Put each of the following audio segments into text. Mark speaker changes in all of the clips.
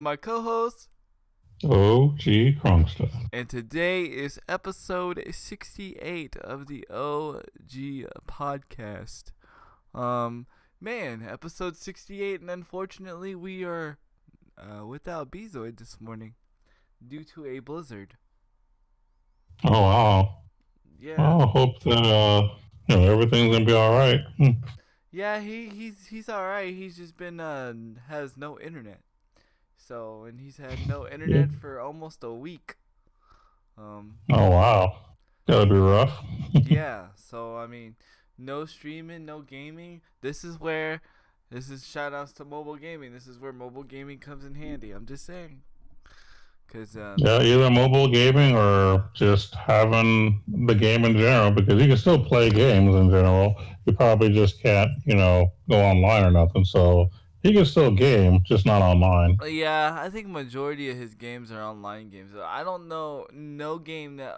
Speaker 1: my co-host,
Speaker 2: OG Krunkster.
Speaker 1: and today is episode 68 of the OG podcast. Um, Man, episode 68, and unfortunately, we are without Bezoid this morning due to a blizzard.
Speaker 2: Oh wow.
Speaker 1: Yeah,
Speaker 2: Well, I hope that everything's gonna be all right.
Speaker 1: yeah, he's all right. He's just been has no internet. So, and he's had no
Speaker 2: Yeah.
Speaker 1: internet for almost a week. Um,
Speaker 2: Oh wow. Gotta be rough.
Speaker 1: Yeah, so I mean, no streaming, no gaming. This is shout outs to mobile gaming. This is where mobile gaming comes in handy. I'm just saying. Because,
Speaker 2: Yeah, either mobile gaming or just having the game in general, because you can still play games in general. You probably just can't, go online or nothing. So he can still game, just not online.
Speaker 1: yeah, I think majority of his games are online games. I don't know no game that,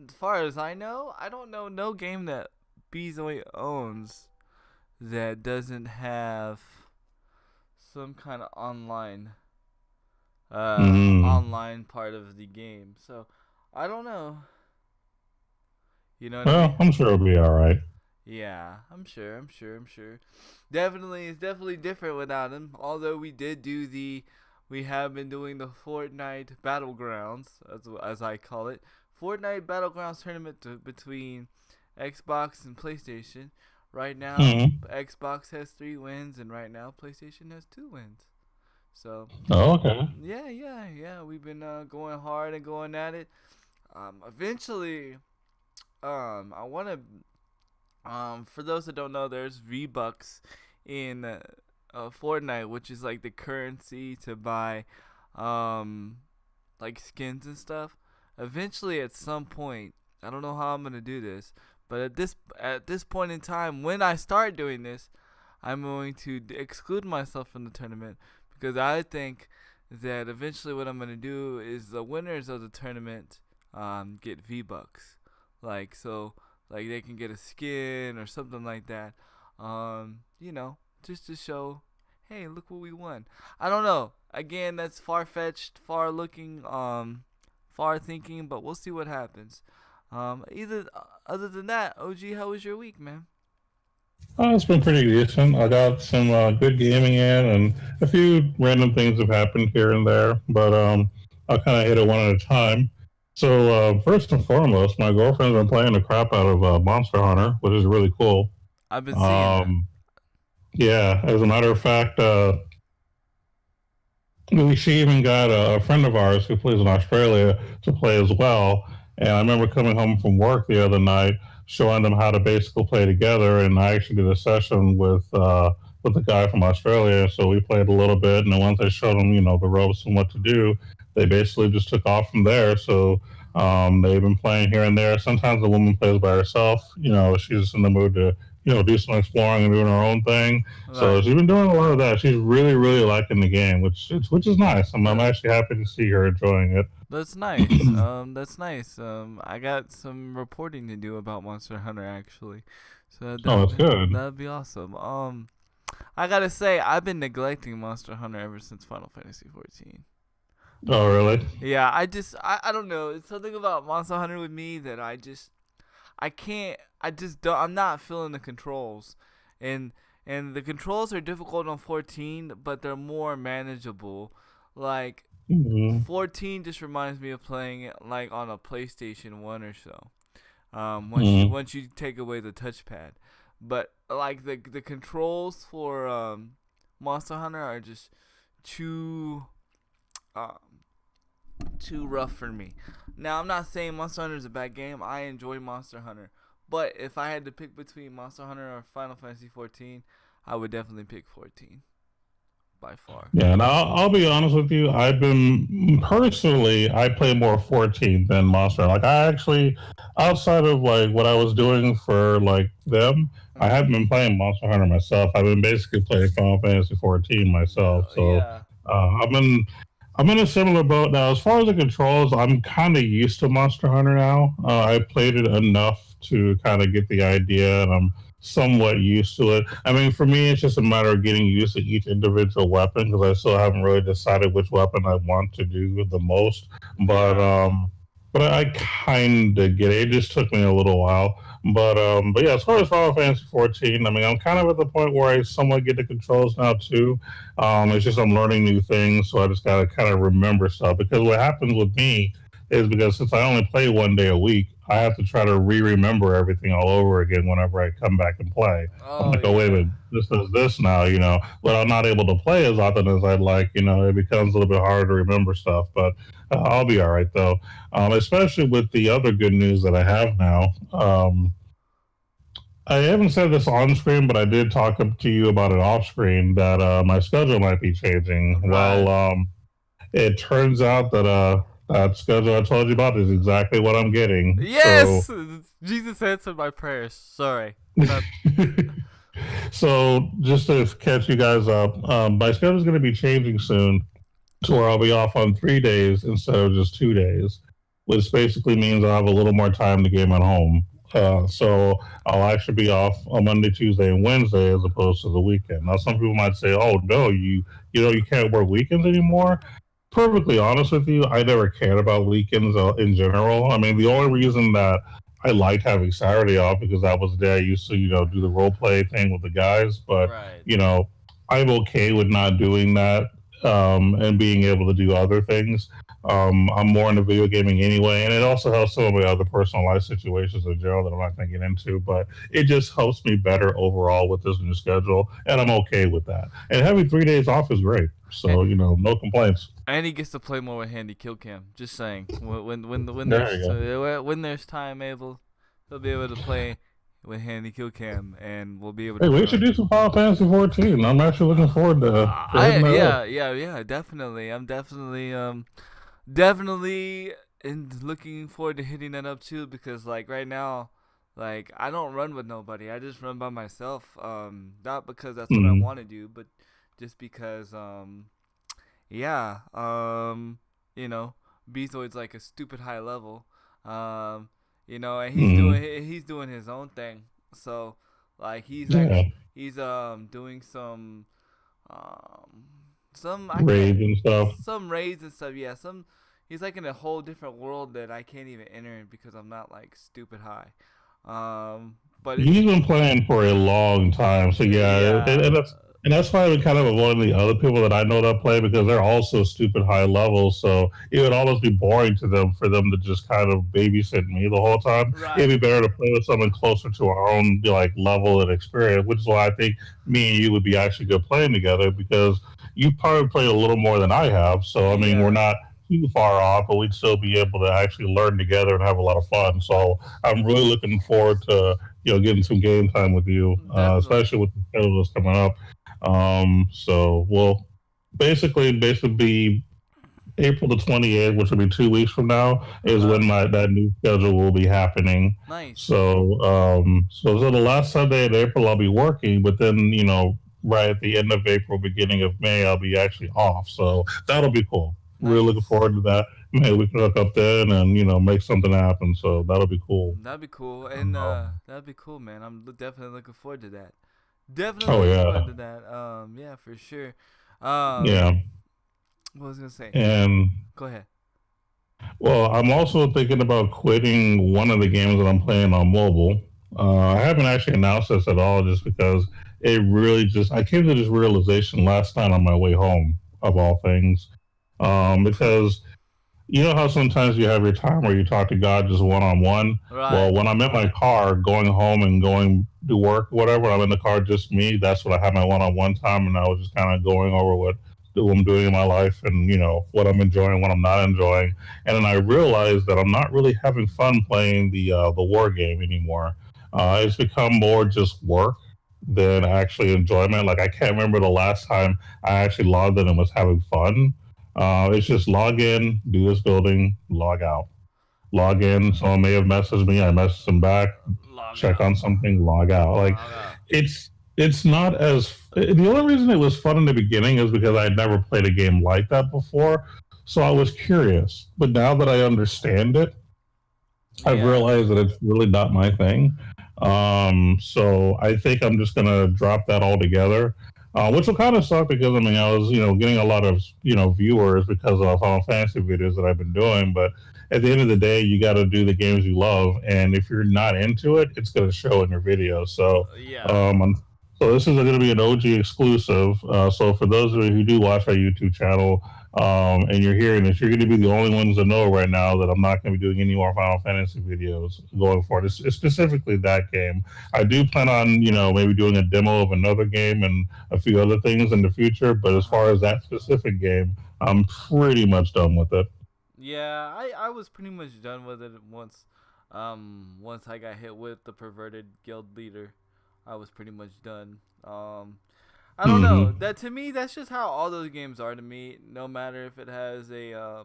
Speaker 1: as far as I know, I don't know no game that Bezoy owns that doesn't have some kind of
Speaker 2: Mm.
Speaker 1: online part of the game. So I don't know. You know what I
Speaker 2: Well,
Speaker 1: mean?
Speaker 2: I'm sure it'll be all right.
Speaker 1: Yeah, I'm sure. Definitely, it's definitely different without him. Although we have been doing the Fortnite Battlegrounds, as I call it, Fortnite Battlegrounds tournament between Xbox and PlayStation. Right now,
Speaker 2: Mm.
Speaker 1: Xbox has 3 wins, and right now PlayStation has 2 wins. So
Speaker 2: Oh, okay.
Speaker 1: yeah. We've been going hard and going at it. Eventually, I want to for those that don't know, there's V Bucks in Fortnite, which is like the currency to buy, um, like skins and stuff. Eventually, at some point, I don't know how I'm gonna do this, but at this point in time, when I start doing this, I'm going to exclude myself from the tournament because I think that eventually what I'm gonna do is the winners of the tournament get V Bucks, like so like they can get a skin or something like that. Just to show, hey, look what we won. I don't know. Again, that's far fetched, far looking, far thinking, but we'll see what happens. Either other than that, OG, how was your week, man?
Speaker 2: It's been pretty decent. I got some good gaming in, and a few random things have happened here and there, but I'll kind of hit it one at a time. So, first and foremost, my girlfriend's been playing the crap out of Monster Hunter, which is really cool.
Speaker 1: I've been seeing that.
Speaker 2: Um, yeah, as a matter of fact, she even got a friend of ours who plays in Australia to play as well. And I remember coming home from work the other night, showing them how to basically play together. And I actually did a session with the guy from Australia. So we played a little bit, and then once I showed them, the ropes and what to do, they basically just took off from there. So they've been playing here and there. Sometimes the woman plays by herself. She's in the mood to do some exploring and doing her own thing. So
Speaker 1: Right.
Speaker 2: she's been doing a lot of that. She's really, really liking the game, which is nice. I'm
Speaker 1: That,
Speaker 2: actually happy to see her enjoying it.
Speaker 1: that's nice. That's nice. I got some reporting to do about Monster Hunter actually, so
Speaker 2: Oh, that's good.
Speaker 1: that'd be awesome. I gotta say, I've been neglecting Monster Hunter ever since Final Fantasy 14.
Speaker 2: Oh, really?
Speaker 1: Yeah, I don't know. It's something about Monster Hunter with me that I can't I just don't I'm not feeling the controls. And and the controls are difficult on 14, but they're more manageable. Like
Speaker 2: Mm-hmm.
Speaker 1: 14 just reminds me of playing it like on a PlayStation 1 or so.
Speaker 2: Mm-hmm.
Speaker 1: Once you take away the touchpad. But like the controls for Monster Hunter are just too um too rough for me. Now, I'm not saying Monster Hunter is a bad game. I enjoy Monster Hunter. But if I had to pick between Monster Hunter or Final Fantasy 14, I would definitely pick 14 by far.
Speaker 2: Yeah, and I'll be honest with you. I've been personally, I play more 14 than Monster. Like I actually, outside of like what I was doing for like them, I
Speaker 1: Mm-hmm.
Speaker 2: haven't been playing Monster Hunter myself. I've been basically playing Final Fantasy 14 myself. So
Speaker 1: Yeah.
Speaker 2: I'm in a similar boat now. As far as the controls, I'm kind of used to Monster Hunter now. I played it enough to kind of get the idea, and I'm somewhat used to it. I mean, for me, it's just a matter of getting used to each individual weapon because I still haven't really decided which weapon I want to do the most. But
Speaker 1: Yeah.
Speaker 2: I kind of get it. It just took me a little while. But yeah, as far as Final Fantasy 14, I mean, I'm kind of at the point where I somewhat get the controls now too. It's just I'm learning new things, so I just gotta kind of remember stuff. Because what happens with me is because since I only play 1 day a week, I have to try to re-remember everything all over again whenever I come back and play. I'm
Speaker 1: Oh
Speaker 2: like, oh wait a
Speaker 1: yeah.
Speaker 2: minute, this is this now, but I'm not able to play as often as I'd like. It becomes a little bit harder to remember stuff, but I'll be all right though. Especially with the other good news that I have now. I haven't said this on screen, but I did talk up to you about it off screen that my schedule might be changing.
Speaker 1: Right.
Speaker 2: It turns out that that schedule I told you about is exactly what I'm getting. So
Speaker 1: Yes. Jesus answered my prayers. Sorry. Not.
Speaker 2: so just to catch you guys up, my schedule is going to be changing soon to where I'll be off on 3 days instead of just 2 days, which basically means I'll have a little more time to game at home. So I'll actually be off on Monday, Tuesday, and Wednesday as opposed to the weekend. Now, some people might say, "Oh no, you can't work weekends anymore." Perfectly honest with you, I never cared about weekends in general. I mean, the only reason that I liked having Saturday off because that was the day I used to, do the role play thing with the guys. But
Speaker 1: Right.
Speaker 2: you know, I'm okay with not doing that and being able to do other things. I'm more into video gaming anyway, and it also helps some of my other personal life situations in general that I'm not going to get into. But it just helps me better overall with this new schedule, and I'm okay with that. And having 3 days off is great,
Speaker 1: And,
Speaker 2: so no complaints.
Speaker 1: and he gets to play more with Handy Kill Cam. Just saying.
Speaker 2: There you go.
Speaker 1: When there's time, Abel, he'll be able to play with Handy Kill Cam, and we'll be able
Speaker 2: Hey,
Speaker 1: to.
Speaker 2: we should do some Final Fantasy 14. I'm actually looking forward to
Speaker 1: I
Speaker 2: hitting that up.
Speaker 1: yeah, definitely. I'm definitely in looking forward to hitting that up too because like right now, like I don't run with nobody. I just run by myself. Not because that's what I
Speaker 2: Mm,
Speaker 1: want to do, but just because yeah, you know, Bezoid's like a stupid high level. Um, and
Speaker 2: mm,
Speaker 1: he's doing his own thing. So like
Speaker 2: yeah,
Speaker 1: he's doing um some I can't
Speaker 2: raids and stuff.
Speaker 1: some raids and stuff. Yeah, some he's like in a whole different world that I can't even enter because I'm not like stupid high. But it's
Speaker 2: He's been playing for a long time, so yeah,
Speaker 1: yeah,
Speaker 2: and that's why we kind of avoid the other people that I know that play because they're also stupid high levels. So it would almost be boring to them for them to just kind of babysit me the whole time. It'd
Speaker 1: right.
Speaker 2: be better to play with someone closer to our own like level and experience, which is why I think me and you would be actually good playing together because you probably played a little more than I have. So I mean, we're
Speaker 1: Yeah,
Speaker 2: not too far off, but we'd still be able to actually learn together and have a lot of fun. So I'm really looking forward to getting some game time with you,
Speaker 1: definitely.
Speaker 2: especially with the schedule that's coming up. So we'll basically be April the 28th, which will be 2 weeks from now,
Speaker 1: Uh
Speaker 2: is
Speaker 1: huh.
Speaker 2: when that new schedule will be happening.
Speaker 1: Nice.
Speaker 2: So the last Sunday in April I'll be working, but then right at the end of April, beginning of May, I'll be actually off. So that'll be cool. Really looking
Speaker 1: Nice.
Speaker 2: forward to that. Maybe we can hook up then and make something happen. So that'll be cool.
Speaker 1: That'd be cool, and
Speaker 2: Um,
Speaker 1: that'd be cool, man. Definitely looking forward to that. Definitely
Speaker 2: oh
Speaker 1: looking forward
Speaker 2: yeah,
Speaker 1: to that. Yeah, for sure. Um,
Speaker 2: yeah,
Speaker 1: what was I gonna say?
Speaker 2: and
Speaker 1: Go ahead.
Speaker 2: well, I'm also thinking about quitting one of the games that I'm playing on mobile. I haven't actually announced this at all, just because it really just I came to this realization last night on my way home, of all things, because you know how sometimes you have your time where you talk to God just one on one. Well,
Speaker 1: Right.
Speaker 2: when I'm in my car going home and going to work, whatever, I'm in the car just me. That's what I had my one on one time, and I was just kind of going over what I'm doing in my life and what I'm enjoying, what I'm not enjoying, and then I realized that I'm not really having fun playing the war game anymore. It's become more just work than actually enjoyment. Like I can't remember the last time I actually logged in and was having fun. It's just log in, do this building, log out. Log in. Someone may have messaged me. I messaged them back.
Speaker 1: Log
Speaker 2: Check
Speaker 1: out.
Speaker 2: on something. Log out. Like
Speaker 1: Log out.
Speaker 2: it's not as. The only reason it was fun in the beginning is because I had never played a game like that before, so I was curious. But now that I understand it, I've
Speaker 1: Yeah.
Speaker 2: realized that it's really not my thing. So I think I'm just gonna drop that altogether, which will kind of suck because I mean I was getting a lot of viewers because of Final Fantasy videos that I've been doing, but at the end of the day, you got to do the games you love, and if you're not into it, it's gonna show in your video. So
Speaker 1: Yeah.
Speaker 2: um, so this is going to be an OG exclusive. So for those of you who do watch our YouTube channel, and you're hearing this, you're going to be the only ones that know right now that I'm not going to be doing any more Final Fantasy videos going forward. It's specifically that game. I do plan on, maybe doing a demo of another game and a few other things in the future. But as far as that specific game, I'm pretty much done with it.
Speaker 1: Yeah, I was pretty much done with it once I got hit with the perverted guild leader. I was pretty much done. I don't know.
Speaker 2: Hmm.
Speaker 1: That to me, that's just how all those games are to me. No matter if it has a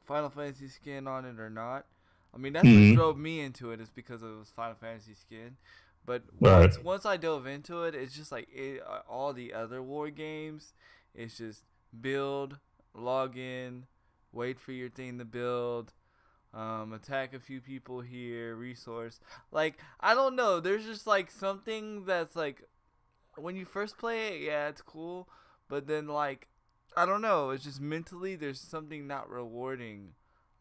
Speaker 1: Final Fantasy skin on it or not. I mean, that's what
Speaker 2: Hmm.
Speaker 1: drove me into it is because it was Final Fantasy skin. But
Speaker 2: Right.
Speaker 1: once I dove into it, it's just like all the other war games. It's just build, log in, wait for your thing to build, attack a few people here, resource. Like I don't know. There's just like something that's like when you first play it, yeah, it's cool, but then like I don't know. It's just mentally there's something not rewarding.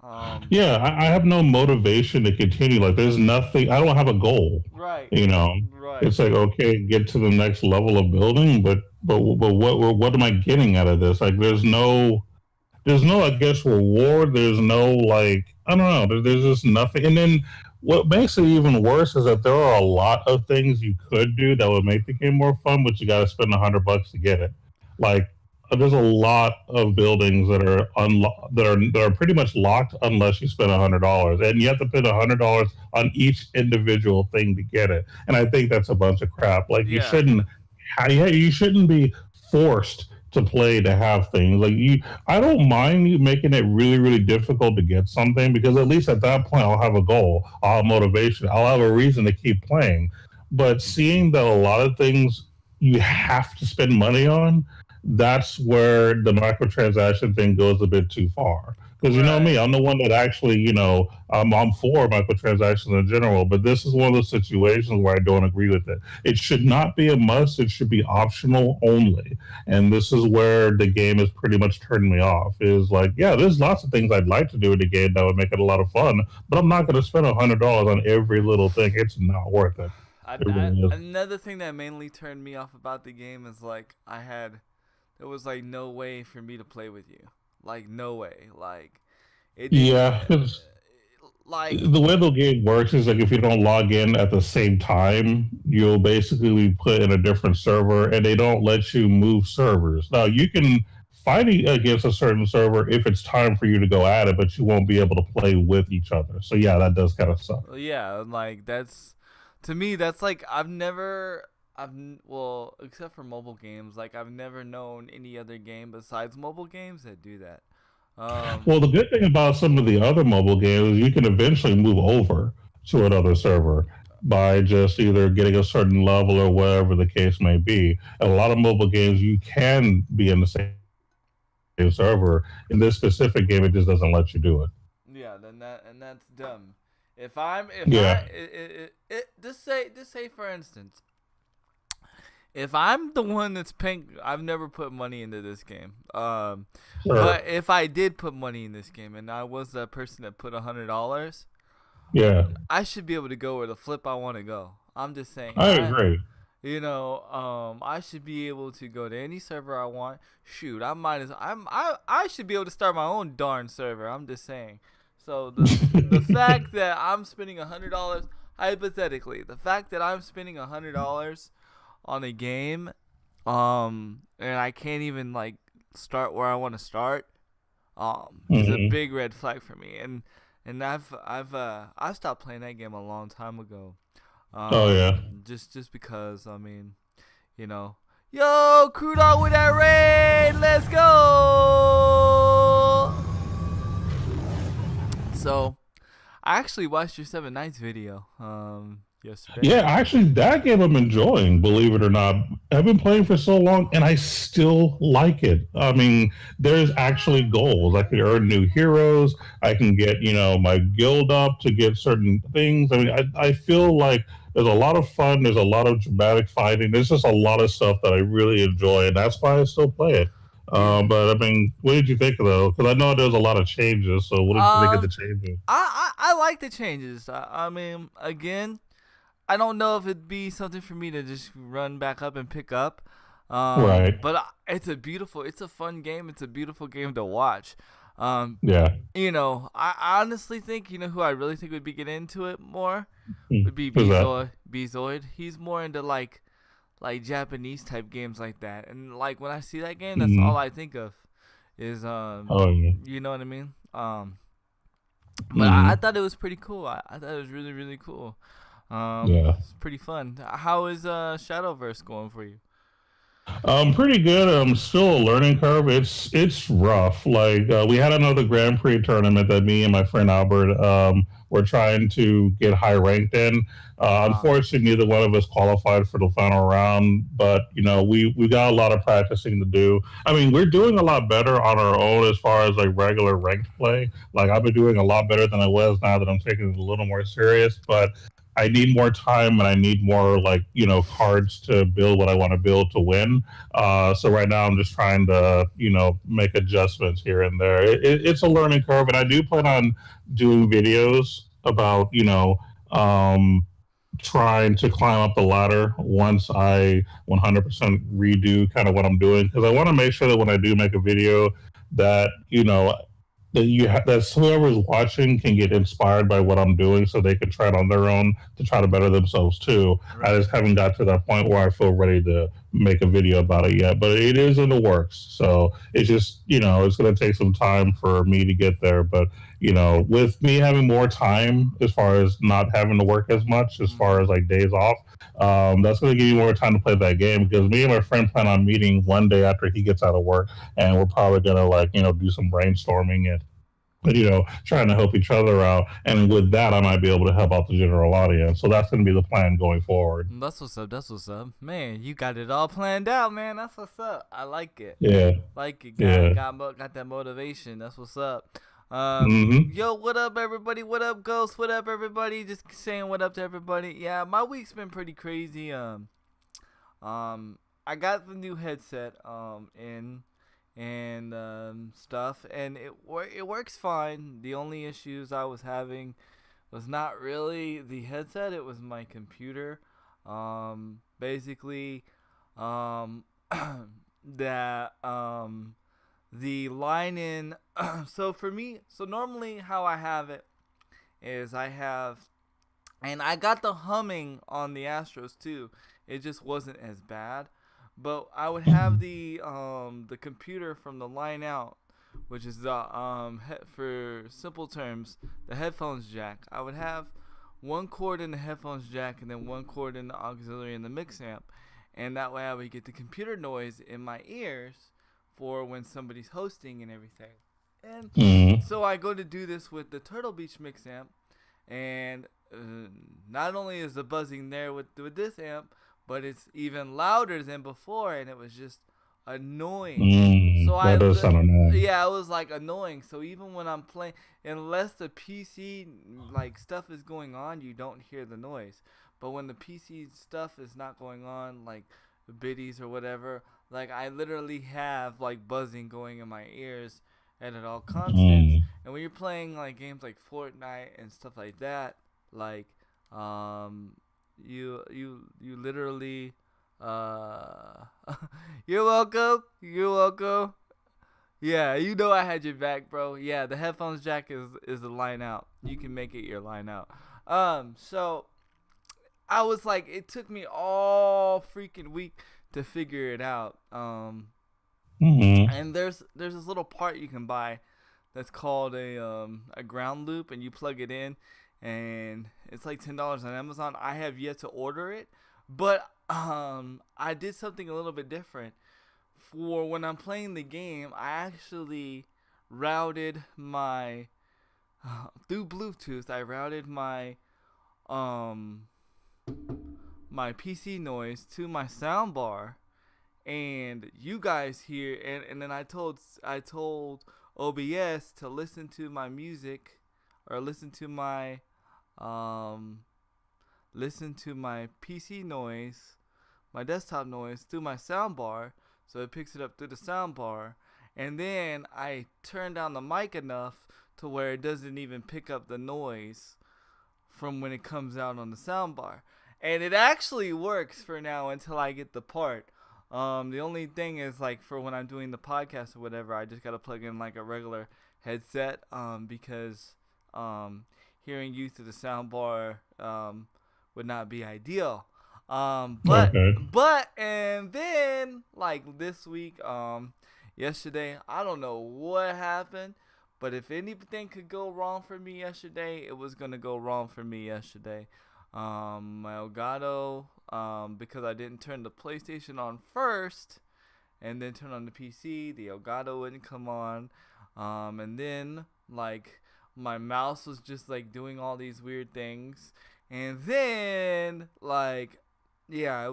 Speaker 1: Um,
Speaker 2: Yeah, I have no motivation to continue. Like, there's nothing. I don't have a goal.
Speaker 1: right,
Speaker 2: You know,
Speaker 1: right.
Speaker 2: it's like, okay, get to the next level of building, but what am I getting out of this? Like, there's no I guess reward. There's no like I don't know. There's just nothing. And then what makes it even worse is that there are a lot of things you could do that would make the game more fun, but you got to spend $100 to get it. Like there's a lot of buildings that are that are pretty much locked unless you spend $100, and you have to spend $100 on each individual thing to get it. And I think that's a bunch of crap. Like
Speaker 1: Yeah,
Speaker 2: yeah, you shouldn't be forced to play to have things like you. I don't mind you making it really, really difficult to get something because at least at that point I'll have a goal, I'll have motivation, I'll have a reason to keep playing. But seeing that a lot of things you have to spend money on, that's where the microtransaction thing goes a bit too far. Because you know me,
Speaker 1: right.
Speaker 2: I'm the one that actually, I'm for microtransactions in general, but this is one of those situations where I don't agree with it. It should not be a must, it should be optional only. And this is where the game is pretty much turning me off. Is like, yeah, there's lots of things I'd like to do in the game that would make it a lot of fun, but I'm not going to spend $100 on every little thing. It's not worth it. It really is.
Speaker 1: Another thing that mainly turned me off about the game is like there was like no way for me to play with you, like no way, like it didn't,
Speaker 2: Yeah, 'cause
Speaker 1: like
Speaker 2: the way the game works is like if you don't log in at the same time, you'll basically be put in a different server, and they don't let you move servers. Now you can fight against a certain server if it's time for you to go at it, but you won't be able to play with each other. So yeah, that does kind of suck.
Speaker 1: yeah, like that's to me that's like well except for mobile games, like I've never known any other game besides mobile games that do that.
Speaker 2: Well, the good thing about some of the other mobile games is you can eventually move over to another server by just either getting a certain level or whatever the case may be. And a lot of mobile games, you can be in the same server. In this specific game, it just doesn't let you do it.
Speaker 1: Yeah, then that's dumb. If
Speaker 2: Yeah,
Speaker 1: just say for instance, if I'm the one that's paying, I've never put money into this game.
Speaker 2: sure.
Speaker 1: But if I did put money in this game and I was that person that put $100,
Speaker 2: Yeah,
Speaker 1: I should be able to go where the flip I want to go. I'm just saying,
Speaker 2: I agree.
Speaker 1: I should be able to go to any server I want. Shoot, I might as I should be able to start my own darn server. I'm just saying. So the fact that I'm spending $100 hypothetically, the fact that I'm spending $100 on a game, and I can't even like start where I want to start, is a
Speaker 2: Hmm.
Speaker 1: big red flag for me. And I've stopped playing that game a long time ago.
Speaker 2: Oh, yeah.
Speaker 1: Just because I mean, yo, crew dog with that raid, let's go. So I actually watched your Seven Nights video. yesterday.
Speaker 2: Yeah, actually, that game I'm enjoying, believe it or not. I've been playing for so long and I still like it. I mean, there's actually goals. I can earn new heroes. I can get, my guild up to get certain things. I mean, I feel like there's a lot of fun. There's a lot of dramatic fighting. There's just a lot of stuff that I really enjoy, and that's why I still play it.
Speaker 1: Yeah.
Speaker 2: But I mean, what did you think though? Because I know there's a lot of changes. So what did you think of the
Speaker 1: Um,
Speaker 2: changes?
Speaker 1: I like the changes. I mean, again, I don't know if it'd be something for me to just run back up and pick up.
Speaker 2: Right.
Speaker 1: But it's a fun game. It's a beautiful game to watch. Um,
Speaker 2: Yeah.
Speaker 1: I honestly think, who I really think would be getting into it more would be
Speaker 2: Who's that?
Speaker 1: Bezoid. He's more into like Japanese type games like that. And like when I see that game, that's all
Speaker 2: Mhm.
Speaker 1: I think of is
Speaker 2: Oh yeah.
Speaker 1: you know what I mean? But I
Speaker 2: Hmm.
Speaker 1: thought it was pretty cool. I thought it was really, really cool.
Speaker 2: Yeah.
Speaker 1: It's pretty fun. How is Shadowverse going for you?
Speaker 2: Pretty good. Still a learning curve. It's rough. Like we had another Grand Prix tournament that me and my friend Albert were trying to get high ranked in.
Speaker 1: Uh,
Speaker 2: Unfortunately, neither one of us qualified for the final round. But we got a lot of practicing to do. I mean, we're doing a lot better on our own as far as like regular ranked play. Like I've been doing a lot better than I was now that I'm taking it a little more serious. But I need more time and I need more like cards to build what I want to build to win. So right now I'm just trying to make adjustments here and there. It's a learning curve, and I do plan on doing videos about um, trying to climb up the ladder once I 100% redo kind of what I'm doing, because I want to make sure that when I do make a video that that whoever's watching can get inspired by what I'm doing, so they can try it on their own to try to better themselves too. I
Speaker 1: right.
Speaker 2: just haven't got to that point where I feel ready to make a video about it yet, but it is in the works. So it's just it's going to take some time for me to get there. But with me having more time, as far as not having to work as much, as far
Speaker 1: Mhm.
Speaker 2: as like days off, that's going to give you more time to play that game, because me and my friend plan on meeting one day after he gets out of work, and we're probably going to like do some brainstorming and trying to help each other out. And with that, I might be able to help out the general audience. So that's going to be the plan going forward.
Speaker 1: That's what's up. That's what's up, man. You got it all planned out, man. That's what's up. I like it.
Speaker 2: Yeah,
Speaker 1: Like it.
Speaker 2: yeah.
Speaker 1: Got that motivation. That's what's up.
Speaker 2: Hmm.
Speaker 1: Yo, what up, everybody? What up, Ghost? What up, everybody? Just saying what up to everybody. Yeah, my week's been pretty crazy. I got the new headset in and stuff, and it works fine. The only issues I was having was not really the headset; it was my computer. Basically, um, that the line in. So for me, so normally how I have it is I have, and I got the humming on the Astros too. It just wasn't as bad, but I would have the computer from the line out, which is the for simple terms, the headphones jack. I would have one cord in the headphones jack and then one cord in the auxiliary in the mix amp, and that way I would get the computer noise in my ears for when somebody's hosting and everything. And
Speaker 2: Hmm.
Speaker 1: so I go to do this with the Turtle Beach mix amp, and not only is the buzzing there with this amp, but it's even louder than before, and it was just annoying. So
Speaker 2: That does sound annoying.
Speaker 1: yeah, it was like annoying. So even when I'm playing, unless the PC like stuff is going on, you don't hear the noise. But when the PC stuff is not going on, like biddies or whatever, like I literally have like buzzing going in my ears and at all constants.
Speaker 2: Mm.
Speaker 1: And when you're playing like games like Fortnite and stuff like that, like um you literally uh you're welcome. You're welcome. Yeah, you know I had your back, bro. Yeah, the headphones jack is the line out. You can make it your line out. So I was like, it took me all freaking week to figure it out.
Speaker 2: Hmm.
Speaker 1: And there's this little part you can buy that's called a ground loop, and you plug it in, and it's like $10 on Amazon. I have yet to order it, but I did something a little bit different. For when I'm playing the game, I actually routed my through Bluetooth. I routed my um my PC noise to my soundbar, and you guys hear, and then I told OBS to listen to my music, or um listen to my PC noise, my desktop noise through my soundbar, so it picks it up through the soundbar, and then I turn down the mic enough to where it doesn't even pick up the noise from when it comes out on the soundbar. And it actually works for now until I get the part. The only thing is, like, for when I'm doing the podcast or whatever, I just gotta plug in like a regular headset, because hearing you through the soundbar would not be ideal. But
Speaker 2: Okay.
Speaker 1: and then, like, this week, yesterday, I don't know what happened, but if anything could go wrong for me yesterday, it was gonna go wrong for me yesterday. My Elgato, because I didn't turn the PlayStation on first, and then turn on the PC, the Elgato wouldn't come on. And then, like, my mouse was just like doing all these weird things, and then, like, yeah,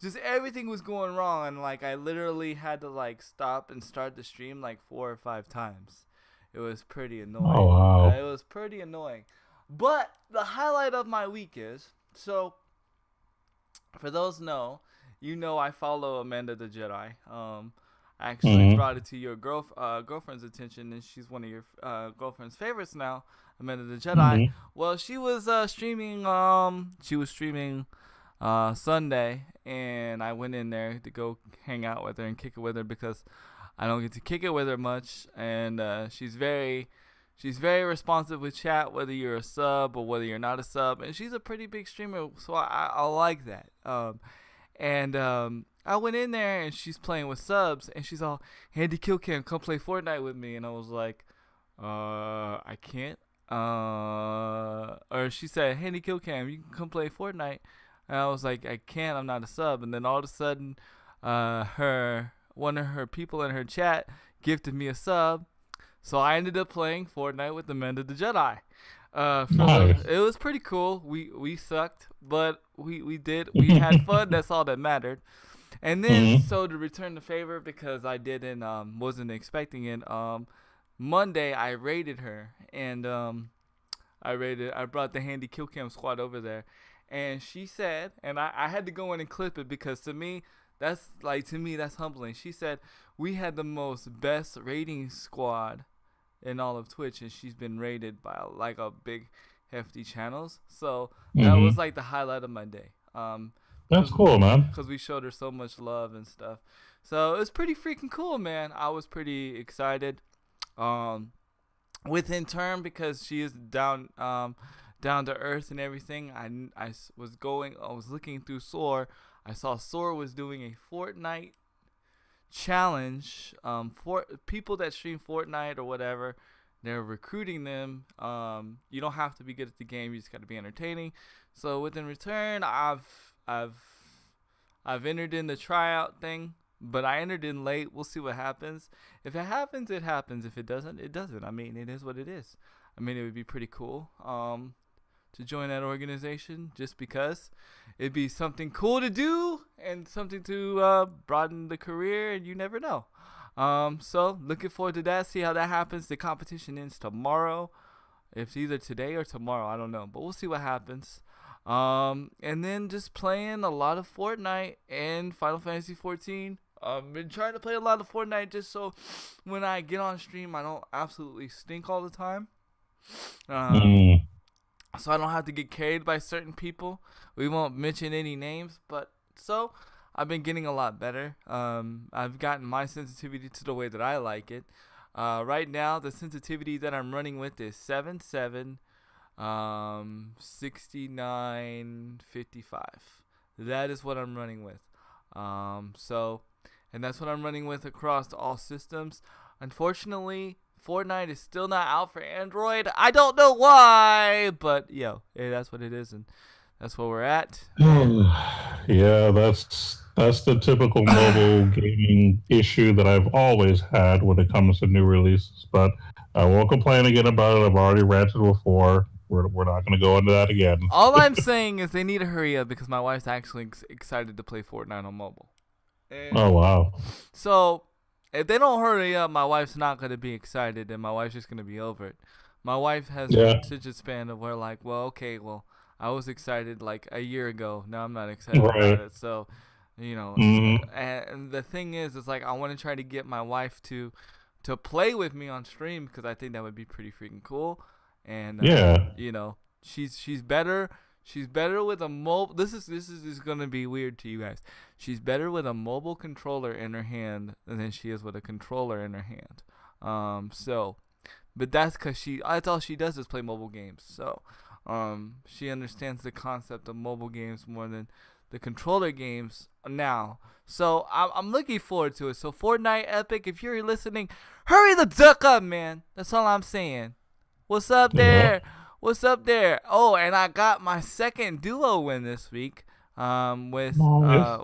Speaker 1: just everything was going wrong, and like I literally had to like stop and start the stream like 4 or 5 times. It was pretty
Speaker 2: Oh
Speaker 1: annoying.
Speaker 2: wow.
Speaker 1: It was pretty annoying. But the highlight of my week is, so for those I follow Amanda the Jedi. I actually
Speaker 2: Hmm.
Speaker 1: brought it to your girlfriend's attention, and she's one of your girlfriend's favorites now, Amanda the Jedi.
Speaker 2: Hmm.
Speaker 1: Well, she was streaming. She was streaming Sunday, and I went in there to go hang out with her and kick it with her because I don't get to kick it with her much, and she's very responsive with chat, whether you're a sub or whether you're not a sub, and she's a pretty big streamer, so I like that. And I went in there and she's playing with subs, and she's all, Handy Killcam, come play Fortnite with me, and I was like, I can't. Or she said, Handy Killcam, you can come play Fortnite, and I was like, I can't, I'm not a sub. And then all of a sudden, one of her people in her chat gifted me a sub, so I ended up playing Fortnite with Amanda the Jedi.
Speaker 2: Nice.
Speaker 1: It was pretty cool. We sucked, but we had fun. That's all that mattered. And then,
Speaker 2: Hmm.
Speaker 1: so to return the favor, because I didn't wasn't expecting it. Monday I raided her, and I brought the Handy Kill Cam squad over there, and she said, and I had to go in and clip it because to me that's humbling. She said we had the most best rating squad in all of Twitch, and she's been rated by like a big hefty channels. So that
Speaker 2: Hmm.
Speaker 1: was like the highlight of my day.
Speaker 2: That's
Speaker 1: Cause
Speaker 2: cool, man.
Speaker 1: cause we showed her so much love and stuff. So it was pretty freaking cool, man. I was pretty excited. Um, within turn, because she is down to earth and everything. I was looking through Soar. I saw Soar was doing a Fortnite challenge, for people that stream Fortnite or whatever. They're recruiting them. You don't have to be good at the game, you just got to be entertaining. So within return, I've I've entered in the tryout thing, but I entered in late. We'll see what happens. If it happens, it happens. If it doesn't, it doesn't. I mean, it is what it is. I mean, it would be pretty cool to join that organization, just because it'd be something cool to do and something to broaden the career, and you never know. So looking forward to that. See how that happens. The competition ends tomorrow. If it's either today or tomorrow, I don't know, but we'll see what happens. And then just playing a lot of Fortnite and Final Fantasy 14. Been trying to play a lot of Fortnite just so when I get on stream, I don't absolutely stink all the time. Um,
Speaker 2: Mm.
Speaker 1: so I don't have to get carried by certain people. We won't mention any names, but so I've been getting a lot better. I've gotten my sensitivity to the way that I like it. Right now, the sensitivity that I'm running with is 7.7, 69.55. That is what I'm running with. And that's what I'm running with across all systems. Unfortunately, Fortnite is still not out for Android. I don't know why, but that's what it is, and that's where we're at. And
Speaker 2: Yeah, that's the typical mobile gaming issue that I've always had when it comes to new releases. But I won't complain again about it. I've already ranted before. we're not going to go into that again.
Speaker 1: All I'm saying is they need to hurry up because my wife's actually excited to play Fortnite on mobile. And
Speaker 2: Oh wow.
Speaker 1: so if they don't hurry up, my wife's not gonna be excited, and my wife's just gonna be over it. My wife has an
Speaker 2: Yeah.
Speaker 1: attention span of where like, well, okay, well, I was excited like a year ago. Now I'm not excited
Speaker 2: Right.
Speaker 1: about it. So,
Speaker 2: Hmm.
Speaker 1: and the thing is, it's like I want to try to get my wife to play with me on stream because I think that would be pretty freaking cool. And
Speaker 2: Yeah.
Speaker 1: she's better. She's better with a mobile. This is gonna be weird to you guys. She's better with a mobile controller in her hand than she is with a controller in her hand. So, but that's because that's all she does is play mobile games. So, she understands the concept of mobile games more than the controller games now. So I'm looking forward to it. So Fortnite Epic, if you're listening, hurry the duck up, man. That's all I'm saying. What's up
Speaker 2: Yeah.
Speaker 1: there? What's up there? Oh, and I got my second duo win this week.
Speaker 2: Nice.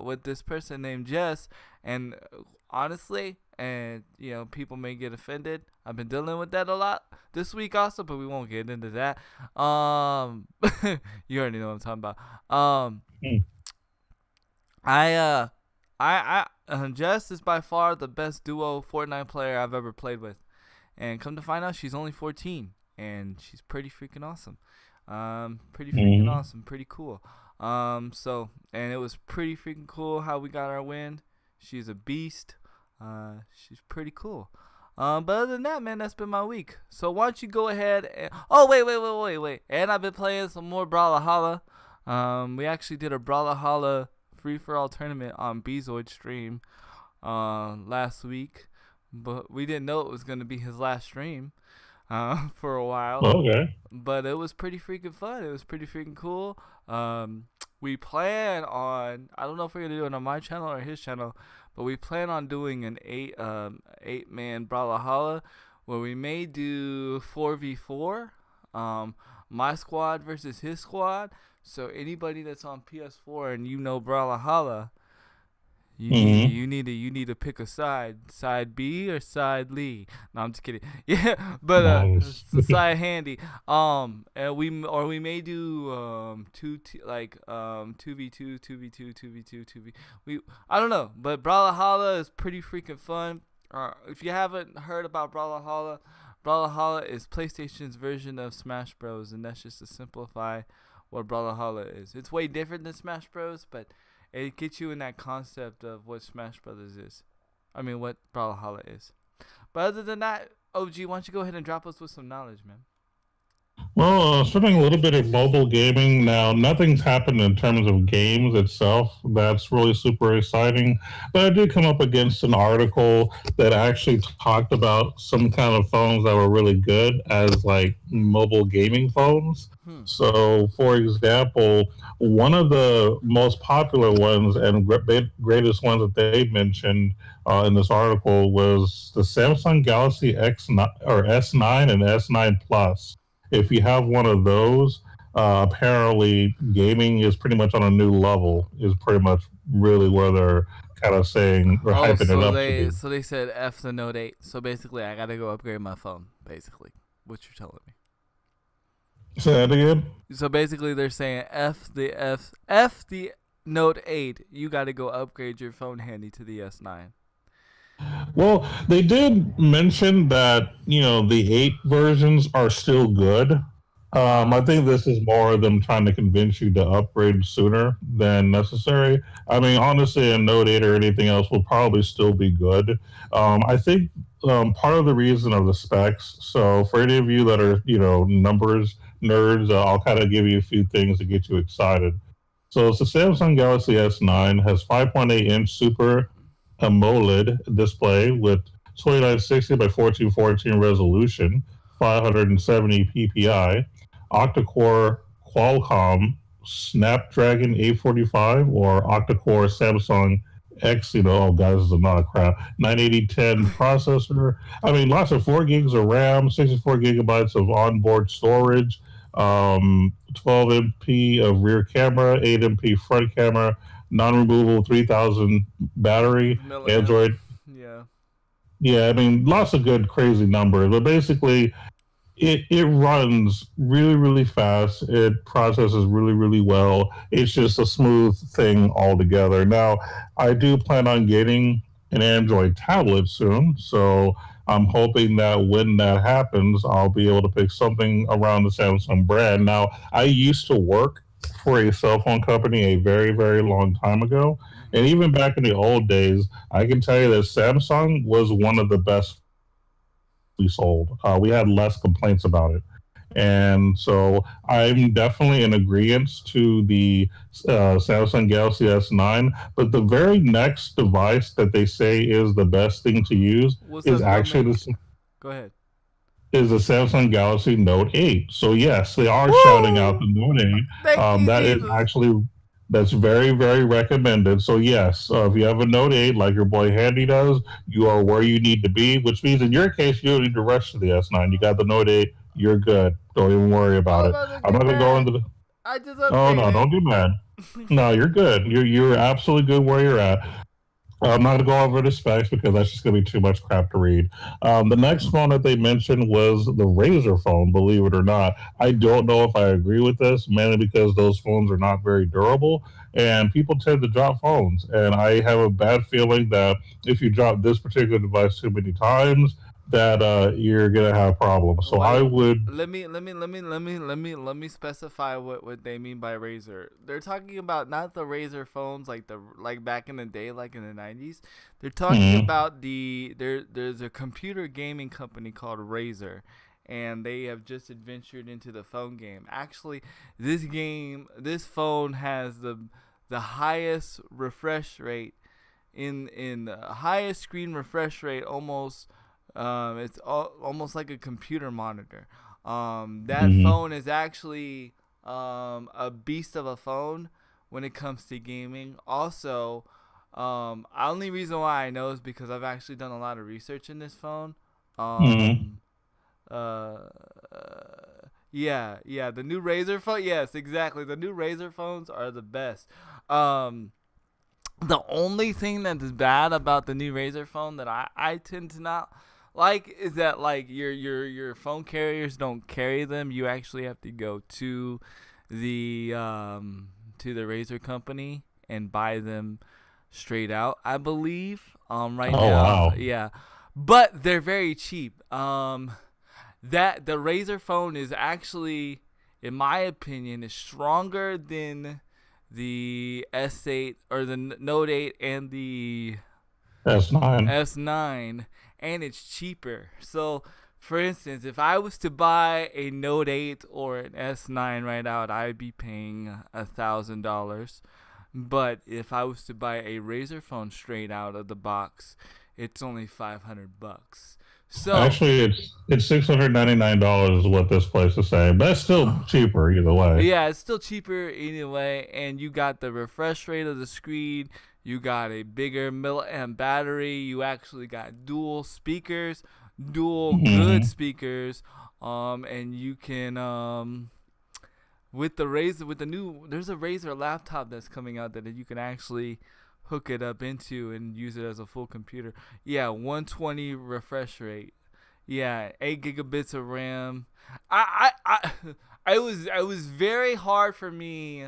Speaker 1: With this person named Jess, and honestly, and people may get offended. I've been dealing with that a lot this week also, but we won't get into that. You already know what I'm talking about.
Speaker 2: Hmm.
Speaker 1: Jess is by far the best duo Fortnite player I've ever played with, and come to find out, she's only 14, and she's pretty freaking awesome. Pretty freaking
Speaker 2: Mhm.
Speaker 1: awesome, pretty cool. And it was pretty freaking cool how we got our win. She's a beast. She's pretty cool. But other than that, man, that's been my week. So why don't you go ahead and wait. And I've been playing some more Brawlhalla. We actually did a Brawlhalla free for all tournament on Bezoid's stream last week, but we didn't know it was gonna be his last stream for a while.
Speaker 2: Okay.
Speaker 1: But it was pretty freaking fun. It was pretty freaking cool. We plan on, I don't know if we're gonna do it on my channel or his channel, but we plan on doing an eight man Brawlhalla where we may do 4v4, my squad versus his squad. So anybody that's on PS4 and Brawlhalla,
Speaker 2: Mhm.
Speaker 1: you need to pick a side B or side Lee. No, I'm just kidding. Yeah, but
Speaker 2: Nice.
Speaker 1: it's side handy. And we may do 2v2, 2v2, 2v2, 2v. I don't know, but Brawlhalla is pretty freaking fun. If you haven't heard about Brawlhalla, Brawlhalla is PlayStation's version of Smash Bros, and that's just to simplify what Brawlhalla is. It's way different than Smash Bros, but it gets you in that concept of what Smash Brothers is. I mean, what Brawlhalla is. But other than that, OG, why don't you go ahead and drop us with some knowledge, man?
Speaker 2: Well, starting a little bit of mobile gaming now. Nothing's happened in terms of games itself. That's really super exciting. But I did come up against an article that actually talked about some kind of phones that were really good as like mobile gaming phones. So, for example, one of the most popular ones and greatest ones that they mentioned in this article was the Samsung Galaxy X9 or S9 and S9 Plus. If you have one of those, apparently gaming is pretty much on a new level. Is pretty much really where they're kind of saying or hyping it up to be.
Speaker 1: So they said F the Note 8. So basically, I gotta go upgrade my phone. Basically, what you're telling me.
Speaker 2: Say that again.
Speaker 1: So basically, they're saying F the Note 8. You gotta go upgrade your phone handy to the S9.
Speaker 2: Well, they did mention that the 8 versions are still good. I think this is more of them trying to convince you to upgrade sooner than necessary. I mean, honestly, a Note 8 or anything else will probably still be good. I think part of the reason of the specs. So, for any of you that are numbers nerds, I'll kind of give you a few things to get you excited. So, it's the Samsung Galaxy S9 has 5.8-inch Super AMOLED display with 2960 by 1440 resolution, 570 ppi, octa-core Qualcomm Snapdragon 845 or octa-core Samsung X, oh guys, this is a lot of crap, 98010 processor. I mean, lots of 4 gigs of RAM, 64 gigabytes of onboard storage, 12 MP of rear camera, 8 MP front camera, non-removable 3000 battery,
Speaker 1: Milliamp.
Speaker 2: Android.
Speaker 1: Yeah.
Speaker 2: Yeah, I mean, lots of good, crazy numbers. But basically, it runs really really fast. It processes really really well. It's just a smooth thing altogether. Now, I do plan on getting an Android tablet soon, so I'm hoping that when that happens, I'll be able to pick something around the Samsung brand. Now, I used to work for a cell phone company a very very long time ago, and
Speaker 1: Hmm.
Speaker 2: even back in the old days, I can tell you that Samsung was one of the best we sold. We had less complaints about it. And so I'm definitely in agreement to the Samsung Galaxy S9. But the very next device that they say is the best thing to use
Speaker 1: What's
Speaker 2: is
Speaker 1: that they'll
Speaker 2: actually
Speaker 1: make?
Speaker 2: the
Speaker 1: Go ahead.
Speaker 2: is the Samsung Galaxy Note 8. So yes, they are shouting out
Speaker 1: Woo!
Speaker 2: the Note 8.
Speaker 1: Thank you,
Speaker 2: That is
Speaker 1: Jesus.
Speaker 2: actually that's very very recommended. So yes, if you have a Note 8 like your boy Handy does, you are where you need to be. Which means in your case, you don't need to rush to the S9. You got the Note 8. You're good. Don't even worry
Speaker 1: I'm
Speaker 2: about it.
Speaker 1: about to
Speaker 2: I'm not
Speaker 1: get
Speaker 2: gonna go
Speaker 1: mad.
Speaker 2: into the.
Speaker 1: I just
Speaker 2: Oh no,
Speaker 1: upgraded.
Speaker 2: don't do mad. No, you're good. You're absolutely good where you're at. I'm not going to go over the specs because that's just going to be too much crap to read. The next phone that they mentioned was the Razer phone, believe it or not. I don't know if I agree with this, mainly because those phones are not very durable and people tend to drop phones. And I have a bad feeling that if you drop this particular device too many times, that you're going to have problems. So I
Speaker 1: Wait,
Speaker 2: would.
Speaker 1: let me specify what they mean by Razer. They're talking about not the Razer phones like back in the day, like in the 90s. They're talking
Speaker 2: Hmm.
Speaker 1: about there's a computer gaming company called Razer, and they have just adventured into the phone game. Actually, this phone has the highest refresh rate in the highest screen refresh rate almost. It's almost like a computer monitor. That
Speaker 2: Hmm.
Speaker 1: phone is actually a beast of a phone when it comes to gaming. Also, only reason why I know is because I've actually done a lot of research in this phone.
Speaker 2: Hmm.
Speaker 1: Um, uh, yeah, the new Razer phone. Yes, exactly. The new Razer phones are the best. Um, the only thing that is bad about the new Razer phone that I tend to not like is that like your phone carriers don't carry them. You actually have to go the to the Razer company and buy them straight out, I believe. Right
Speaker 2: Oh,
Speaker 1: now,
Speaker 2: wow.
Speaker 1: yeah. But they're very cheap. That the Razer phone is actually, in my opinion, is stronger than the S8 or the Note 8 and the
Speaker 2: S9.
Speaker 1: S9, and it's cheaper. So, for instance, if I was to buy a Note 8 or an S9 right out, I'd be paying $1,000. But if I was to buy a Razer phone straight out of the box, it's only $500. So,
Speaker 2: Actually, it's $699 is what this place is saying, but that's still cheaper either way.
Speaker 1: yeah, it's still cheaper anyway, and you got the refresh rate of the screen. You got a bigger milliamp battery. You actually got dual speakers, dual good
Speaker 2: Hmm.
Speaker 1: speakers, and you can with the Razer with the new there's a Razer laptop that's coming out that you can actually hook it up into and use it as a full computer. Yeah, 120 refresh rate. Yeah, 8 gigabits of RAM. I it was very hard for me.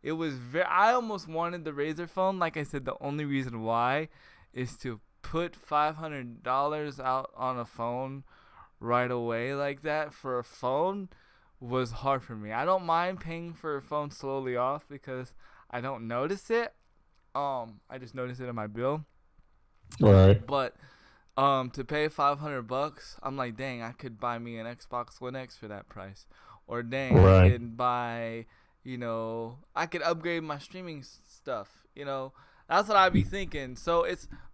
Speaker 1: I almost wanted the Razer phone. Like I said, the only reason why is to put $500 out on a phone right away like that for a phone was hard for me. I don't mind paying for a phone slowly off because I don't notice it. I just notice it in my bill.
Speaker 2: Right.
Speaker 1: But to pay $500, I'm like, dang, I could buy me an Xbox One X for that price, or dang, I
Speaker 2: Right.
Speaker 1: could buy, I could upgrade my streaming stuff. That's what I'd be thinking. So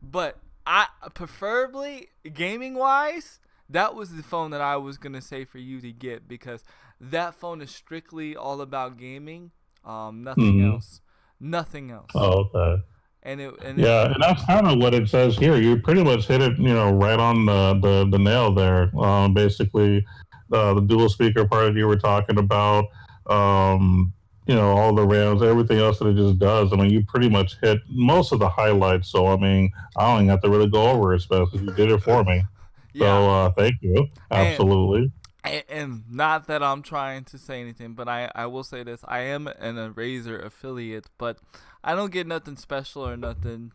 Speaker 1: but I preferably gaming wise, that was the phone that I was gonna say for you to get because that phone is strictly all about gaming. Nothing
Speaker 2: Hmm.
Speaker 1: else, nothing else,
Speaker 2: Oh, okay.
Speaker 1: and it
Speaker 2: Yeah, and that's kind of what it says here. You pretty much hit it, right on the nail there. Basically, the dual speaker part that you were talking about, all the RAMs, everything else that it just does. I mean, you pretty much hit most of the highlights. So, I mean, I don't even have to really go over it, especially you did it for me.
Speaker 1: yeah,
Speaker 2: So, thank you.
Speaker 1: and
Speaker 2: Absolutely.
Speaker 1: and not that I'm trying to say anything, but I will say this: I am an a Razer affiliate, but I don't get nothing special or nothing.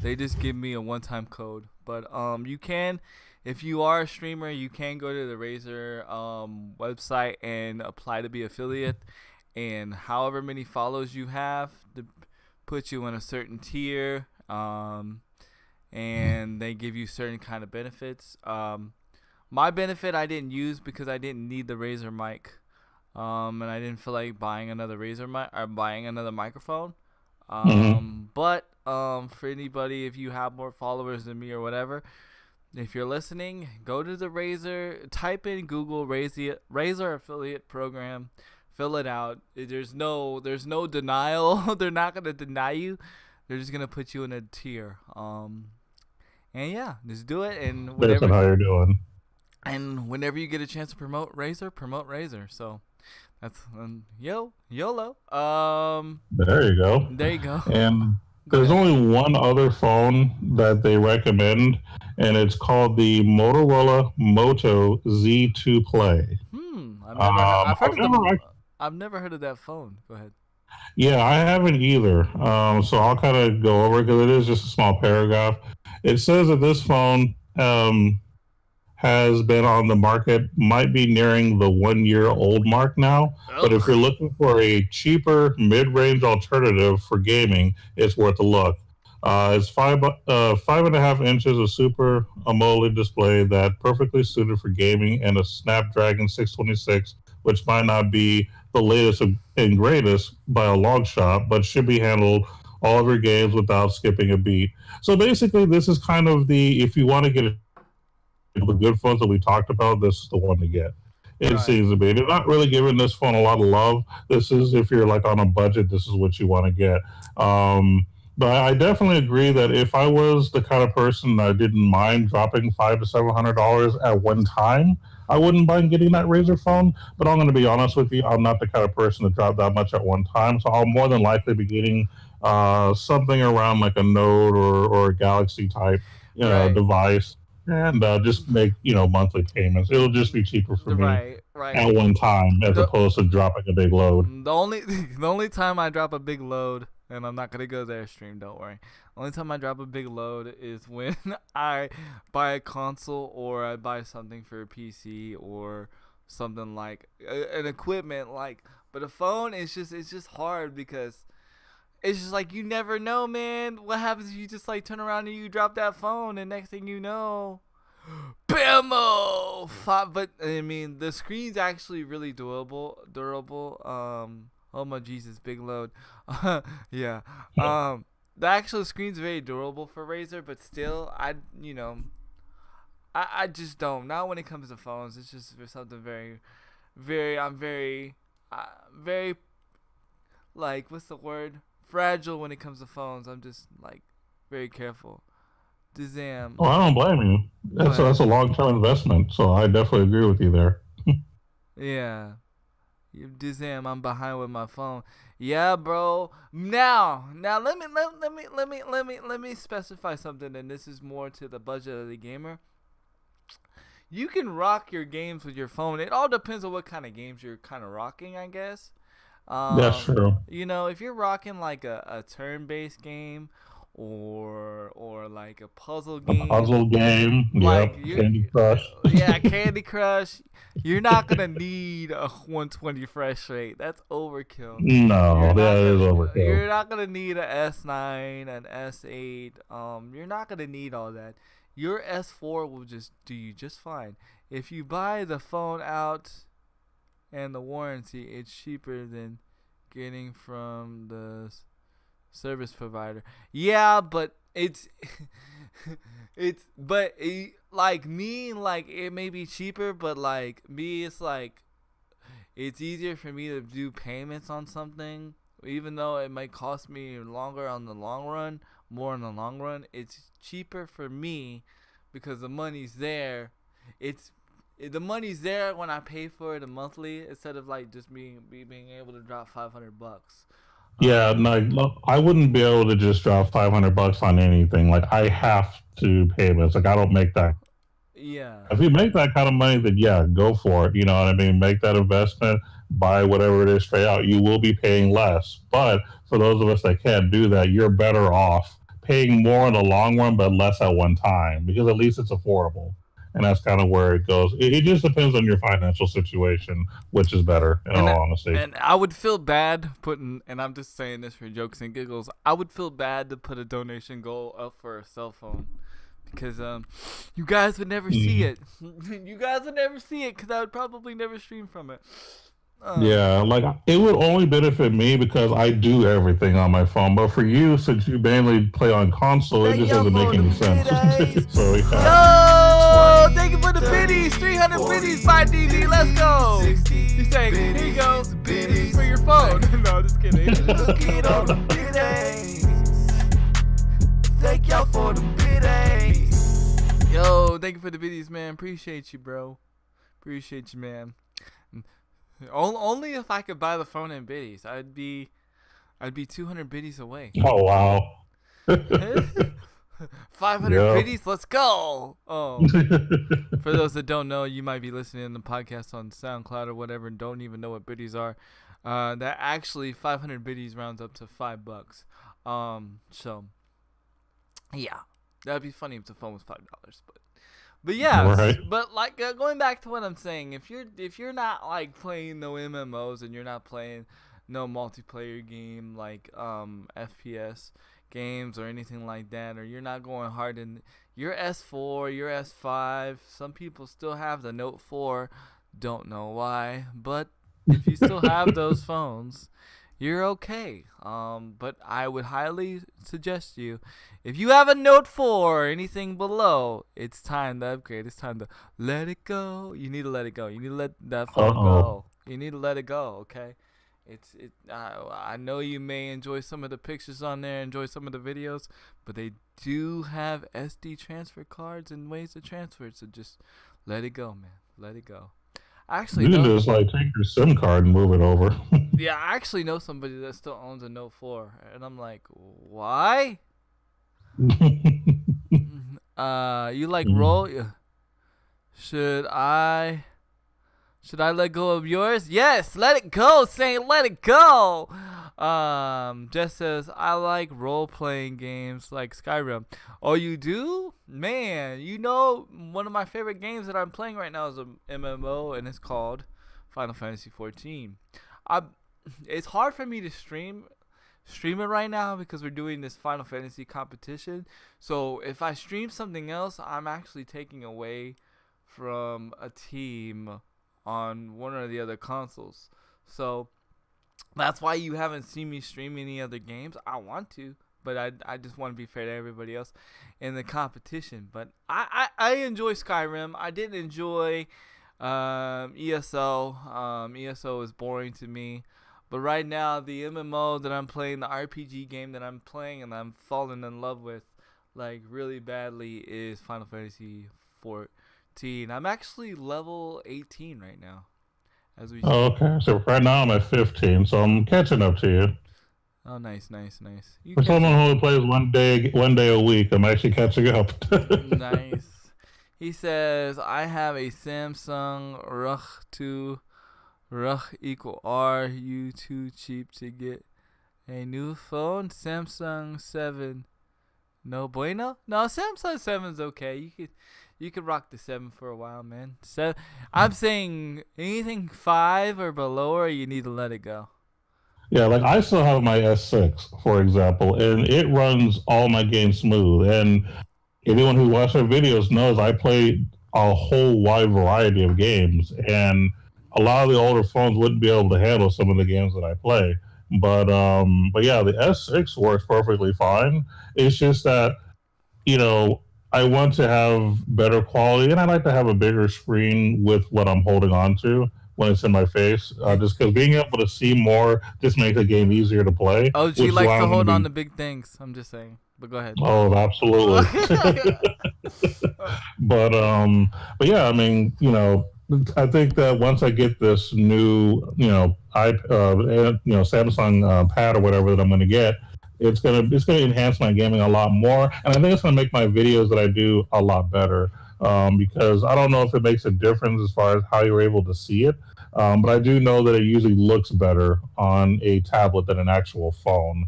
Speaker 1: They just give me a one-time code. But you can, if you are a streamer, you can go to the Razer website and apply to be affiliate, and however many follows you have, to put you in a certain tier. And they give you certain kind of benefits. My benefit I didn't use because I didn't need the Razer mic, and I didn't feel like buying another Razer mic or buying another microphone. But for anybody, if you have more followers than me or whatever, if you're listening, go to the Razer, type in Google Razer affiliate program, fill it out. There's no denial. They're not gonna deny you. They're just gonna put you in a tier. And yeah, just do it. And
Speaker 2: Based on how you're doing.
Speaker 1: And whenever you get a chance to promote Razer. So that's YOLO.
Speaker 2: There you go.
Speaker 1: There you go.
Speaker 2: And there's only one other phone that they recommend, and it's called the Motorola Moto Z2 Play.
Speaker 1: I've never heard of that phone. Go ahead.
Speaker 2: Yeah, I haven't either. So I'll kind of go over it because it is just a small paragraph. It says that this phone has been on the market, might be nearing the 1 year old mark now. Oh. But if you're looking for a cheaper mid-range alternative for gaming, it's worth a look. It's 5.5 inches of Super AMOLED display that perfectly suited for gaming, and a Snapdragon 626, which might not be the latest and greatest by a long shot, but should be handled all of your games without skipping a beat. So basically, this is kind of if you want to get the good phones that we talked about, this is the one to get. It seems to be. They're not really giving this phone a lot of love. This is, if you're like on a budget, this is what you want to get. But I definitely agree that if I was the kind of person that didn't mind dropping $500 to $700 at one time, I wouldn't mind getting that Razer phone. But I'm going to be honest with you, I'm not the kind of person to drop that much at one time. So I'll more than likely be getting something around like a Note or a Galaxy type device, and just make monthly payments. It'll just be cheaper for me at one time as opposed to dropping a big load.
Speaker 1: The only time I drop a big load, and I'm not gonna go there, stream, don't worry. Only time I drop a big load is when I buy a console or I buy something for a PC or something like an equipment but a phone it's just hard because it's just like you never know, man. What happens if you just like turn around and you drop that phone and next thing you know, bammo! But I mean, the screen's actually really durable. Oh my Jesus, big load. Yeah. The actual screen's very durable for Razer, but still, I just don't. Not when it comes to phones. It's just for something very, very. I'm very, very. Like, what's the word? Fragile when it comes to phones. I'm just like very careful. Dizam.
Speaker 2: Oh, I don't blame you. That's a long-term investment, so I definitely agree with you there.
Speaker 1: Yeah. Dizam, I'm behind with my phone. Yeah, bro. Now let me specify something, and this is more to the budget of the gamer. You can rock your games with your phone. It all depends on what kind of games you're kind of rocking, I guess.
Speaker 2: That's true.
Speaker 1: If you're rocking like a turn-based game or like a puzzle game.
Speaker 2: Candy Crush.
Speaker 1: Yeah, Candy Crush. You're not gonna need a 120 refresh rate. That's overkill.
Speaker 2: No, that is overkill.
Speaker 1: You're not gonna need an S9, an S8. You're not gonna need all that. Your S4 will just do you just fine. If you buy the phone out and the warranty, it's cheaper than getting from the service provider. Yeah, but it may be cheaper, but like me, it's easier for me to do payments on something, even though it might cost me longer on the long run, more in the long run. It's cheaper for me because the money's there. The money's there when I pay for it monthly instead of like just being able to drop $500.
Speaker 2: Yeah, no, I wouldn't be able to just drop $500 on anything. Like I have to pay this. Like I don't make that
Speaker 1: Yeah.
Speaker 2: If you make that kind of money, then yeah, go for it. You know what I mean? Make that investment, buy whatever it is straight out. You will be paying less. But for those of us that can't do that, you're better off paying more in the long run, but less at one time because at least it's affordable. And that's kind of where it goes. It just depends on your financial situation, which is better, in
Speaker 1: And
Speaker 2: all honesty.
Speaker 1: and I would feel bad putting, and I'm just saying this for jokes and giggles. I would feel bad to put a donation goal up for a cell phone because you guys would never see
Speaker 2: Mm.
Speaker 1: it. You guys would never see it because I would probably never stream from it. Um,
Speaker 2: Yeah, like it would only benefit me because I do everything on my phone. But for you, since you mainly play on console, it
Speaker 1: Thank
Speaker 2: just
Speaker 1: y'all
Speaker 2: doesn't make
Speaker 1: for the
Speaker 2: any sense.
Speaker 1: biddies.
Speaker 2: So yeah.
Speaker 1: Yo, thank you for the biddies. 300 biddies by DD. Let's go. He's saying, here you go. Biddies for your phone. No, just kidding.
Speaker 3: Look at all the biddies. Thank y'all for the biddies.
Speaker 1: Yo, thank you for the biddies, man. Appreciate you, bro. Appreciate you, man. Only if I could buy the phone in biddies. I'd be 200 biddies away.
Speaker 2: Oh wow.
Speaker 1: 500
Speaker 2: Yep.
Speaker 1: biddies. Let's go. Oh. For those that don't know, you might be listening to the podcast on SoundCloud or whatever and don't even know what biddies are. That actually 500 biddies rounds up to $5. So yeah, that'd be funny if the phone was $5. But yeah,
Speaker 2: Right.
Speaker 1: but like going back to what I'm saying, if you're not like playing no MMOs and you're not playing no multiplayer game like FPS games or anything like that, or you're not going hard in your S4, your S5. Some people still have the Note 4, don't know why, but if you still have those phones, you're okay. But I would highly suggest you, if you have a Note 4 or anything below, it's time to upgrade. It's time to let it go. You need to let it go. You need to let that phone go. You need to let it go, okay? I know you may enjoy some of the pictures on there, enjoy some of the videos, but they do have SD transfer cards and ways to transfer it, so just let it go, man. Let it go. I actually
Speaker 2: You can
Speaker 1: know,
Speaker 2: just like take your SIM card and move it over.
Speaker 1: yeah, I actually know somebody that still owns a Note 4, and I'm like, why? You like roll? Should I let go of yours? Yes, let it go, Saint, let it go. Jess says, I like role-playing games like Skyrim. Oh, you do? Man, you know, one of my favorite games that I'm playing right now is a MMO, and it's called Final Fantasy 14. It's hard for me to stream it right now because we're doing this Final Fantasy competition. So if I stream something else, I'm actually taking away from a team on one or the other consoles. So that's why you haven't seen me stream any other games. I want to, but I just want to be fair to everybody else in the competition. But I enjoy Skyrim. I didn't enjoy ESO. ESO is boring to me. But right now, the MMO that I'm playing, the RPG game that I'm playing and I'm falling in love with, like, really badly is Final Fantasy 14. I'm actually level 18 right now. As we
Speaker 2: Oh, okay. So right now I'm at 15, so I'm catching up to you.
Speaker 1: Oh, nice. You
Speaker 2: For
Speaker 1: catch
Speaker 2: someone who only plays one day a week, I'm actually catching up.
Speaker 1: nice. He says, I have a Samsung Rugh 2. Rugh equal R. You too cheap to get a new phone. Samsung 7. No bueno? No, Samsung 7's okay. You could rock the 7 for a while, man. I'm saying anything 5 or below, or you need to let it go.
Speaker 2: Yeah, like I still have my S6, for example, and it runs all my games smooth. And anyone who watched our videos knows I play a whole wide variety of games, and a lot of the older phones wouldn't be able to handle some of the games that I play. But yeah, the S6 works perfectly fine. It's just that I want to have better quality, and I like to have a bigger screen with what I'm holding on to when it's in my face. Just because being able to see more just makes the game easier to play.
Speaker 1: OG
Speaker 2: which is
Speaker 1: likes
Speaker 2: why
Speaker 1: to
Speaker 2: I'm
Speaker 1: hold
Speaker 2: gonna
Speaker 1: on
Speaker 2: be-
Speaker 1: to big things. I'm just saying. But go ahead.
Speaker 2: Oh, absolutely. But yeah, I mean, I think that once I get this new, Samsung pad or whatever that I'm going to get, it's gonna enhance my gaming a lot more, and I think it's gonna make my videos that I do a lot better. because I don't know if it makes a difference as far as how you're able to see it. But I do know that it usually looks better on a tablet than an actual phone.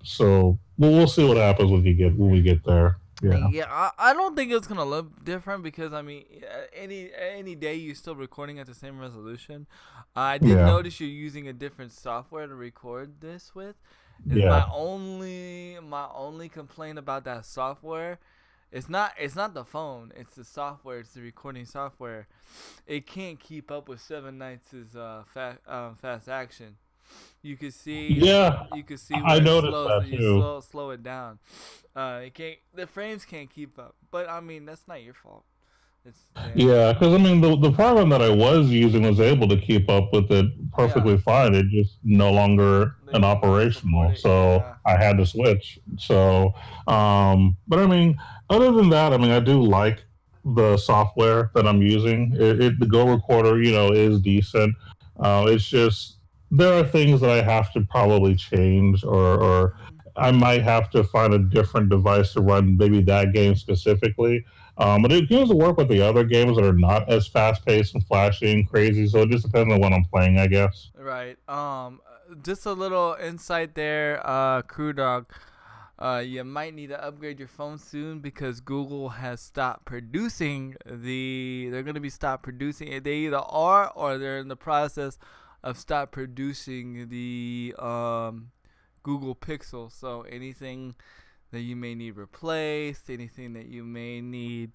Speaker 2: So we'll see what happens when we get there. Yeah.
Speaker 1: Yeah, I don't think it's gonna look different because I mean, any day you're still recording at the same resolution. I did
Speaker 2: Yeah.
Speaker 1: notice you're using a different software to record this with. Is
Speaker 2: Yeah.
Speaker 1: my only complaint about that software. It's not the phone. It's the software. It's the recording software. It can't keep up with Seven Knights' fast action. You could see
Speaker 2: Yeah.
Speaker 1: you could see
Speaker 2: I
Speaker 1: where it
Speaker 2: noticed
Speaker 1: slows
Speaker 2: that
Speaker 1: you
Speaker 2: too.
Speaker 1: slow it down. It can't the frames can't keep up. But I mean that's not your fault. It's
Speaker 2: Yeah, because I mean, the program that I was using was able to keep up with it
Speaker 1: yeah.
Speaker 2: perfectly fine. It just no longer
Speaker 1: They
Speaker 2: an
Speaker 1: no longer support
Speaker 2: operational,
Speaker 1: it.
Speaker 2: so
Speaker 1: Yeah.
Speaker 2: I had to switch. So, but I mean, other than that, I mean, I do like the software that I'm using. The Go Recorder, is decent. It's just there are things that I have to probably change, or I might have to find a different device to run maybe that game specifically. But it seems to work with the other games that are not as fast paced and flashy and crazy. So it just depends on what I'm playing, I guess.
Speaker 1: Right. Just a little insight there, Crew Dog. You might need to upgrade your phone soon because Google has stopped producing They're gonna be stopped producing it. They either are or they're in the process of stop producing the Google Pixel. So anything that you may need replaced, anything that you may need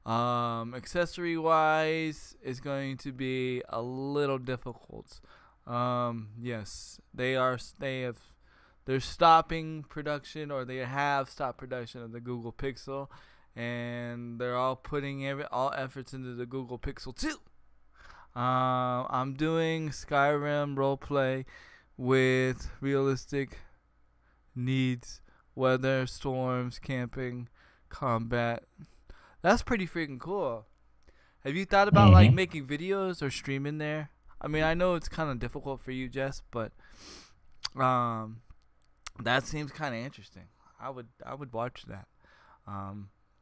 Speaker 1: accessory wise is going to be a little difficult. Yes, they're stopping production, or they have stopped production of the Google Pixel, and they're all putting all efforts into the Google Pixel 2. I'm doing Skyrim roleplay with realistic needs, weather, storms, camping, combat. That's pretty freaking cool. Have you thought about like
Speaker 2: Hmm.
Speaker 1: making videos or streaming there? I mean, I know it's kind of difficult for you, Jess, but um, that seems kind of interesting. I would watch that.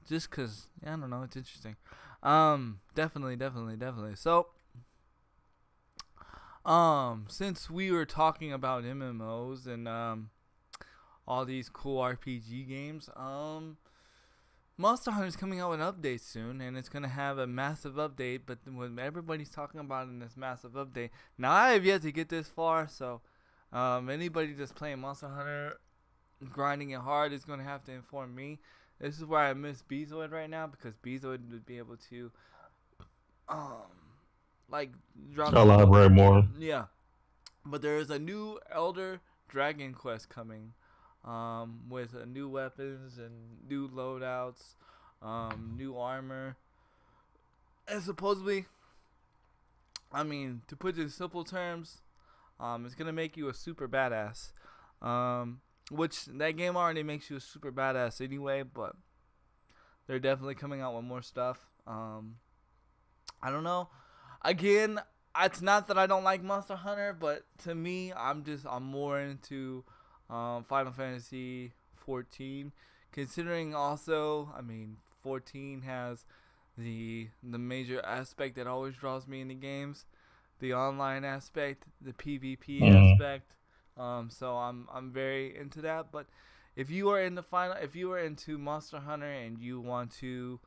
Speaker 1: Just cause I don't know, it's interesting. Definitely. So, since we were talking about MMOs and all these cool RPG games, Monster Hunter's coming out with an update soon, and it's gonna have a massive update. But what everybody's talking about in this massive update, now I have yet to get this far, so anybody that's playing Monster Hunter, grinding it hard, is gonna have to inform me. This is where I miss Bezoid right now because Bezoid would be able to, um, like drop some.
Speaker 2: Elaborate more.
Speaker 1: Yeah, but there is a new Elder Dragon quest coming, with new weapons and new loadouts, new armor, and supposedly, I mean, to put it in simple terms, it's gonna make you a super badass. Which that game already makes you a super badass anyway, but they're definitely coming out with more stuff. I don't know. Again, it's not that I don't like Monster Hunter, but to me, I'm more into Final Fantasy 14. Considering also, I mean, 14 has the major aspect that always draws me into games, the online aspect, the PvP
Speaker 2: Hmm.
Speaker 1: aspect. So I'm very into that. But if you are into Monster Hunter and you want to,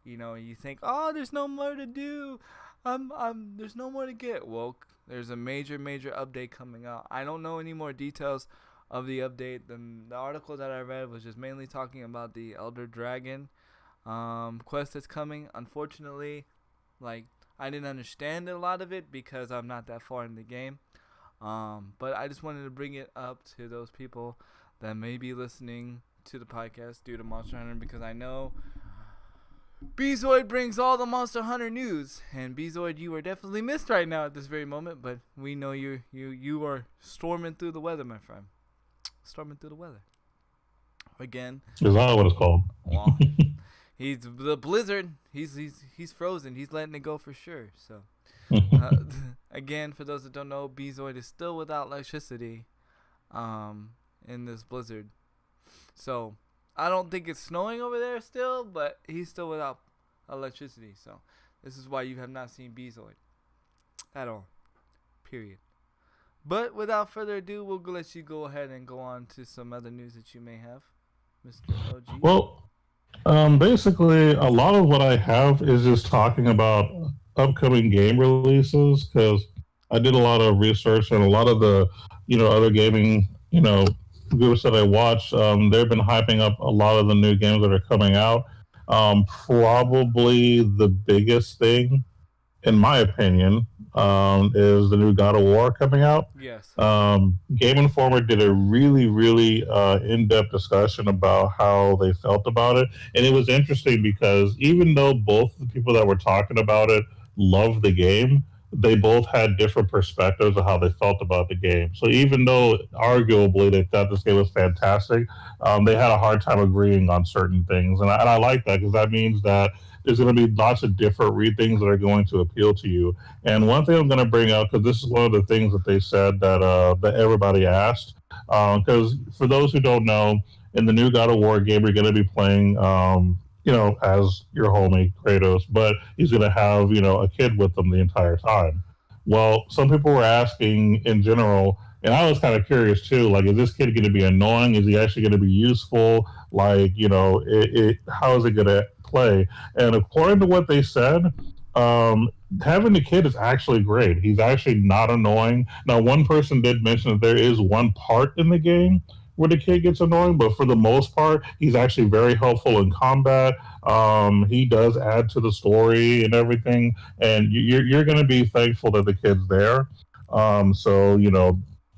Speaker 1: you think, oh, there's no more to do, there's no more to get. Well, there's a major update coming out. I don't know any more details of the update. The article that I read was just mainly talking about the Elder Dragon quest that's coming. Unfortunately, like I didn't understand a lot of it because I'm not that far in the game. But I just wanted to bring it up to those people that may be listening to the podcast due to Monster Hunter because I know Bezoid brings all the Monster Hunter news, and Bezoid, you are definitely missed right now at this very moment. But we know you are storming through the weather, my friend. Storming through the weather again.
Speaker 2: Is that what it's called?
Speaker 1: Well, he's the blizzard. He's frozen. He's letting it go for sure. So. Again, for those that don't know, Bezoid is still without electricity in this blizzard. So, I don't think it's snowing over there still, but he's still without electricity. So this is why you have not seen Bezoid at all. Period. But without further ado, we'll let you go ahead and go on to some other news that you may have, Mr. OG.
Speaker 2: Well, basically, a lot of what I have is just talking about upcoming game releases because I did a lot of research and a lot of the, other gaming, groups that I watch. They've been hyping up a lot of the new games that are coming out. Probably the biggest thing, in my opinion, is the new God of War coming out.
Speaker 1: Yes.
Speaker 2: Game Informer did a really, really in-depth discussion about how they felt about it, and it was interesting because even though both the people that were talking about it loved the game, they both had different perspectives of how they felt about the game. So even though arguably they thought this game was fantastic, they had a hard time agreeing on certain things, and I like that because that means that there's going to be lots of different things that are going to appeal to you. And one thing I'm going to bring up, because this is one of the things that they said that everybody asked, because for those who don't know, in the new God of War game, you're going to be playing, as your homie Kratos, but he's going to have, a kid with him the entire time. Well, some people were asking in general, and I was kind of curious too, like, is this kid going to be annoying? Is he actually going to be useful? Like, how is it going to play? And according to what they said, having the kid is actually great. He's actually not annoying. Now, one person did mention that there is one part in the game where the kid gets annoying, but for the most part, he's actually very helpful in combat. He does add to the story and everything, and you're going to be thankful that the kid's there.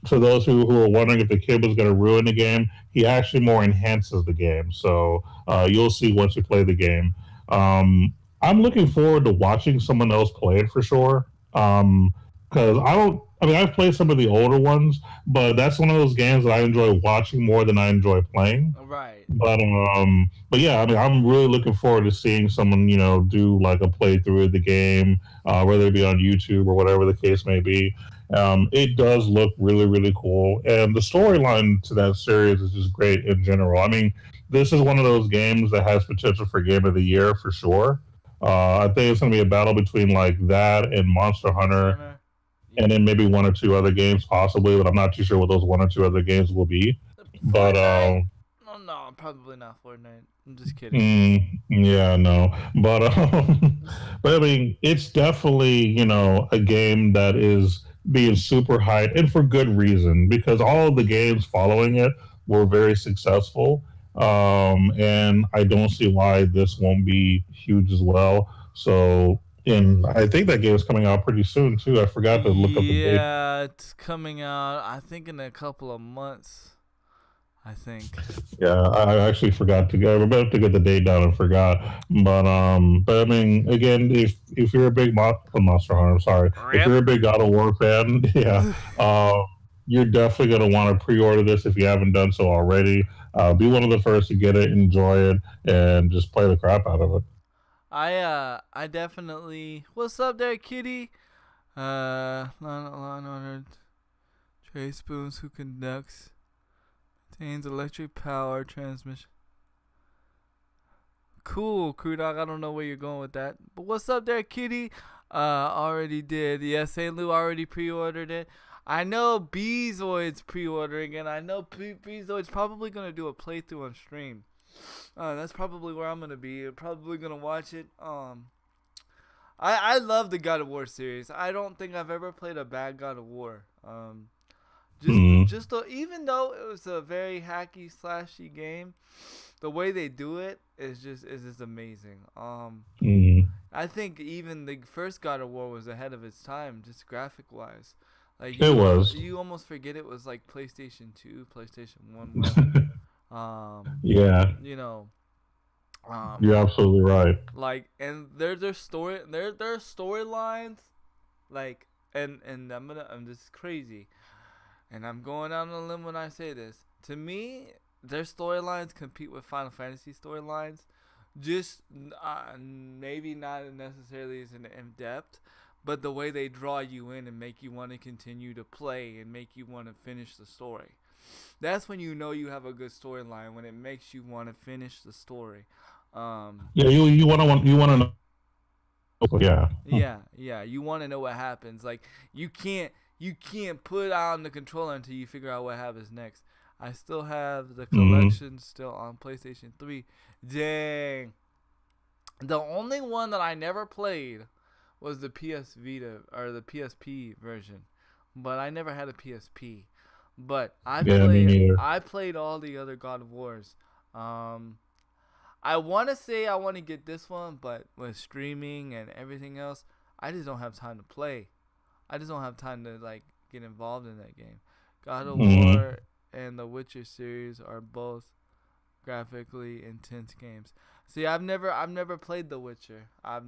Speaker 2: To those who are wondering if the kid was going to ruin the game, he actually more enhances the game. So you'll see once you play the game. I'm looking forward to watching someone else play it for sure. Because I've played some of the older ones, but that's one of those games that I enjoy watching more than I enjoy playing.
Speaker 1: Right.
Speaker 2: But yeah, I'm really looking forward to seeing someone, do like a playthrough of the game, whether it be on YouTube or whatever the case may be. It does look really, really cool, and the storyline to that series is just great in general. This is one of those games that has potential for Game of the Year for sure. I think it's going to be a battle between like that and Monster Hunter. And then maybe one or two other games possibly, but I'm not too sure what those one or two other games will be. But
Speaker 1: no, probably not Fortnite. I'm just kidding.
Speaker 2: Yeah, no. But it's definitely, a game that is being super hyped, and for good reason, because all of the games following it were very successful. And I don't see why this won't be huge as well. So, and I think that game is coming out pretty soon too. I forgot to look up the date.
Speaker 1: Yeah, it's coming out, I think, in a couple of months. I think.
Speaker 2: Yeah, I actually forgot to go. I'm about to get the date down and forgot. But again, if you're a big Monster Hunter, sorry, if you're a big God of War fan, yeah, you're definitely gonna want to pre-order this if you haven't done so already. Be one of the first to get it, enjoy it, and just play the crap out of it.
Speaker 1: I definitely. What's up there, kitty? Law and Order. Trey Spoons who conducts. Contains electric power transmission. Cool, Crew Dog. I don't know where you're going with that. But what's up there, kitty? Already did. Yeah, St. Lou already pre-ordered it. I know Bezoid's pre-ordering, and I know Bezoid's probably going to do a playthrough on stream. That's probably where I'm going to be. Probably going to watch it. I love the God of War series. I don't think I've ever played a bad God of War. Even though it was a very hacky slashy game, the way they do it is just amazing. I think even the first God of War was ahead of its time, just graphic wise. Like
Speaker 2: it was.
Speaker 1: You almost forget it was like PlayStation 2, PlayStation 1.
Speaker 2: Yeah. You're absolutely right.
Speaker 1: Like, and their storylines, like, and I'm just crazy, and I'm going out on a limb when I say this. To me, their storylines compete with Final Fantasy storylines. Just maybe not necessarily as in depth, but the way they draw you in and make you want to continue to play and make you want to finish the story. That's when you know you have a good storyline, when it makes you want to finish the story.
Speaker 2: Yeah, you want to know. Yeah.
Speaker 1: Yeah. You want to know what happens. Like you can't put on the controller until you figure out what happens next. I still have the collection still on PlayStation 3. Dang. The only one that I never played was the PS Vita or the PSP version, but I never had a PSP. But
Speaker 2: Me neither.
Speaker 1: I played all the other God of Wars. I want to say I want to get this one, but with streaming and everything else, I just don't have time to play. I just don't have time to like get involved in that game. God of War and the Witcher series are both graphically intense games. See, I've never played The Witcher.
Speaker 2: I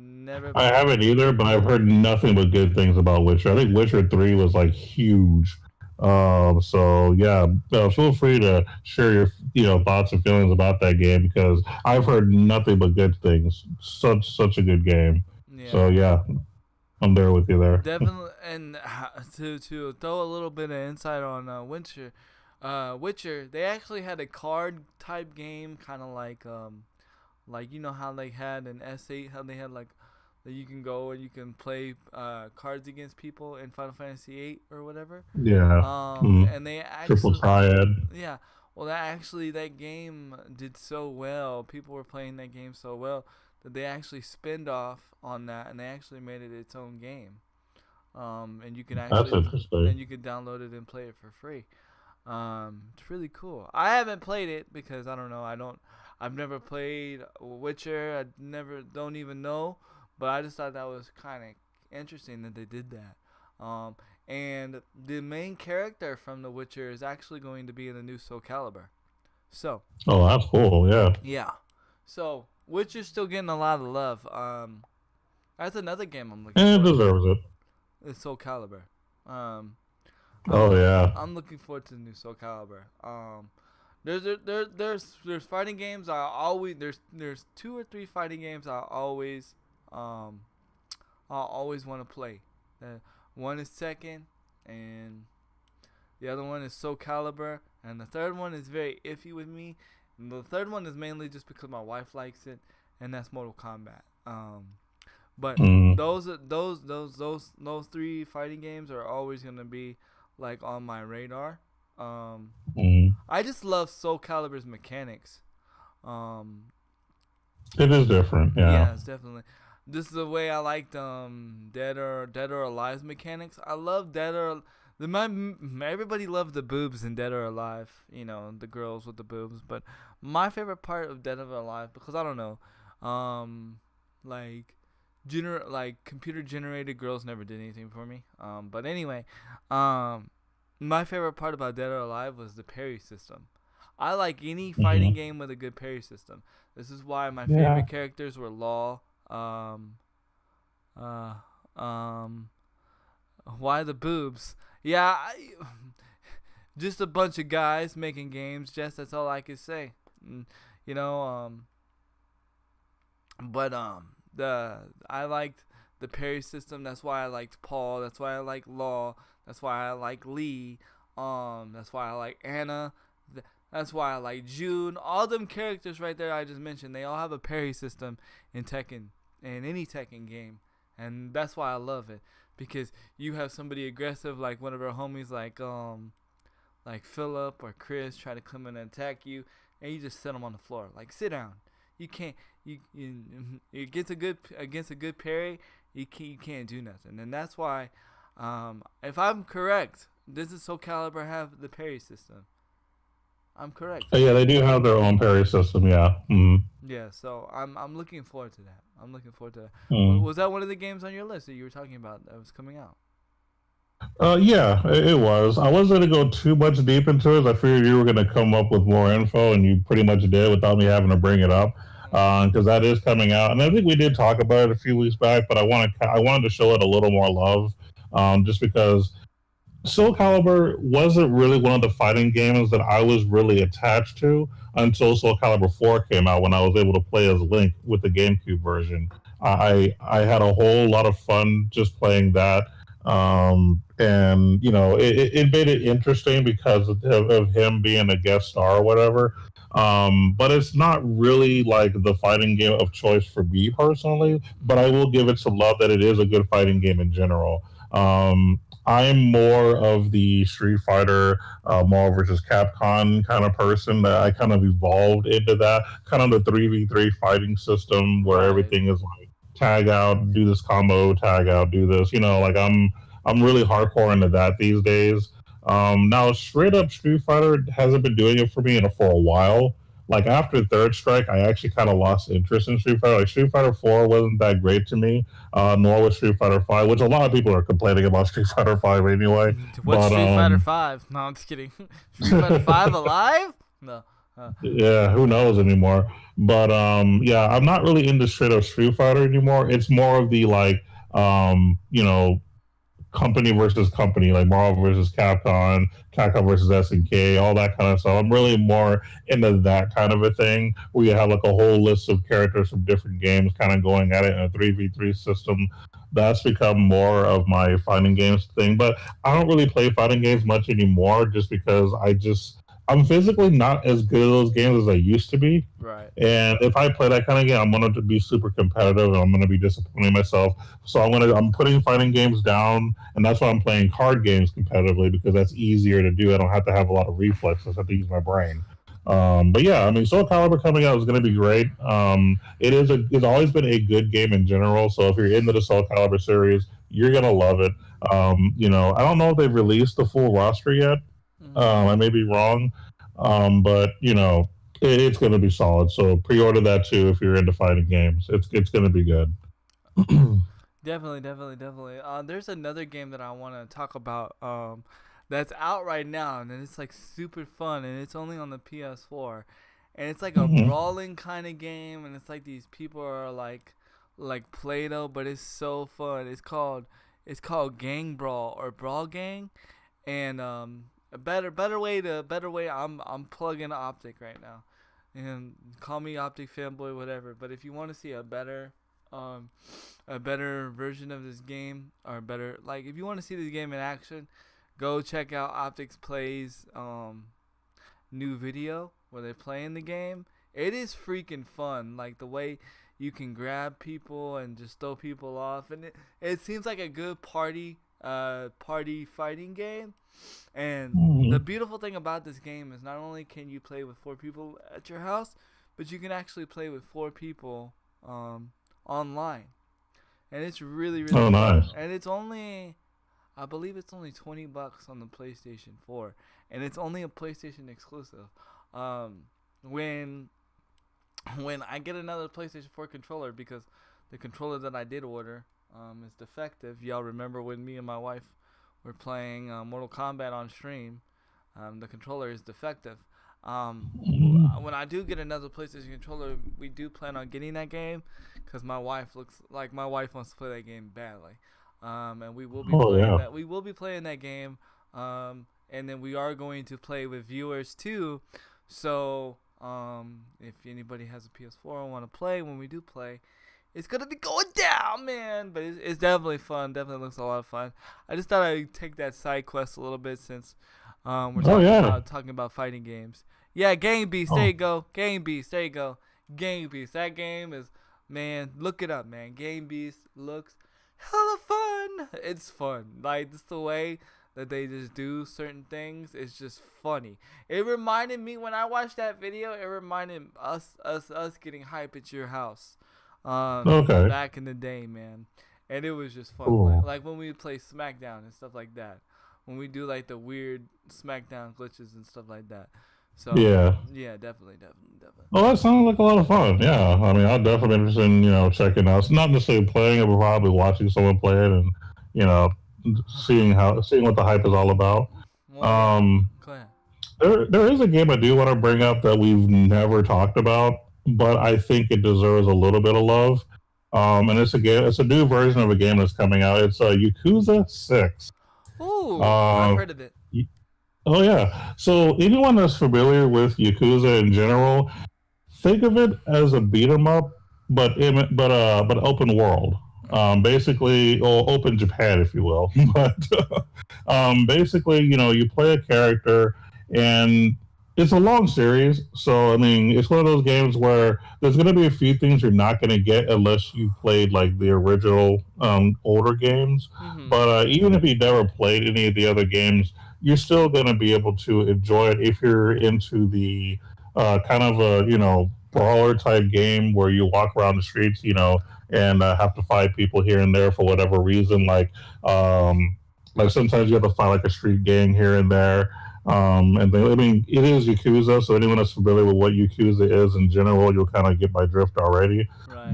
Speaker 2: haven't either, but I've heard nothing but good things about Witcher. I think Witcher 3 was like huge. So yeah, feel free to share your thoughts and feelings about that game because I've heard nothing but good things. Such a good game.
Speaker 1: Yeah.
Speaker 2: So yeah, I'm there with you there.
Speaker 1: Definitely, and to throw a little bit of insight on Witcher, they actually had a card type game, kind of like you know how they had an S8, how they had like that you can go and you can play cards against people in Final Fantasy 8 or whatever.
Speaker 2: Yeah.
Speaker 1: And they actually
Speaker 2: Triple Triad.
Speaker 1: Yeah. Well, that game did so well. People were playing that game so well that they actually spinned off on that and they actually made it its own game. And you can
Speaker 2: That's interesting.
Speaker 1: and you can download it and play it for free. It's really cool. I haven't played it because I don't know. I've never played Witcher. Don't even know. But I just thought that was kind of interesting that they did that. And the main character from The Witcher is actually going to be in the new Soul Calibur. So.
Speaker 2: Oh, that's cool. Yeah.
Speaker 1: Yeah. So Witcher's still getting a lot of love. That's another game I'm looking.
Speaker 2: And it deserves it.
Speaker 1: It's Soul Calibur.
Speaker 2: Oh yeah.
Speaker 1: I'm looking forward to the new Soul Calibur. There's fighting games. There's 2 or 3 fighting games I always want to play. One is Tekken, and the other one is Soul Calibur, and the third one is very iffy with me. And the third one is mainly just because my wife likes it, and that's Mortal Kombat. But those 3 fighting games are always gonna be like on my radar. I just love Soul Calibur's mechanics.
Speaker 2: It is different, yeah.
Speaker 1: Yeah, it's definitely. This is the way I liked Dead or Alive's mechanics. I love everybody loved the boobs in Dead or Alive. You know, the girls with the boobs. But my favorite part of Dead or Alive, because I don't know, like computer generated girls never did anything for me. But anyway, my favorite part about Dead or Alive was the parry system. I like any fighting game with a good parry system. This is why my favorite characters were Law. Why the boobs? Yeah, just a bunch of guys making games. Just that's all I could say. You know. But I liked the parry system. That's why I liked Paul. That's why I like Law. That's why I like Lee. That's why I like Anna. That's why I like June. All them characters right there I just mentioned, they all have a parry system in Tekken, in any Tekken game. And that's why I love it. Because you have somebody aggressive like one of our homies like Philip or Chris try to come in and attack you, and you just set them on the floor. Like, sit down. You can't against a good parry, you can't do nothing. And that's why if I'm correct, does Soul Calibur have the parry system? I'm correct.
Speaker 2: Yeah, they do have their own parry system. Yeah.
Speaker 1: Yeah, so I'm looking forward to that.
Speaker 2: Mm.
Speaker 1: Was that one of the games on your list that you were talking about that was coming out?
Speaker 2: Yeah, it was. I wasn't going to go too much deep into it. I figured you were going to come up with more info, and you pretty much did without me having to bring it up, because that is coming out. And I think we did talk about it a few weeks back, but I wanted to show it a little more love, just because Soul Calibur wasn't really one of the fighting games that I was really attached to until Soul Calibur 4 came out, when I was able to play as Link with the GameCube version. I had a whole lot of fun just playing that. And it made it interesting because of him being a guest star or whatever. But it's not really like the fighting game of choice for me personally. But I will give it some love that it is a good fighting game in general. I'm more of the Street Fighter, Marvel versus Capcom kind of person. That I kind of evolved into that kind of the 3v3 fighting system where
Speaker 1: Right.
Speaker 2: everything is like tag out, do this combo, tag out, do this. Like I'm really hardcore into that these days. Now, straight up Street Fighter hasn't been doing it for me for a while. Like after Third Strike, I actually kind of lost interest in Street Fighter. Like Street Fighter 4 wasn't that great to me, nor was Street Fighter 5, which a lot of people are complaining about Street Fighter 5 anyway.
Speaker 1: What's
Speaker 2: But
Speaker 1: Street Fighter 5? No, I'm just kidding. Street Fighter 5 alive? No.
Speaker 2: yeah, who knows anymore? But yeah, I'm not really into straight up Street Fighter anymore. It's more of the like company versus company, like Marvel versus Capcom, Capcom versus SNK, all that kind of stuff. I'm really more into that kind of a thing where you have like a whole list of characters from different games kind of going at it in a 3v3 system. That's become more of my fighting games thing. But I don't really play fighting games much anymore just because I'm physically not as good at those games as I used to be.
Speaker 1: Right.
Speaker 2: And if I play that kind of game, I'm going to be super competitive and I'm going to be disappointing myself. So I'm putting fighting games down, and that's why I'm playing card games competitively because that's easier to do. I don't have to have a lot of reflexes. I have to use my brain. But yeah, I mean, Soul Calibur coming out is going to be great. It's always been a good game in general. So if you're into the Soul Calibur series, you're going to love it. I don't know if they've released the full roster yet.
Speaker 1: Hmm.
Speaker 2: I may be wrong, but it's going to be solid. So pre-order that too if you're into fighting games. It's going to be good.
Speaker 1: Definitely, definitely, definitely. There's another game that I want to talk about. That's out right now, and it's like super fun, and it's only on the PS4, and it's like a
Speaker 2: Hmm.
Speaker 1: brawling kind of game, and it's like these people are like Play-Doh, but it's so fun. It's called Gang Brawl or Brawl Gang, and a better way. I'm plugging Optic right now, and call me Optic fanboy, whatever. But if you want to see um, a better version of this game, or better, like if you want to see this game in action, go check out Optics Plays new video where they're playing the game. It is freaking fun, like the way you can grab people and just throw people off, and it seems like a good party fighting game. And the
Speaker 2: Hmm.
Speaker 1: beautiful thing about this game is not only can you play with four people at your house, but you can actually play with four people um, online, and it's really really
Speaker 2: Oh,
Speaker 1: fun.
Speaker 2: nice.
Speaker 1: And it's only, I believe it's only $20 on the PlayStation 4, and it's only a PlayStation exclusive. Um, when when I get another PlayStation 4 controller, because the controller that I did order is defective. Y'all remember when me and my wife were playing Mortal Kombat on stream? The controller is defective.
Speaker 2: Mhm.
Speaker 1: When I do get another PlayStation controller, we do plan on getting that game because my wife wants to play that game badly. And we will be
Speaker 2: Oh
Speaker 1: playing
Speaker 2: yeah.
Speaker 1: that. We will be playing that game. And then we are going to play with viewers too. So if anybody has a PS4 and want to play, when we do play, it's gonna be going down, man. But it's definitely fun. Definitely looks a lot of fun. I just thought I'd take that side quest a little bit since we're
Speaker 2: Oh
Speaker 1: talking
Speaker 2: yeah.
Speaker 1: about fighting games. Yeah, Game Beast. There
Speaker 2: Oh.
Speaker 1: you go. Game Beast. There you go. Game Beast. That game is, man. Look it up, man. Game Beast looks hella fun. It's fun. Like just the way that they just do certain things. It's just funny. It reminded me when I watched that video. It reminded us getting hype at your house,
Speaker 2: Okay.
Speaker 1: back in the day, man. And it was just fun. Like,
Speaker 2: Cool.
Speaker 1: like when we play SmackDown and stuff like that. When we do like the weird SmackDown glitches and stuff like that. So
Speaker 2: Yeah.
Speaker 1: yeah, definitely, definitely, definitely.
Speaker 2: Well, that sounds like a lot of fun. Yeah. I mean, I'd definitely be interested in checking out. It's not necessarily playing it, but probably watching someone play it and you know seeing what the hype is all about.
Speaker 1: Well, yeah.
Speaker 2: Um,
Speaker 1: Go ahead.
Speaker 2: there is a game I do want to bring up that we've never talked about, but I think it deserves a little bit of love. And it's a game. It's a new version of a game that's coming out. It's Yakuza 6.
Speaker 1: Ooh, I've
Speaker 2: Uh,
Speaker 1: heard of it.
Speaker 2: y- oh yeah. So anyone that's familiar with Yakuza in general, think of it as a beat 'em up, but open world. Basically, or open Japan, if you will. But basically, you play a character, and it's a long series. So I mean, it's one of those games where there's going to be a few things you're not going to get unless you played like the original older games.
Speaker 1: Mm-hmm.
Speaker 2: But even if you never played any of the other games, you're still going to be able to enjoy it if you're into the kind of a brawler type game where you walk around the streets, and have to fight people here and there for whatever reason. Like sometimes you have to fight like a street gang here and there. And then, I mean, it is Yakuza, so anyone that's familiar with what Yakuza is in general, you'll kind of get my drift already.
Speaker 1: Right.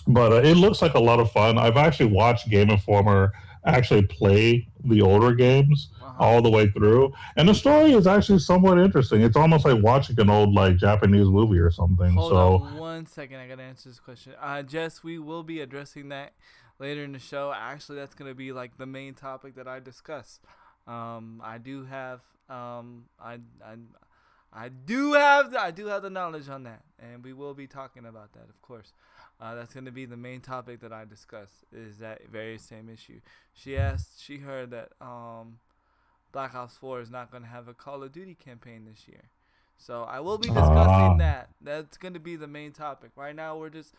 Speaker 2: But it looks like a lot of fun. I've actually watched Game Informer actually play the older games all the way through, and the story is actually somewhat interesting. It's almost like watching an old like Japanese movie or something.
Speaker 1: Hold on 1 second, I gotta answer this question. Jess, we will be addressing that later in the show. Actually, that's gonna be like the main topic that I discuss. I do have I do have the knowledge on that, and we will be talking about that, of course. That's going to be the main topic that I discuss, is that very same issue. She heard that Black Ops 4 is not going to have a Call of Duty campaign this year. So I will be discussing that. That's going to be the main topic. Right now we're just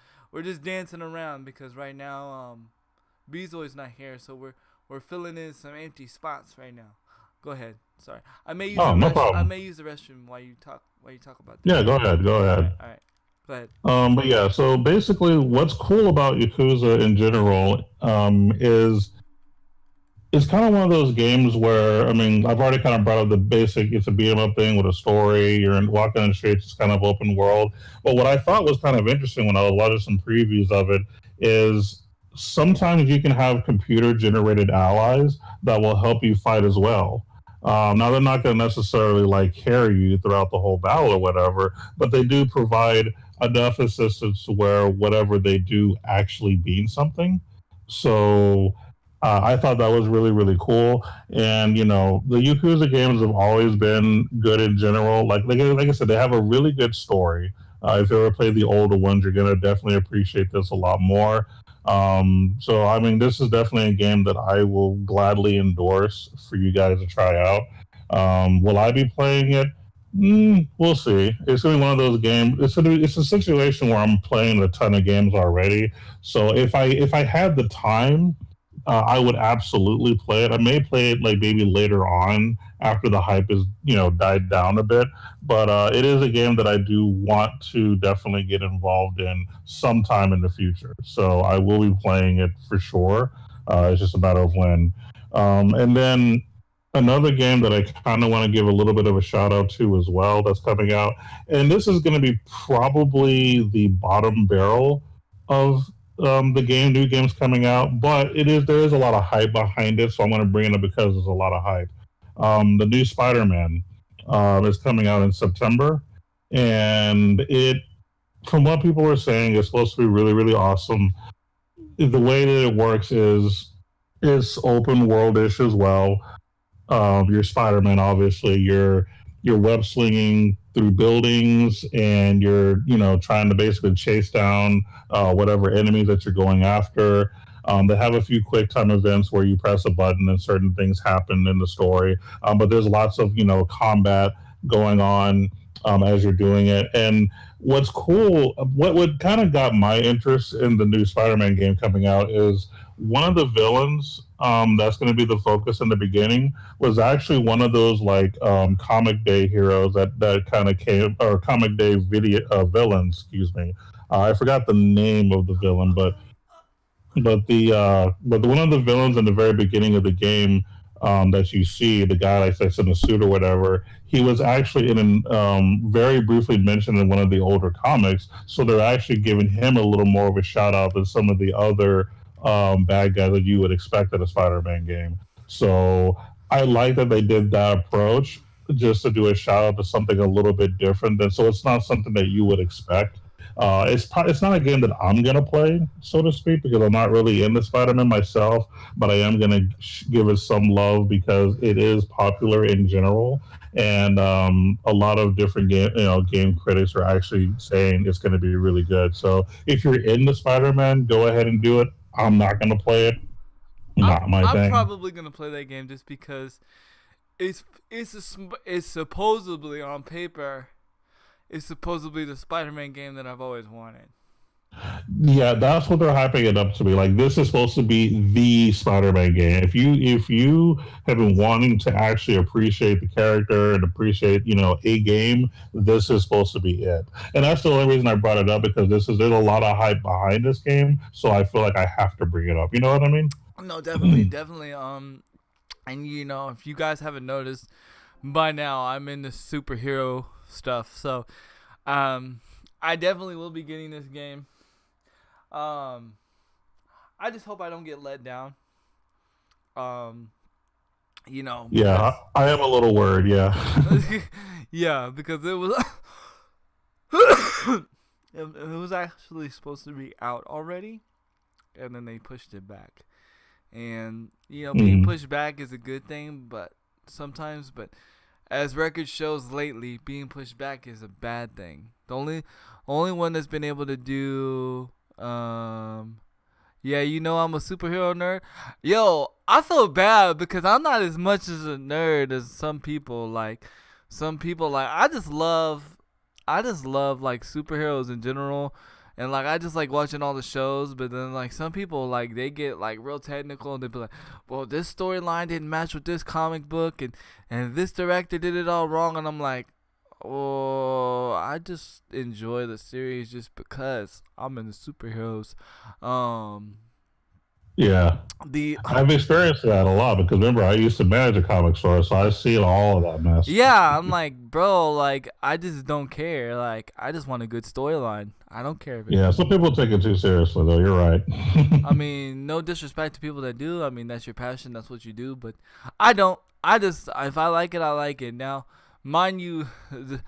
Speaker 1: dancing around because right now Bezoy's not here, so we're filling in some empty spots right now. Go ahead. Sorry. I may use I may use the restroom while you talk about that.
Speaker 2: Yeah, go ahead.
Speaker 1: All right. Go ahead.
Speaker 2: But yeah, so basically what's cool about Yakuza in general is it's kind of one of those games where, I mean, I've already kind of brought up the basic, it's a beat 'em up thing with a story, you're walking on the streets, it's kind of open world. But what I thought was kind of interesting when I was watching some previews of it is sometimes you can have computer generated allies that will help you fight as well. Now they're not going to necessarily like carry you throughout the whole battle or whatever, but they do provide enough assistance to where whatever they do actually means something. So I thought that was really, really cool. And, the Yakuza games have always been good in general. Like I said, they have a really good story. If you ever played the older ones, you're going to definitely appreciate this a lot more. So, I mean, this is definitely a game that I will gladly endorse for you guys to try out. Will I be playing it? We'll see. It's going to be one of those games. It's a situation where I'm playing a ton of games already. So if I had the time, I would absolutely play it. I may play it like maybe later on after the hype is died down a bit. But it is a game that I do want to definitely get involved in sometime in the future. So I will be playing it for sure. It's just a matter of when. And then another game that I kind of want to give a little bit of a shout out to as well that's coming out. And this is going to be probably the bottom barrel of the new games coming out, but there is a lot of hype behind it, so I'm going to bring it up because there's a lot of hype. The new Spider-Man is coming out in September, and from what people were saying, it's supposed to be really, really awesome. The way that it works is it's open world-ish as well. You're Spider-Man, obviously. You're web slinging through buildings, and you're trying to basically chase down whatever enemies that you're going after. They have a few quick time events where you press a button and certain things happen in the story, but there's lots of combat going on as you're doing it. And what's cool, what kind of got my interest in the new Spider-Man game coming out is one of the villains that's going to be the focus in the beginning was actually one of those like comic day heroes that kind of came, or comic day villains, excuse me. I forgot the name of the villain, but the one of the villains in the very beginning of the game that you see, the guy that's in a suit or whatever, he was actually very briefly mentioned in one of the older comics. So they're actually giving him a little more of a shout out than some of the other bad guys that you would expect in a Spider-Man game. So I like that they did that approach, just to do a shout out to something a little bit different. So it's not something that you would expect. It's not a game that I'm gonna play, so to speak, because I'm not really into Spider-Man myself. But I am gonna give it some love because it is popular in general, and a lot of different game critics are actually saying it's going to be really good. So if you're into Spider-Man, go ahead and do it. I'm not gonna play it. Not my
Speaker 1: I'm
Speaker 2: thing.
Speaker 1: probably gonna play that game just because it's supposedly on paper, it's supposedly the Spider-Man game that I've always wanted.
Speaker 2: Yeah, that's what they're hyping it up to be. Like this is supposed to be the Spider-Man game. If you have been wanting to actually appreciate the character and appreciate a game, this is supposed to be it. And that's the only reason I brought it up because there's a lot of hype behind this game, so I feel like I have to bring it up. You know what I mean?
Speaker 1: No, definitely. And if you guys haven't noticed by now, I'm into superhero stuff, so I definitely will be getting this game. I just hope I don't get let down.
Speaker 2: Yeah, I am a little worried. Yeah.
Speaker 1: Yeah, because it was it was actually supposed to be out already, and then they pushed it back. And being pushed back is a good thing, but sometimes, as record shows lately, being pushed back is a bad thing. The only one that's been able to do, I'm a superhero nerd. Yo, I feel bad because I'm not as much as a nerd as some people. Like, I just love like superheroes in general. And like I just like watching all the shows, but then like some people like they get like real technical and they be like, well, this storyline didn't match with this comic book and this director did it all wrong, and I'm like, oh, I just enjoy the series just because I'm into superheroes.
Speaker 2: Yeah, I've experienced that a lot because remember I used to manage a comic store, so I see all of that mess.
Speaker 1: Yeah, I'm like, bro, like I just don't care. Like I just want a good storyline. I don't care if
Speaker 2: Yeah, some people take it too seriously though. You're right.
Speaker 1: I mean, no disrespect to people that do. I mean, that's your passion. That's what you do. But I don't. I just, if I like it, I like it. Now, mind you, this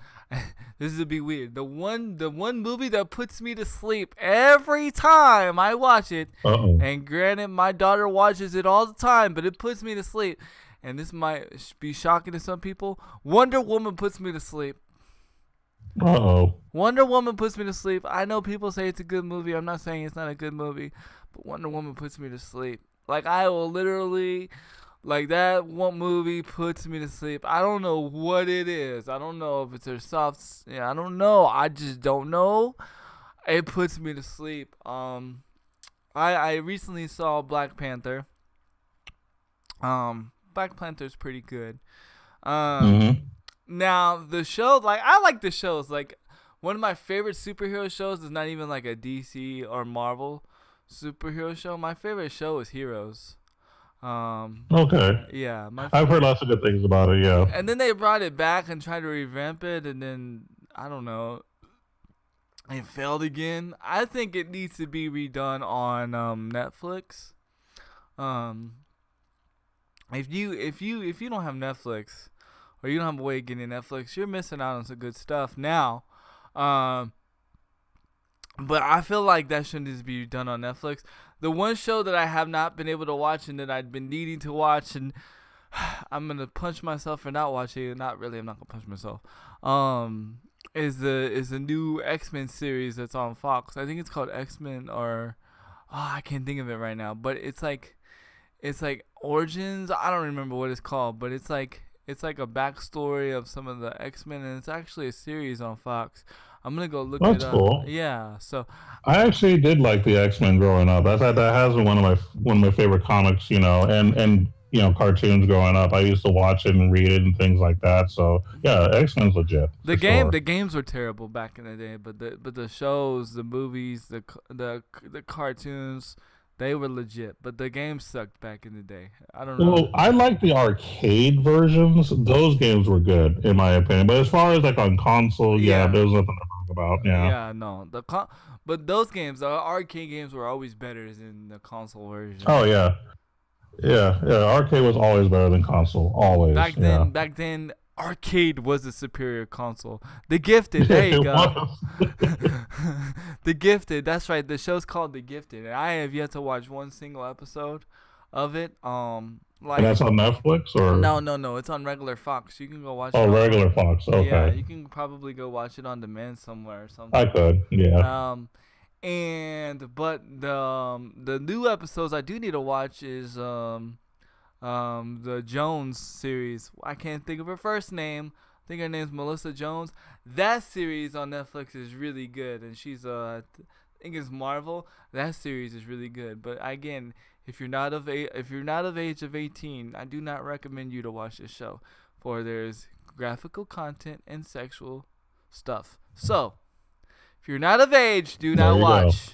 Speaker 1: is a bit weird. The one movie that puts me to sleep every time I watch it, and granted, my daughter watches it all the time, but it puts me to sleep. And this might be shocking to some people. Wonder Woman puts me to sleep. Wonder Woman puts me to sleep. I know people say it's a good movie. I'm not saying it's not a good movie, but Wonder Woman puts me to sleep. Like I will literally, like that one movie puts me to sleep. I don't know what it is. I don't know if it's her soft. Yeah, I don't know. I just don't know. It puts me to sleep. I recently saw Black Panther. Black Panther's pretty good. Now the show, like I like the shows. Like one of my favorite superhero shows is not even like a DC or Marvel superhero show. My favorite show is Heroes.
Speaker 2: Okay.
Speaker 1: Yeah,
Speaker 2: I've heard lots of good things about it. Yeah.
Speaker 1: And then they brought it back and tried to revamp it, and then I don't know, it failed again. I think it needs to be redone on Netflix. If you don't have Netflix, or you don't have a way of getting Netflix, you're missing out on some good stuff now. But I feel like that shouldn't just be done on Netflix. The one show that I have not been able to watch and that I've been needing to watch, and I'm going to punch myself for not watching it. Not really, I'm not going to punch myself. Is the new X-Men series that's on Fox. I think it's called X-Men, or I can't think of it right now. But it's like Origins. I don't remember what it's called, but it's like a backstory of some of the X-Men, and it's actually a series on Fox. I'm gonna go look it up. That's cool. Yeah, so
Speaker 2: I actually did like the X-Men growing up. That has been one of my favorite comics, and cartoons growing up. I used to watch it and read it and things like that. So yeah, X-Men's legit.
Speaker 1: The games were terrible back in the day, but the shows, the movies, the cartoons, they were legit, but the games sucked back in the day. I don't know.
Speaker 2: Well, I like the arcade versions. Those games were good, in my opinion. But as far as like on console, there's nothing to talk about. Yeah,
Speaker 1: no. But those games, the arcade games, were always better than the console version.
Speaker 2: Oh yeah. Arcade was always better than console. Always.
Speaker 1: Back then, arcade was the superior console. The Gifted, there you
Speaker 2: It
Speaker 1: go.
Speaker 2: was.
Speaker 1: The Gifted, that's right. The show's called The Gifted, and I have yet to watch one single episode of it.
Speaker 2: And that's on Netflix or
Speaker 1: No, it's on regular Fox. You can go watch it.
Speaker 2: regular Fox.
Speaker 1: Yeah,
Speaker 2: Okay,
Speaker 1: you can probably go watch it on demand somewhere or something.
Speaker 2: I could. Yeah.
Speaker 1: But the new episodes I do need to watch is the Jones series. I can't think of her first name. I think her name's Melissa Jones. That series on Netflix is really good, and she's I think it's Marvel. That series is really good. But again, if you're not of age of 18, I do not recommend you to watch this show, for there's graphical content and sexual stuff. So, if you're not of age, do not
Speaker 2: There you
Speaker 1: watch.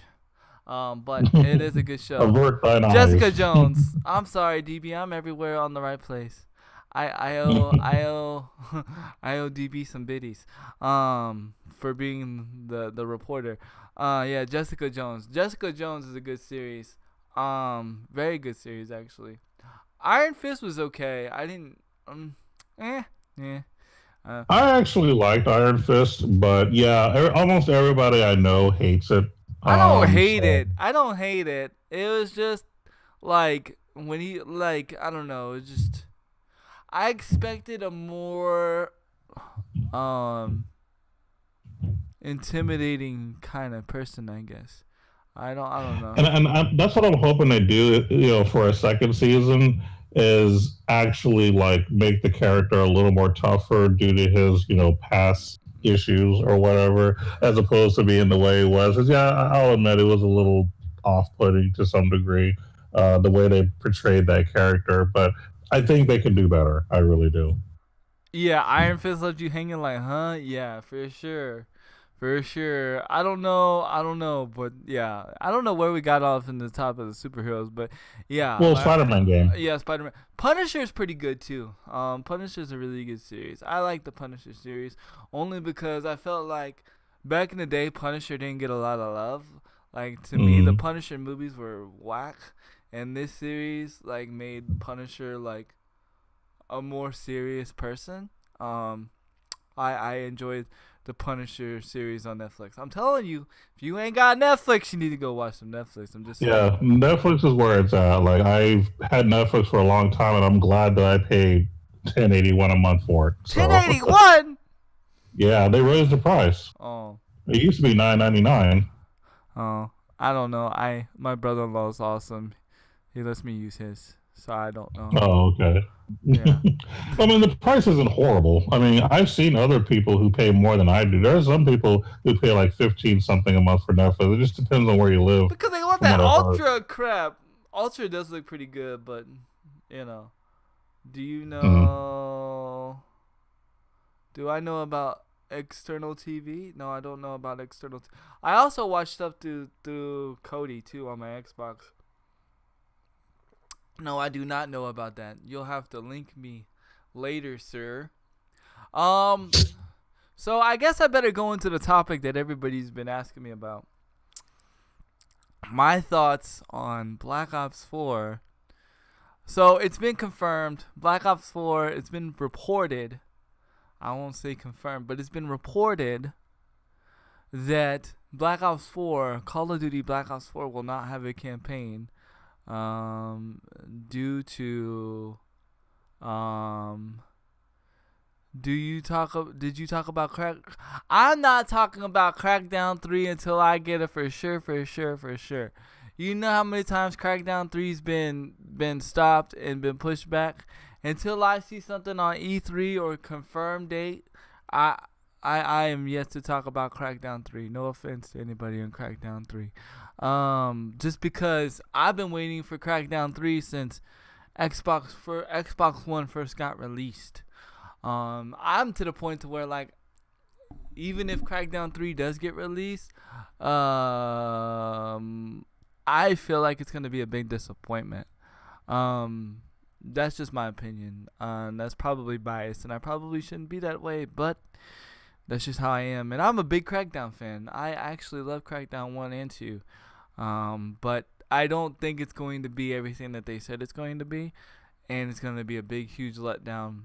Speaker 1: But it is a good show.
Speaker 2: Avert thine eyes.
Speaker 1: Jessica Jones. I'm sorry, DB. I'm everywhere on the right place. I owe DB some biddies. For being the reporter. Yeah, Jessica Jones. Jessica Jones is a good series. Very good series actually. Iron Fist was okay. I didn't. Yeah.
Speaker 2: I actually liked Iron Fist, but yeah, almost everybody I know hates it.
Speaker 1: I don't hate it. I don't hate it. It was just like when he I don't know. It's just I expected a more intimidating kind of person. I guess. I don't know.
Speaker 2: And that's what I'm hoping they do. For a second season, is actually like make the character a little more tougher due to his past issues or whatever, as opposed to being the way he was. 'Cause, yeah, I'll admit it was a little off-putting to some degree, the way they portrayed that character. But I think they can do better. I really do.
Speaker 1: Yeah, Iron Fist left you hanging like, huh? Yeah, for sure. For sure. I don't know, but yeah. I don't know where we got off in the top of the superheroes, but yeah.
Speaker 2: Well, Spider-Man game.
Speaker 1: Yeah, Spider-Man. Punisher's pretty good too. Punisher's a really good series. I like the Punisher series only because I felt like back in the day Punisher didn't get a lot of love. Like to me the Punisher movies were whack, and this series like made Punisher like a more serious person. I enjoyed the Punisher series on Netflix. I'm telling you, if you ain't got Netflix, you need to go watch some Netflix. I'm just saying.
Speaker 2: Yeah, Netflix is where it's at. Like I've had Netflix for a long time, and I'm glad that I paid $10.81 a month for it. So.
Speaker 1: $10.81.
Speaker 2: Yeah, they raised the price.
Speaker 1: Oh.
Speaker 2: It used to be $9.99.
Speaker 1: Oh, I don't know. My brother-in-law is awesome. He lets me use his, so I don't know.
Speaker 2: Oh, okay.
Speaker 1: Yeah.
Speaker 2: I mean, the price isn't horrible. I mean, I've seen other people who pay more than I do. There are some people who pay like 15 something a month for Netflix. It just depends on where you live.
Speaker 1: Because they want that Ultra crap. Ultra does look pretty good, but do you know? Do I know about external TV? No, I don't know about external. I also watch stuff through Kodi too on my Xbox. No, I do not know about that. You'll have to link me later, sir. So I guess I better go into the topic that everybody's been asking me about. My thoughts on Black Ops 4. So it's been confirmed. Black Ops 4, it's been reported. I won't say confirmed, but it's been reported that Black Ops 4, Call of Duty Black Ops 4 will not have a campaign. Due to did you talk about crack? I'm not talking about Crackdown 3 until I get it for sure. You know how many times Crackdown 3's been stopped and been pushed back? Until I see something on E3 or confirmed date, I am yet to talk about Crackdown 3. No offense to anybody on Crackdown 3. Just because I've been waiting for Crackdown 3 since Xbox One first got released. I'm to the point to where like even if Crackdown 3 does get released, I feel like it's gonna be a big disappointment. That's just my opinion. That's probably biased, and I probably shouldn't be that way, but that's just how I am. And I'm a big Crackdown fan. I actually love Crackdown 1 and 2. But I don't think it's going to be everything that they said it's going to be. And it's going to be a big, huge letdown.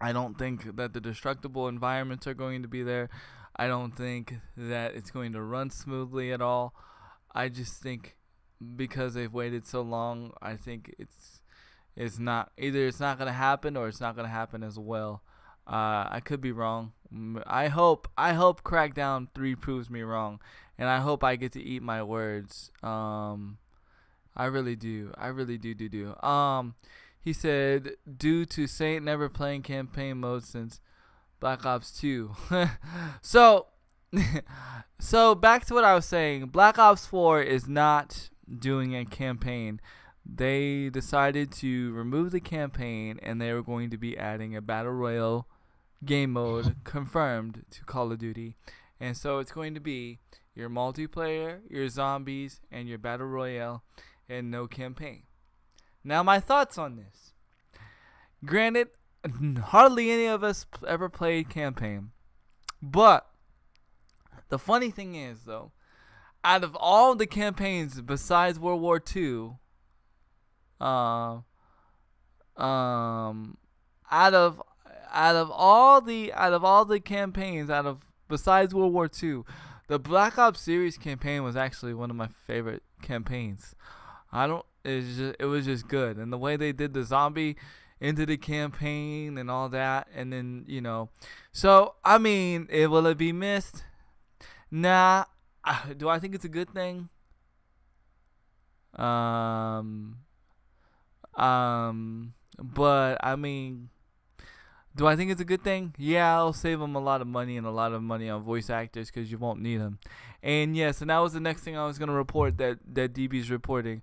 Speaker 1: I don't think that the destructible environments are going to be there. I don't think that it's going to run smoothly at all. I just think because they've waited so long, I think it's not going to happen or it's not going to happen as well. I could be wrong. I hope Crackdown 3 proves me wrong, and I hope I get to eat my words. I really do. He said, due to Saint never playing campaign mode since Black Ops 2. So back to what I was saying. Black Ops 4 is not doing a campaign. They decided to remove the campaign, and they were going to be adding a Battle Royale game mode confirmed to Call of Duty. And so it's going to be your multiplayer, your zombies, and your Battle Royale, and no campaign. Now, my thoughts on this. Granted, hardly any of us ever played campaign. But the funny thing is, though, out of all the campaigns besides World War II, out of all the campaigns, besides World War II, the Black Ops series campaign was actually one of my favorite campaigns. It was just good, and the way they did the zombie into the campaign and all that, and then so I mean, will it be missed? Nah. Do I think it's a good thing? But I mean, do I think it's a good thing? Yeah, I'll save them a lot of money on voice actors because you won't need them. And yes, and that was the next thing I was gonna report that DB's reporting.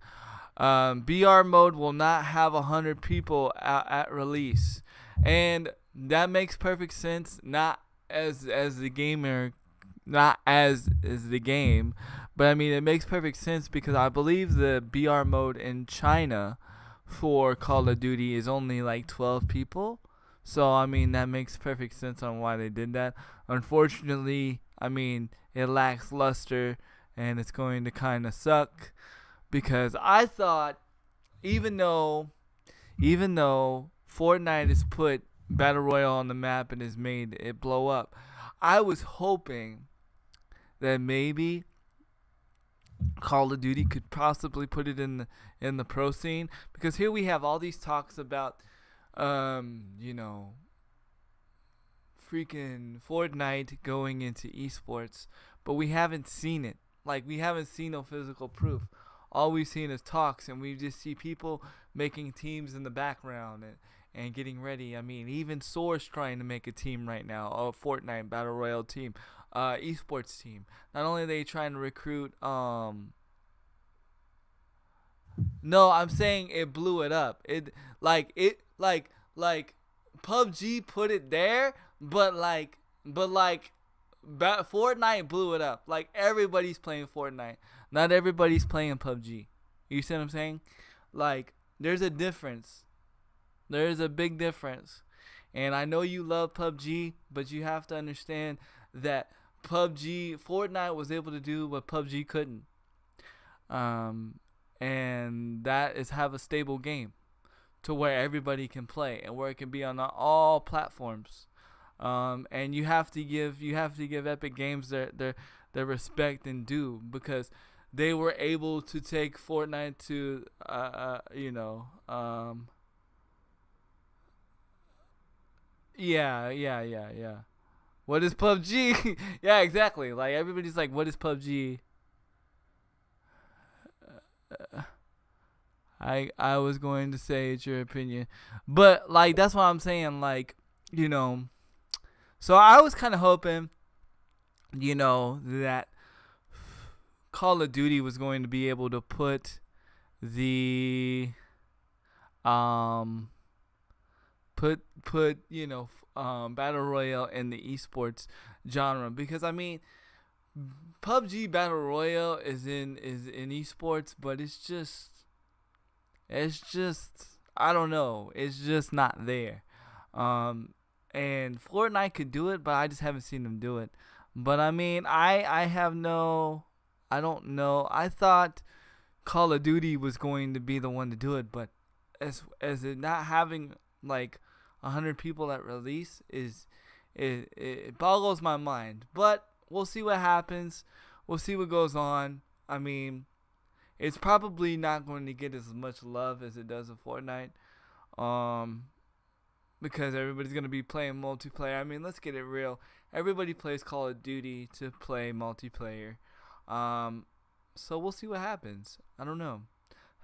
Speaker 1: BR mode will not have 100 people at release, and that makes perfect sense. Not as the gamer, not as is the game, but I mean it makes perfect sense because I believe the BR mode in China for Call of Duty is only like 12 people. So I mean that makes perfect sense on why they did that. Unfortunately, I mean it lacks luster and it's going to kind of suck. Because I thought, even though Fortnite has put Battle Royale on the map and has made it blow up, I was hoping that maybe Call of Duty could possibly put it in the pro scene. Because here we have all these talks about, freaking Fortnite going into esports, but we haven't seen it. Like, we haven't seen no physical proof. All we've seen is talks, and we just see people making teams in the background and getting ready. I mean, even Source trying to make a team right now, a Fortnite Battle Royale team, esports team. Not only are they trying to recruit, no, I'm saying it blew it up. Like PUBG put it there, but Fortnite blew it up. Like, everybody's playing Fortnite. Not everybody's playing PUBG. You see what I'm saying? Like, there's a difference. There's a big difference. And I know you love PUBG, but you have to understand that Fortnite was able to do what PUBG couldn't. And that is have a stable game to where everybody can play and where it can be on all platforms. And you have to give Epic Games their respect and due, because they were able to take Fortnite to yeah. What is PUBG? Yeah, exactly. Like, everybody's like, what is PUBG? I was going to say it's your opinion, but like that's what I'm saying. Like, so I was kind of hoping, that Call of Duty was going to be able to put the Battle Royale in the esports genre, because I mean PUBG Battle Royale is in esports, but it's just I don't know, it's just not there. And Fortnite could do it, but I just haven't seen them do it. But I mean, I don't know. I thought Call of Duty was going to be the one to do it, but as it not having like 100 people at release is it boggles my mind. But we'll see what happens. We'll see what goes on. I mean, it's probably not going to get as much love as it does in Fortnite. Because everybody's going to be playing multiplayer. I mean, let's get it real. Everybody plays Call of Duty to play multiplayer. So we'll see what happens. I don't know.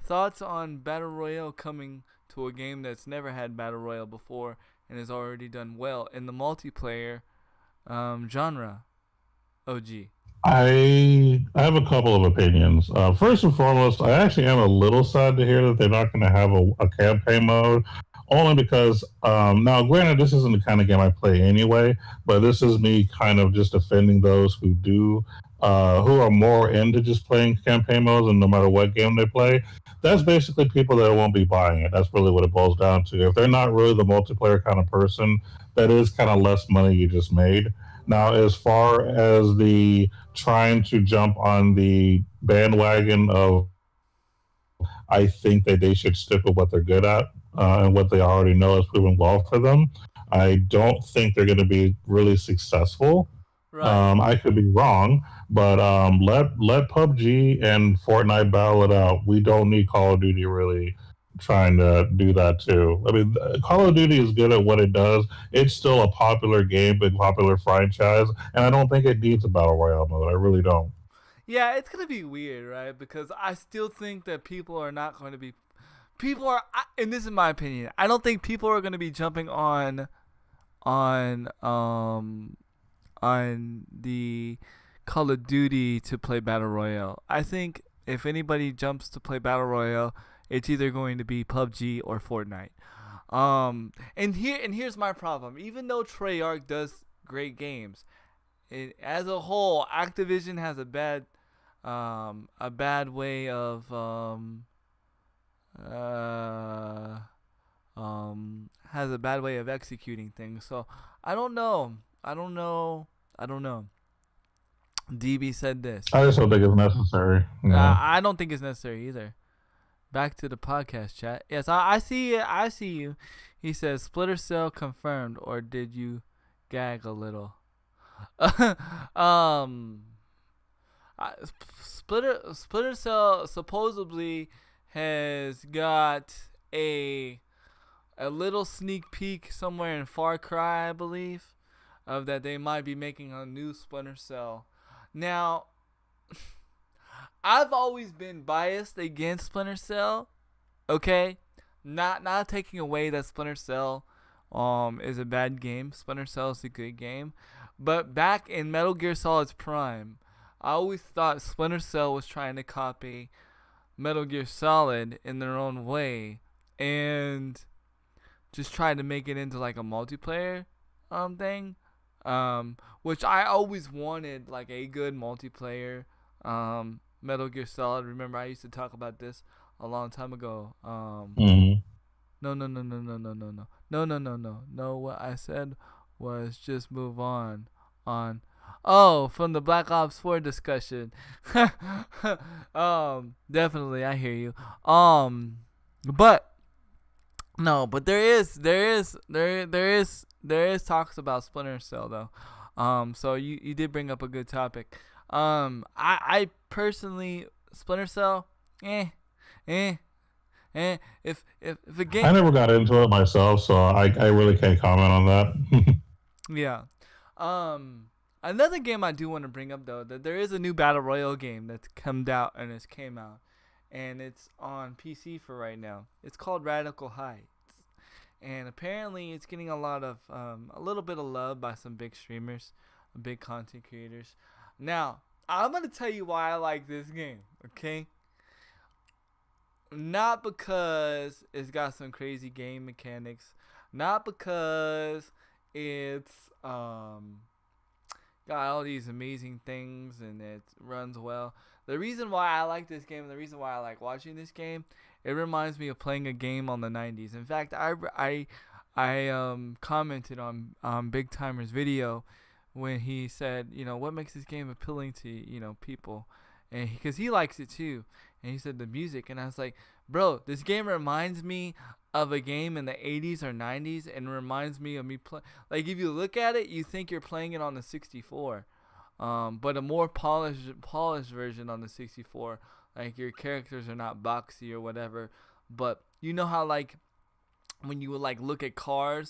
Speaker 1: Thoughts on Battle Royale coming to a game that's never had Battle Royale before and has already done well in the multiplayer genre? OG.
Speaker 2: I have a couple of opinions. First and foremost, I actually am a little sad to hear that they're not going to have a campaign mode. Only because, now granted, this isn't the kind of game I play anyway, but this is me kind of just offending those who do, who are more into just playing campaign modes and no matter what game they play. That's basically people that won't be buying it. That's really what it boils down to. If they're not really the multiplayer kind of person, that is kind of less money you just made. Now, as far as the trying to jump on the bandwagon of, I think that they should stick with what they're good at. And what they already know has proven well for them. I don't think they're going to be really successful.
Speaker 1: Right.
Speaker 2: I could be wrong, but let PUBG and Fortnite battle it out. We don't need Call of Duty really trying to do that too. I mean, Call of Duty is good at what it does. It's still a popular game, big popular franchise, and I don't think it needs a battle royale mode. I really don't.
Speaker 1: Yeah, it's going to be weird, right? Because I still think that people are not going to be... and this is my opinion. I don't think people are going to be jumping on the Call of Duty to play Battle Royale. I think if anybody jumps to play Battle Royale, it's either going to be PUBG or Fortnite. And here's my problem. Even though Treyarch does great games, as a whole, Activision has a bad way of has a bad way of executing things. So I don't know. DB said this.
Speaker 2: I just don't think it's necessary.
Speaker 1: I don't think it's necessary either. Back to the podcast chat. Yes, I see it. I see you. He says Splinter Cell confirmed, or did you gag a little? Splinter Cell supposedly has got a little sneak peek somewhere in Far Cry, I believe, of that they might be making a new Splinter Cell. Now, I've always been biased against Splinter Cell. Okay, not taking away that Splinter Cell is a bad game. Splinter Cell is a good game, but back in Metal Gear Solid's prime, I always thought Splinter Cell was trying to copy Metal Gear Solid in their own way and just try to make it into like a multiplayer thing, which I always wanted, like a good multiplayer Metal Gear Solid. Remember, I used to talk about this a long time ago. No. What I said was just move on. Oh, from the Black Ops 4 discussion. Definitely, I hear you. But there is talks about Splinter Cell though. So you did bring up a good topic. I personally, Splinter Cell, if a game,
Speaker 2: I never got into it myself, so I really can't comment on that.
Speaker 1: yeah. Another game I do want to bring up though, that there is a new Battle Royale game that's came out, and it's on PC for right now. It's called Radical Heights, and apparently it's getting a little bit of love by some big streamers, big content creators. Now, I'm gonna tell you why I like this game, okay? Not because it's got some crazy game mechanics, not because it's got all these amazing things and it runs well. The reason why I like this game, and the reason why I like watching this game, it reminds me of playing a game on the 90s. In fact, I commented on Big Timer's video when he said, what makes this game appealing to people, and because he likes it too. And he said the music, and I was like, bro, this game reminds me of a game in the 80s or 90s, and reminds me of me play. Like, if you look at it, you think you're playing it on the 64, but a more polished version on the 64. Like, your characters are not boxy or whatever, but you know how, like, when you would, like, look at car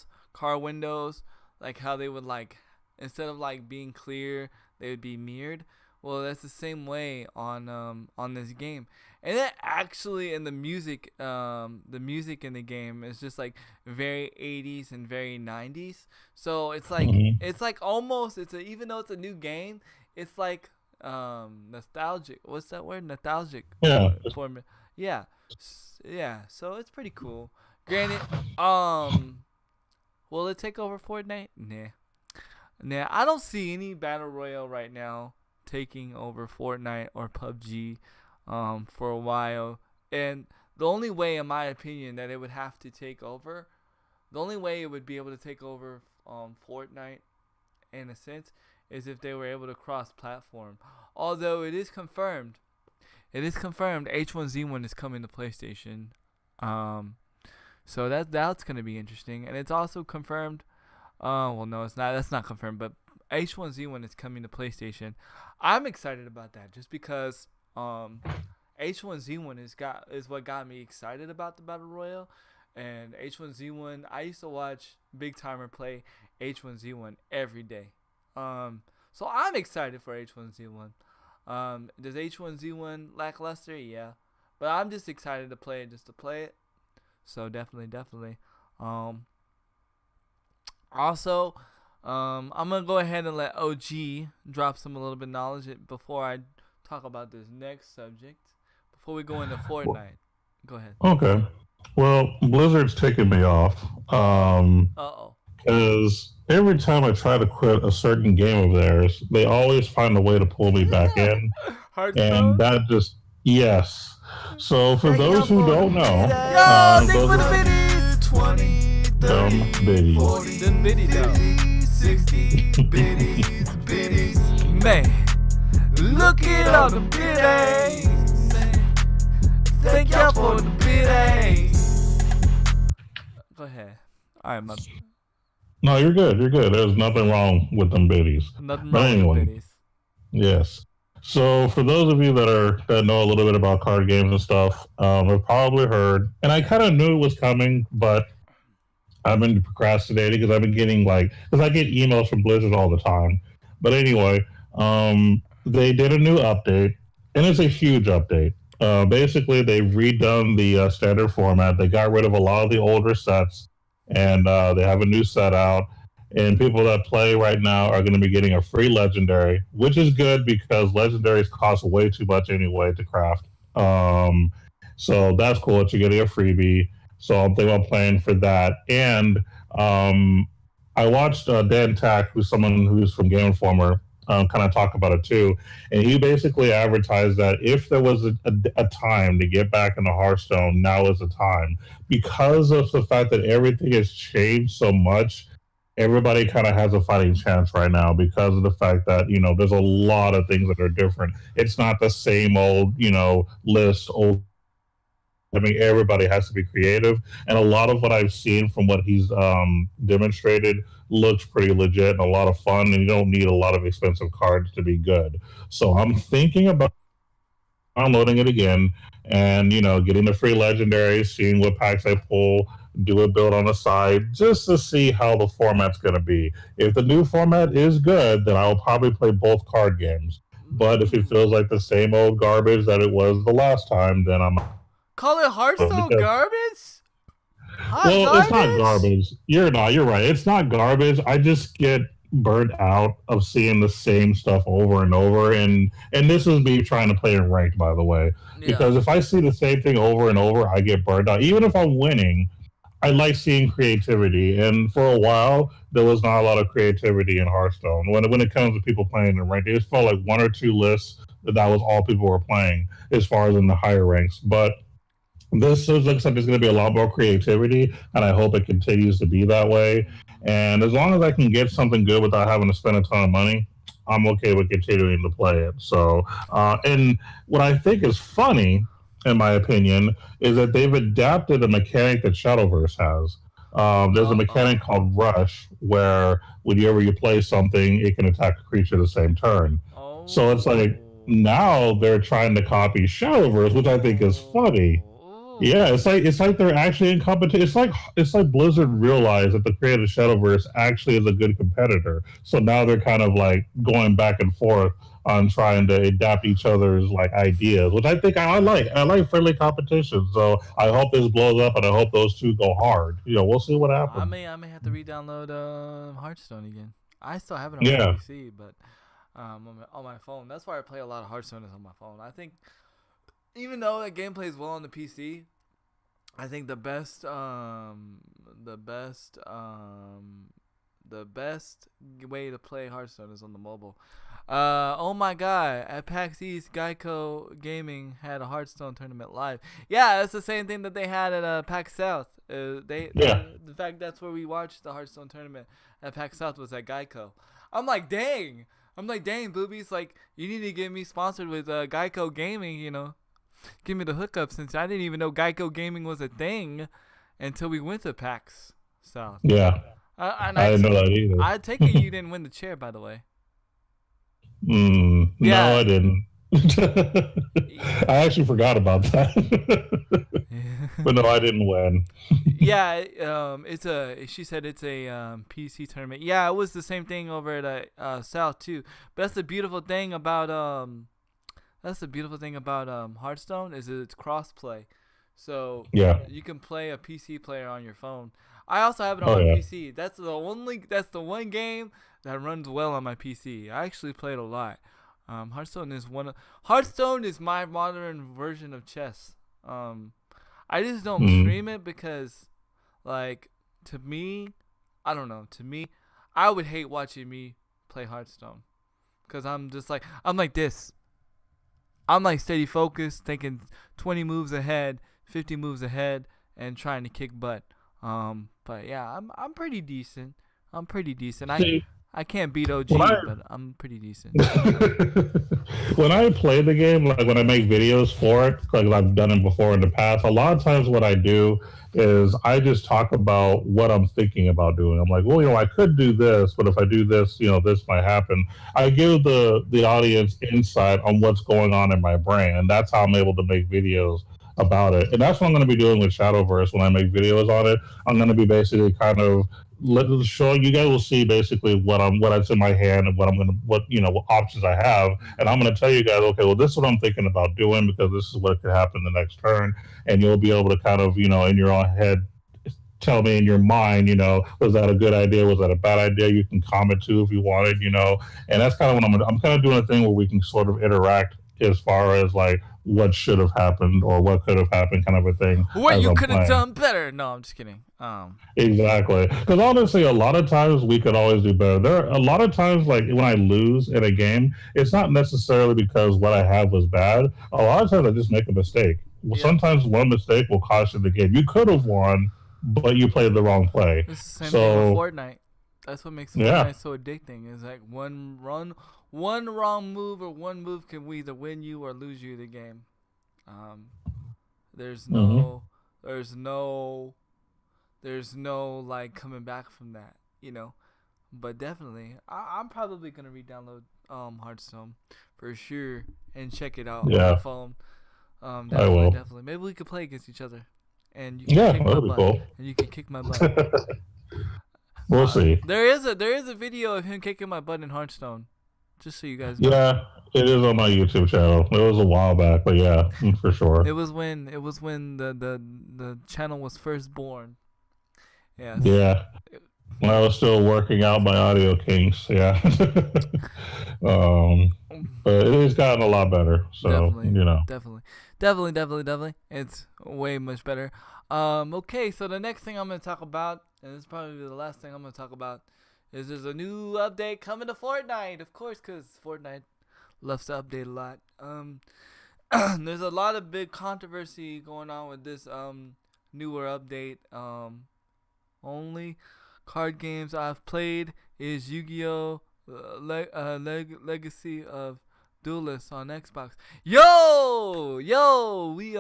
Speaker 1: windows, like how they would, like, instead of, like, being clear, they would be mirrored. Well, that's the same way on this game. And then actually in the music in the game is just like very 80s and very 90s. So it's like it's like almost even though it's a new game, it's like nostalgic. What's that word? Nostalgic.
Speaker 2: Yeah.
Speaker 1: Yeah. Yeah. So it's pretty cool. Granted, will it take over Fortnite? Nah. I don't see any battle royale right now taking over Fortnite or PUBG for a while. And the only way, in my opinion, that it would have to take over, the only way it would be able to take over Fortnite in a sense is if they were able to cross-platform. Although it is confirmed H1Z1 is coming to PlayStation. So that's going to be interesting. And it's also confirmed, well, no, it's not. That's not confirmed, but H1Z1 is coming to PlayStation. I'm excited about that just because H1Z1 is what got me excited about the Battle Royale. And H1Z1, I used to watch Big Timer play H1Z1 every day. So I'm excited for H1Z1. Does H1Z1 lackluster? Yeah. But I'm just excited to play it just to play it. So definitely. Also, I'm going to go ahead and let OG drop a little bit of knowledge before I talk about this next subject. Before we go into Fortnite. Go ahead.
Speaker 2: Okay. Well, Blizzard's taking me off. Because every time I try to quit a certain game of theirs, they always find a way to pull me back in.
Speaker 1: Hearthstone?
Speaker 2: And that just, yes. So for those who don't know,
Speaker 1: thanks for the biddies!
Speaker 3: 20, 30,
Speaker 2: dumb biddies.
Speaker 3: 40,
Speaker 1: Them biddies, though.
Speaker 3: 50, 60 biddies.
Speaker 1: Man,
Speaker 3: Look at all the biddies. Thank y'all for the biddies.
Speaker 1: go ahead. All right,
Speaker 2: No, you're good. You're good. There's nothing wrong with them biddies.
Speaker 1: nothing
Speaker 2: But
Speaker 1: wrong
Speaker 2: anyway.
Speaker 1: with biddies.
Speaker 2: Yes. So for those of you that know a little bit about card games and stuff, have probably heard, and I kind of knew it was coming, but I've been procrastinating because I've been getting because I get emails from Blizzard all the time. But anyway, they did a new update, and it's a huge update. Basically, they've redone the standard format. They got rid of a lot of the older sets, and they have a new set out. And people that play right now are going to be getting a free legendary, which is good because legendaries cost way too much anyway to craft. So that's cool that you're getting a freebie. So I'm thinking about playing for that. And I watched Dan Tack, who's someone who's from Game Informer, kind of talk about it too. And he basically advertised that if there was a time to get back into Hearthstone, now is the time. Because of the fact that everything has changed so much, everybody kind of has a fighting chance right now because of the fact that, there's a lot of things that are different. It's not the same old, list. I mean, everybody has to be creative. And a lot of what I've seen from what he's demonstrated looks pretty legit and a lot of fun. And you don't need a lot of expensive cards to be good. So I'm thinking about downloading it again and, getting the free legendaries, seeing what packs I pull, do a build on the side just to see how the format's going to be. If the new format is good, then I'll probably play both card games. But if it feels like the same old garbage that it was the last time, then I'm...
Speaker 1: Call it Hearthstone garbage?
Speaker 2: It's not garbage. You're right. It's not garbage. I just get burnt out of seeing the same stuff over and over. And this is me trying to play in ranked, by the way.
Speaker 1: Yeah.
Speaker 2: Because if I see the same thing over and over, I get burnt out. Even if I'm winning, I like seeing creativity, and for a while there was not a lot of creativity in Hearthstone. When it comes to people playing in ranked, it just felt like one or two lists that was all people were playing as far as in the higher ranks. But this looks like there's going to be a lot more creativity, and I hope it continues to be that way. And as long as I can get something good without having to spend a ton of money, I'm okay with continuing to play it. So, and what I think is funny in my opinion, is that they've adapted a mechanic that Shadowverse has. There's a
Speaker 1: Uh-oh.
Speaker 2: mechanic called Rush where whenever you play something, it can attack a creature the same turn. So it's like
Speaker 1: Oh.
Speaker 2: now they're trying to copy Shadowverse, which I think is funny.
Speaker 1: Oh.
Speaker 2: Yeah, it's like they're actually in competition. It's like Blizzard realized that the creator of Shadowverse actually is a good competitor. So now they're kind of like going back and forth on trying to adapt each other's like ideas, which I think I like. I like friendly competition. So I hope this blows up, and I hope those two go hard. We'll see what
Speaker 1: I
Speaker 2: happens.
Speaker 1: may I may have to re-download Hearthstone again. I still have it on my
Speaker 2: Yeah,
Speaker 1: PC, but on my phone. That's why I play a lot of Hearthstone is on my phone. I think even though that game plays well on the PC, I think the best way to play Hearthstone is on the mobile. Oh my god, at PAX East, Geico Gaming had a Hearthstone tournament live. Yeah, that's the same thing that they had at PAX South.
Speaker 2: yeah.
Speaker 1: The fact that's where we watched the Hearthstone tournament at PAX South was at Geico. I'm like, dang. I'm like, dang, boobies. Like, you need to get me sponsored with Geico Gaming. Give me the hookup since I didn't even know Geico Gaming was a thing until we went to PAX South.
Speaker 2: Yeah,
Speaker 1: And
Speaker 2: I didn't know that either.
Speaker 1: I take it you didn't win the chair, by the way.
Speaker 2: No,
Speaker 1: Yeah.
Speaker 2: I didn't. I actually forgot about that. But no, I didn't win.
Speaker 1: Yeah, it's a. She said it's a PC tournament. Yeah, it was the same thing over at South too. But that's the beautiful thing about Hearthstone is that it's crossplay, so
Speaker 2: Yeah.
Speaker 1: you can play a PC player on your phone. I also have it on
Speaker 2: Oh
Speaker 1: my
Speaker 2: yeah.
Speaker 1: PC. That's the one game that runs well on my PC. I actually played a lot. Hearthstone is my modern version of chess. I just don't
Speaker 2: Mm.
Speaker 1: stream it because, like, to me, I don't know. To me, I would hate watching me play Hearthstone because I'm like this. I'm like steady focused, thinking 20 moves ahead, 50 moves ahead, and trying to kick butt. But yeah, I'm pretty decent. I'm pretty decent.
Speaker 2: See,
Speaker 1: I can't beat
Speaker 2: when I
Speaker 1: OG, but I'm pretty decent.
Speaker 2: when I play the game, like when I make videos for it, like I've done it before in the past, a lot of times what I do is I just talk about what I'm thinking about doing. I'm like, well, I could do this, but if I do this, this might happen. I give the audience insight on what's going on in my brain, and that's how I'm able to make videos about it. And that's what I'm going to be doing with Shadowverse when I make videos on it. I'm going to be basically kind of show you guys will see basically what's in my hand and what options I have, and I'm going to tell you guys, okay, well, this is what I'm thinking about doing because this is what could happen the next turn, and you'll be able to kind of in your own head tell me in your mind, was that a good idea? Was that a bad idea? You can comment too if you wanted, and that's kind of what I'm kind of doing a thing where we can sort of interact as far as like what should have happened or what could have happened, kind of a thing
Speaker 1: What
Speaker 2: as
Speaker 1: you
Speaker 2: I'm
Speaker 1: could have
Speaker 2: playing.
Speaker 1: done better? No, I'm just kidding.
Speaker 2: Exactly. Because honestly, a lot of times we could always do better. There are a lot of times, like when I lose in a game, it's not necessarily because what I have was bad. A lot of times I just make a mistake. Well,
Speaker 1: Yep.
Speaker 2: sometimes one mistake will cost you the game. You could have won, but you played the wrong play.
Speaker 1: It's the same thing with
Speaker 2: So,
Speaker 1: Fortnite. That's what makes
Speaker 2: yeah.
Speaker 1: Fortnite so addicting. Is like one wrong move or one move can either win you or lose you the game. Um, there's
Speaker 2: Hmm.
Speaker 1: no, there's no, there's no like coming back from that. But definitely, I'm probably gonna re-download Hearthstone for sure and check it out on my
Speaker 2: Yeah,
Speaker 1: phone.
Speaker 2: I
Speaker 1: Definitely,
Speaker 2: will.
Speaker 1: definitely. Maybe we could play against each other, and you can
Speaker 2: Yeah,
Speaker 1: kick my
Speaker 2: that'll be
Speaker 1: butt,
Speaker 2: cool.
Speaker 1: and you can kick my butt.
Speaker 2: We'll see.
Speaker 1: There is a video of him kicking my butt in Hearthstone, just so you guys know.
Speaker 2: Yeah, it is on my YouTube channel. It was a while back, but yeah, for sure.
Speaker 1: It was when the channel was first born. Yes.
Speaker 2: Yeah. When I was still working out my audio kinks, yeah. um, but it has gotten a lot better. So
Speaker 1: Definitely, definitely, definitely, definitely, definitely. It's way much better. Okay, so the next thing I'm gonna talk about, and this is probably the last thing I'm gonna talk about, is there's a new update coming to Fortnite, of course, because Fortnite loves to update a lot. There's a lot of big controversy going on with this newer update. Only card games I've played is Yu-Gi-Oh! Legacy of Duelist on Xbox. Yo, we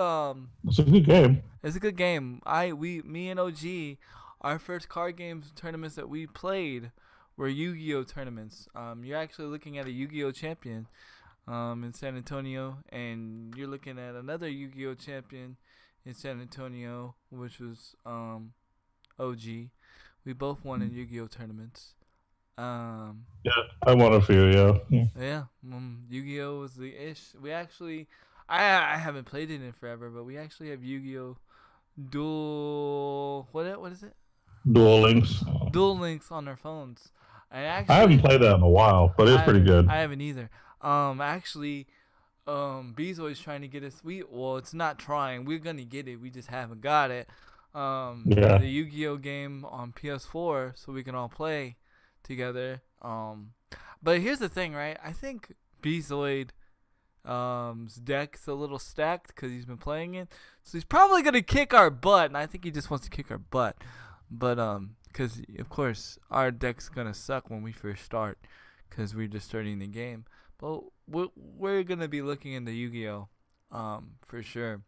Speaker 2: It's a good game.
Speaker 1: it's a good game. Me and OG, our first card games tournaments that we played were Yu-Gi-Oh tournaments. You're actually looking at a Yu-Gi-Oh champion, in San Antonio, and you're looking at another Yu-Gi-Oh champion in San Antonio, which was OG. We both won in Yu-Gi-Oh tournaments.
Speaker 2: Yeah, I won a few. Yeah.
Speaker 1: Yeah, Yu-Gi-Oh was the ish. We actually, I haven't played it in forever, but we actually have Yu-Gi-Oh dual. What is it?
Speaker 2: Duel Links.
Speaker 1: Dual Links on our phones.
Speaker 2: I haven't played that in a while, but it's pretty good.
Speaker 1: I haven't either. Actually, B's always trying to get us. Well, it's not trying. We're gonna get it. We just haven't got it.
Speaker 2: Yeah.
Speaker 1: The Yu-Gi-Oh game on PS4, so we can all play together. But here's the thing, right? I think Bezoid's deck's a little stacked because he's been playing it, so he's probably gonna kick our butt, and I think he just wants to kick our butt. But because of course our deck's gonna suck when we first start, because we're just starting the game. But we're gonna be looking into Yu-Gi-Oh, for sure.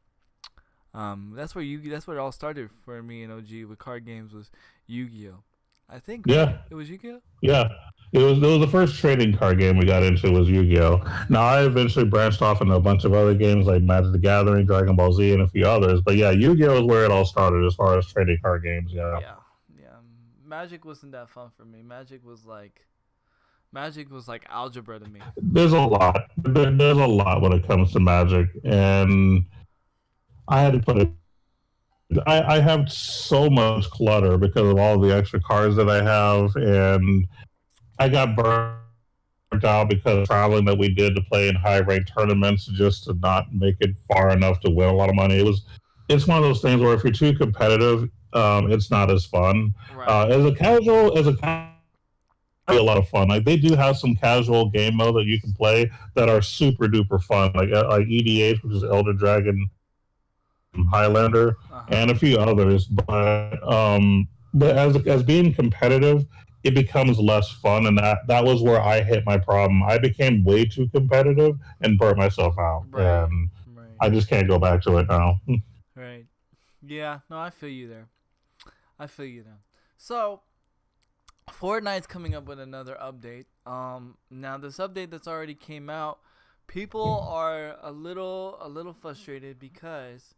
Speaker 1: That's where it all started for me and OG with card games, was Yu-Gi-Oh. I think.
Speaker 2: Yeah.
Speaker 1: It was Yu-Gi-Oh.
Speaker 2: Yeah. It was the first trading card game we got into was Yu-Gi-Oh. Now I eventually branched off into a bunch of other games like Magic the Gathering, Dragon Ball Z, and a few others. But yeah, Yu-Gi-Oh is where it all started as far as trading card games. Yeah.
Speaker 1: Yeah. Magic wasn't that fun for me. Magic was like algebra to me.
Speaker 2: There's a lot. There's a lot when it comes to Magic, and I had to put it. I have so much clutter because of all the extra cards that I have, and I got burnt out because of traveling that we did to play in high ranked tournaments just to not make it far enough to win a lot of money. It's one of those things where if you're too competitive, it's not as fun.
Speaker 1: Right.
Speaker 2: As a casual, a lot of fun. Like they do have some casual game mode that you can play that are super duper fun, like EDH, which is Elder Dragon, Highlander, and a few others. But as being competitive, it becomes less fun, and that was where I hit my problem. I became way too competitive and burnt myself out, and I just can't go back to it now.
Speaker 1: Right. Yeah. No, I feel you there. So, Fortnite's coming up with another update. Now this update that's already came out, people are a little frustrated because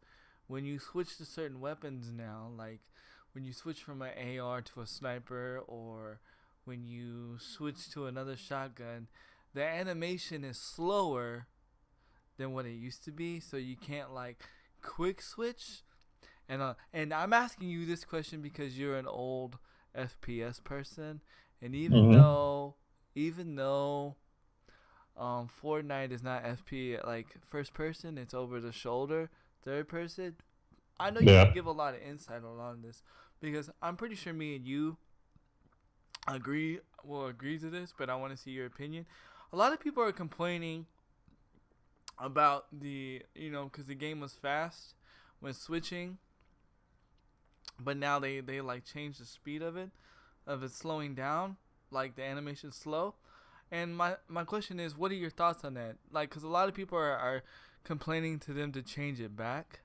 Speaker 1: when you switch to certain weapons now, like when you switch from an AR to a sniper, or when you switch to another shotgun, the animation is slower than what it used to be, so you can't like quick switch. And I'm asking you this question because you're an old FPS person, and even though Fortnite is not FP like first person, it's over the shoulder third person. I know you can give a lot of insight on this because I'm pretty sure me and you agree to this, but I want to see your opinion. A lot of people are complaining about because the game was fast when switching, but now they like changed the speed of it slowing down, like the animation's slow. And my question is, what are your thoughts on that? Like, because a lot of people are complaining to them to change it back,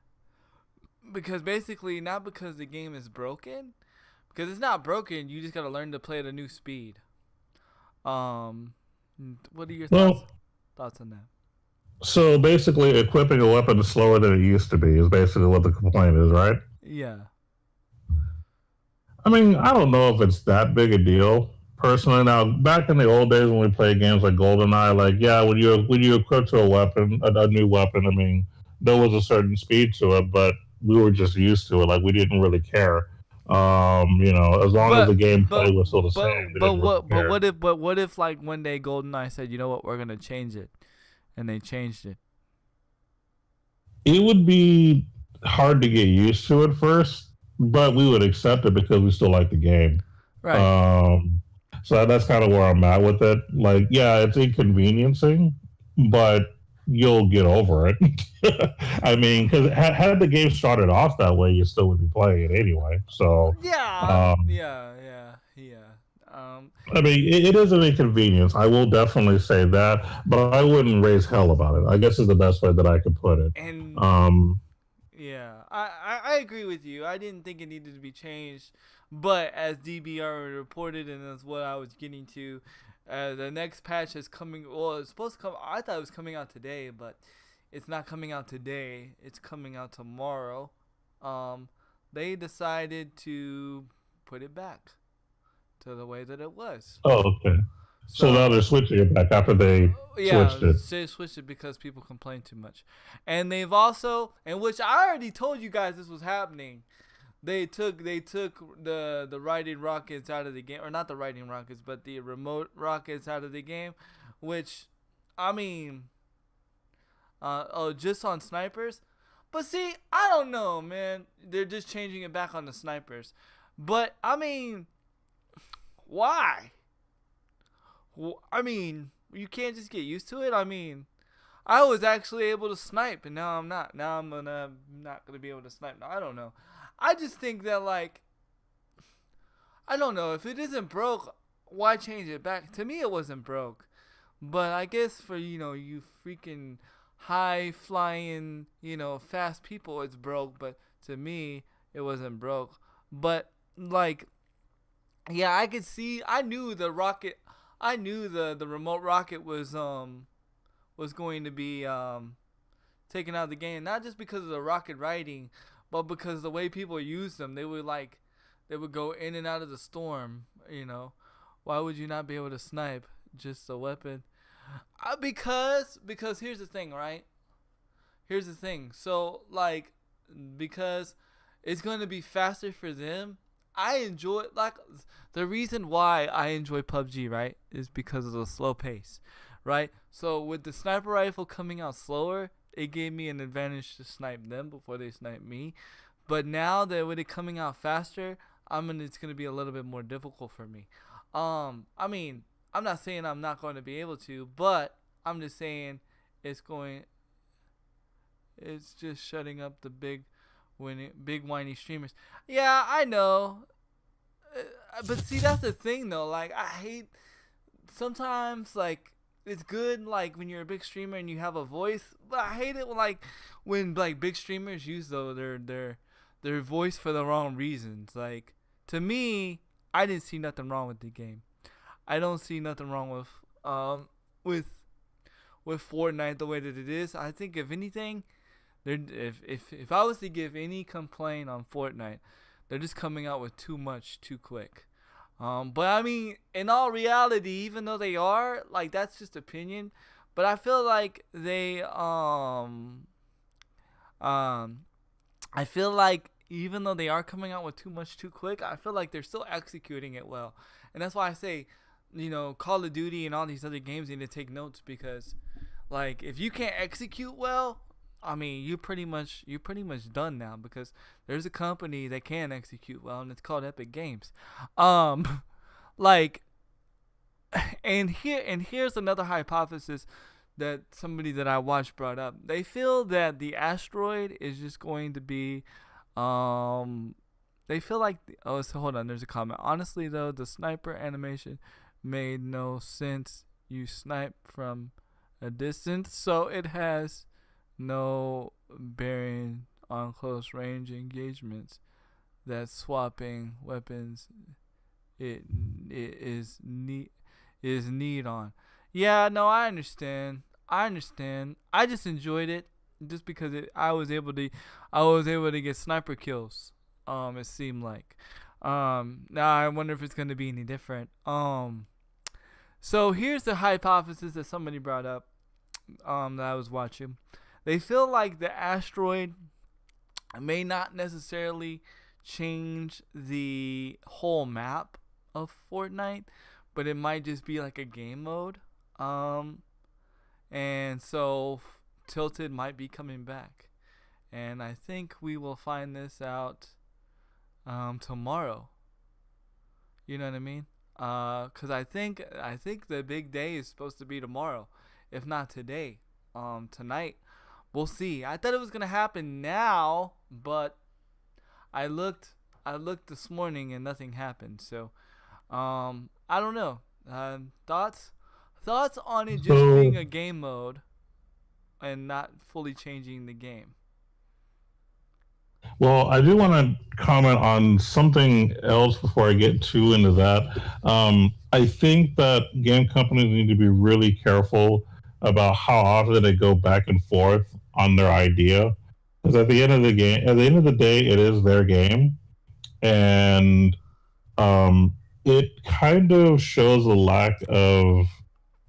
Speaker 1: because basically not because the game is broken, because it's not broken. You just gotta learn to play at a new speed. What are your thoughts on that?
Speaker 2: So basically, equipping a weapon slower than it used to be is basically what the complaint is, right?
Speaker 1: Yeah.
Speaker 2: I mean, I don't know if it's that big a deal personally. Now, back in the old days when we played games like GoldenEye, like when you equip to a weapon, a new weapon, I mean, there was a certain speed to it, but we were just used to it. Like we didn't really care. As long as the gameplay was still the same.
Speaker 1: But what if like one day GoldenEye said, you know what, we're gonna change it, and they changed it?
Speaker 2: It would be hard to get used to at first, but we would accept it because we still like the game.
Speaker 1: Right.
Speaker 2: So that's kind of where I'm at with it. Like, yeah, it's inconveniencing, but you'll get over it. I mean, because had the game started off that way, you still would be playing it anyway. So
Speaker 1: Yeah.
Speaker 2: I mean, it is an inconvenience. I will definitely say that, but I wouldn't raise hell about it. I guess is the best way that I could put it.
Speaker 1: And
Speaker 2: Um,
Speaker 1: yeah, I agree with you. I didn't think it needed to be changed, but as DBR reported, and that's what I was getting to, the next patch is coming. Well, it's supposed to come. I thought it was coming out today, but it's not coming out today. It's coming out tomorrow. They decided to put it back to the way that it was.
Speaker 2: oh, okay. So now
Speaker 1: So
Speaker 2: they're switching it back after they
Speaker 1: yeah,
Speaker 2: switched it.
Speaker 1: they switched it because people complain too much, and they've also, and which I already told you guys this was happening. They took the riding rockets out of the game, or not the riding rockets, but the remote rockets out of the game, which, I mean, just on snipers. But see, I don't know, man. They're just changing it back on the snipers. But I mean, why? I mean, you can't just get used to it. I mean, I was actually able to snipe, and now I'm not. Now I'm not gonna be able to snipe. I don't know. I just think that, like, I don't know, if it isn't broke, why change it back? To me, it wasn't broke, but I guess for you freaking high flying fast people, it's broke. But to me, it wasn't broke. But like, yeah, I could see. I knew the rocket. I knew the remote rocket was going to be taken out of the game, not just because of the rocket riding, but because the way people use them. They would go in and out of the storm. Why would you not be able to snipe just a weapon? Because here's the thing, right? Here's the thing. So, like, because it's going to be faster for them. I enjoy, like, the reason why I enjoy PUBG, right, is because of the slow pace, right? So with the sniper rifle coming out slower, it gave me an advantage to snipe them before they snipe me. But now that with it coming out faster, it's gonna be a little bit more difficult for me. I mean, I'm not saying I'm not going to be able to, but I'm just saying it's just shutting up the big whiny streamers. Yeah, I know. But see, that's the thing though. Like, I hate sometimes, like, it's good like when you're a big streamer and you have a voice, but I hate it when big streamers use their voice for the wrong reasons. Like, to me, I didn't see nothing wrong with the game. I don't see nothing wrong with Fortnite the way that it is. I think if anything, if I was to give any complaint on Fortnite, they're just coming out with too much too quick. But I mean, in all reality, even though they are, like, that's just opinion, but I feel like I feel like even though they are coming out with too much too quick, I feel like they're still executing it well. And that's why I say, Call of Duty and all these other games need to take notes, because, like, if you can't execute well, I mean, you're pretty much done now, because there's a company that can execute well, and it's called Epic Games. Like, and here's another hypothesis that somebody that I watched brought up. They feel that the asteroid is just going to be, they feel like, so hold on, there's a comment. Honestly though, the sniper animation made no sense. You snipe from a distance, so it has no bearing on close range engagements. That swapping weapons it is need on. Yeah, no, I understand. I just enjoyed it just because I was able to get sniper kills. It seemed like. Now I wonder if it's gonna be any different. So here's the hypothesis that somebody brought up. That I was watching. They feel like the asteroid may not necessarily change the whole map of Fortnite, but it might just be like a game mode. And so Tilted might be coming back. And I think we will find this out tomorrow. You know what I mean? Cause I think the big day is supposed to be tomorrow, if not today. Tonight. We'll see. I thought it was gonna happen now, but I looked this morning and nothing happened. So, I don't know. Thoughts on it just
Speaker 2: So,
Speaker 1: being a game mode and not fully changing the game.
Speaker 2: well, I do want to comment on something else before I get too into that. I think that game companies need to be really careful about how often they go back and forth on their idea, because at the end of the day, it is their game, and it kind of shows a lack of,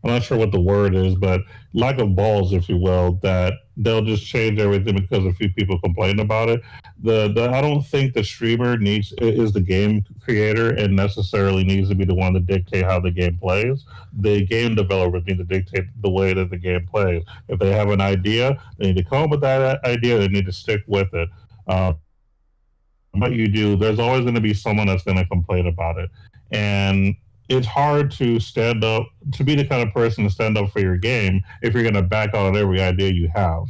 Speaker 2: I'm not sure what the word is, but lack of balls, if you will, that they'll just change everything because a few people complain about it. The I don't think the streamer is the game creator and necessarily needs to be the one to dictate how the game plays. The game developers need to dictate the way that the game plays. If they have an idea, they need to come up with that idea. They need to stick with it. What you do, there's always going to be someone that's going to complain about it, and it's hard to stand up to be the kind of person to stand up for your game if you're going to back out on every idea you have.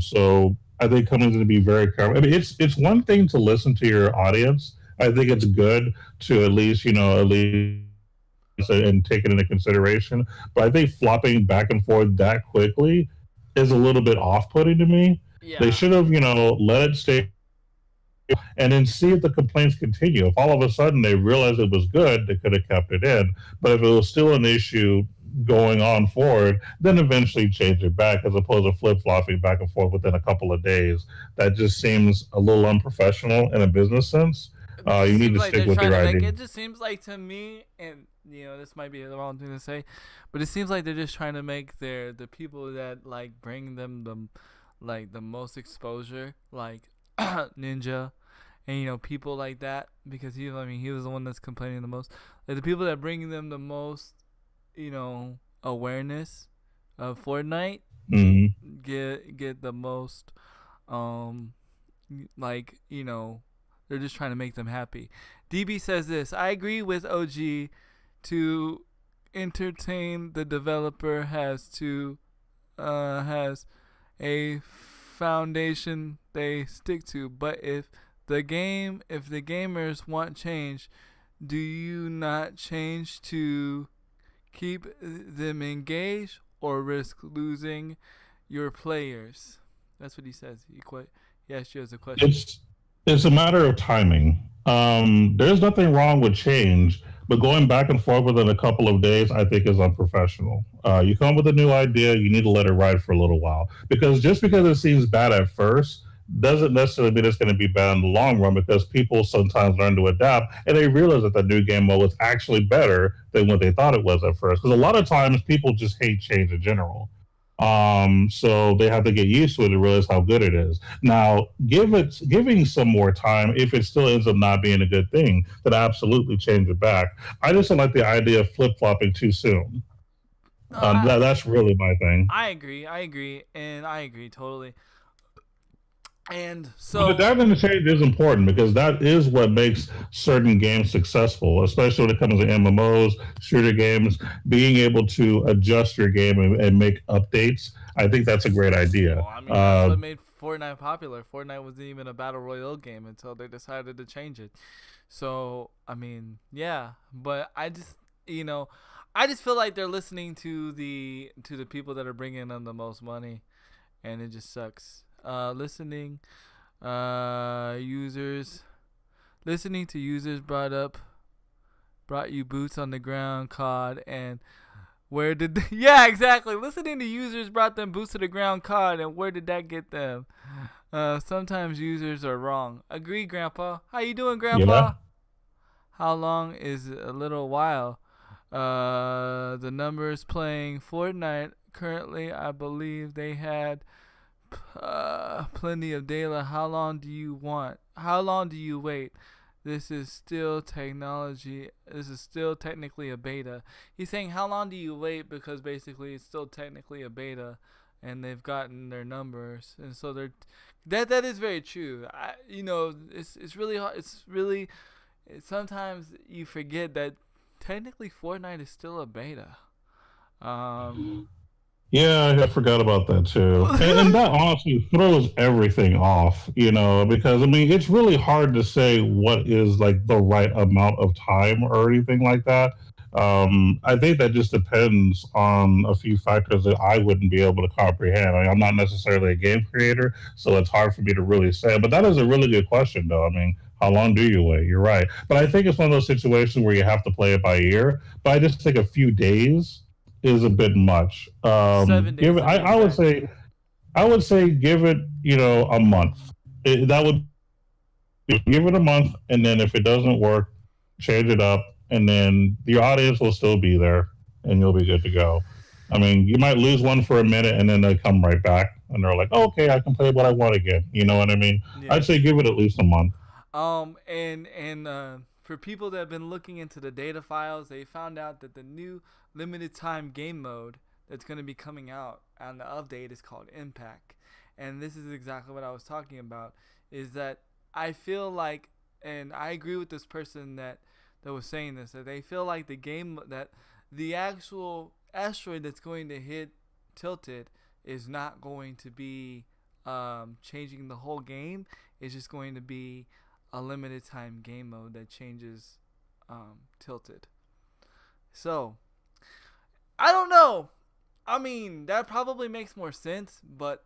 Speaker 2: So I think companies need to be very careful. I mean, it's one thing to listen to your audience. I think it's good to at least and take it into consideration. But I think flopping back and forth that quickly is a little bit off-putting to me. They
Speaker 1: Yeah.
Speaker 2: should have, let it stay and then see if the complaints continue. If all of a sudden they realized it was good, they could have kept it in. But if it was still an issue going on forward, then eventually change it back as opposed to flip flopping back and forth within a couple of days. That just seems a little unprofessional in a business sense.
Speaker 1: It just
Speaker 2: You need
Speaker 1: seems
Speaker 2: to
Speaker 1: like
Speaker 2: stick
Speaker 1: they're
Speaker 2: with
Speaker 1: trying
Speaker 2: your
Speaker 1: to make
Speaker 2: idea.
Speaker 1: it just seems like to me, and this might be the wrong thing to say, but it seems like they're just trying to make the people that like bring them the most exposure, like Ninja, and people like that, because he was the one that's complaining the most. Like the people that bring them the most, awareness of Fortnite
Speaker 2: Hmm.
Speaker 1: get the most, um, like they're just trying to make them happy. DB says this: I agree with OG. To entertain, the developer has a foundation they stick to, but if the gamers want change, do you not change to keep them engaged or risk losing your players? That's what he says. He asked you as a question.
Speaker 2: It's a matter of timing. There's nothing wrong with change, but going back and forth within a couple of days, I think, is unprofessional. You come with a new idea, you need to let it ride for a little while, because just because it seems bad at first doesn't necessarily mean it's going to be bad in the long run, because people sometimes learn to adapt and they realize that the new game mode was actually better than what they thought it was at first. Because a lot of times people just hate change in general. So they have to get used to it and realize how good it is. Now, giving some more time, if it still ends up not being a good thing, then absolutely change it back. I just don't like the idea of flip flopping too soon.
Speaker 1: No,
Speaker 2: That's really my thing.
Speaker 1: I agree, and I agree totally. And
Speaker 2: But
Speaker 1: so,
Speaker 2: adapting to change is important because that is what makes certain games successful, especially when it comes to MMOs, shooter games. Being able to adjust your game and make updates, I think that's a great idea.
Speaker 1: well, I mean, that's what made Fortnite popular. Fortnite wasn't even a battle royale game until they decided to change it. So, I mean, yeah, but I just feel like they're listening to the people that are bringing them the most money, and it just sucks. Listening to users brought you boots on the ground, COD, and where did yeah, exactly. Listening to users brought them boots to the ground, COD, and where did that get them? Sometimes users are wrong. Agree, Grandpa. How you doing, Grandpa?
Speaker 2: Yeah.
Speaker 1: How long is a little while? The numbers playing Fortnite currently, I believe they had plenty of data. How long do you want? How long do you wait? This is still technology. This is still technically a beta. He's saying, how long do you wait? Because basically, it's still technically a beta, and they've gotten their numbers, and so they're that is very true. It's really hard. Sometimes you forget that technically Fortnite is still a beta.
Speaker 2: Yeah, I forgot about that too. And that honestly throws everything off, because I mean, it's really hard to say what is like the right amount of time or anything like that. I think that just depends on a few factors that I wouldn't be able to comprehend. I mean, I'm not necessarily a game creator, so it's hard for me to really say. But that is a really good question, though. I mean, how long do you wait? You're right. But I think it's one of those situations where you have to play it by ear. But I just think a few days is a bit much.
Speaker 1: 7 days
Speaker 2: Give it.
Speaker 1: to be
Speaker 2: I would
Speaker 1: exact.
Speaker 2: say. I would say give it. A month. That would give it a month, and then if it doesn't work, change it up, and then the audience will still be there, and you'll be good to go. I mean, you might lose one for a minute, and then they come right back, and they're like, oh, "Okay, I can play what I want again." You know what I mean?
Speaker 1: Yeah.
Speaker 2: I'd say give it at least a month.
Speaker 1: And for people that have been looking into the data files, they found out that the new limited time game mode that's going to be coming out on the update is called Impact. And this is exactly what I was talking about. Is that I feel like, and I agree with this person that was saying this, that they feel like the actual asteroid that's going to hit Tilted is not going to be changing the whole game. It's just going to be a limited time game mode that changes Tilted. So I don't know. I mean, that probably makes more sense, but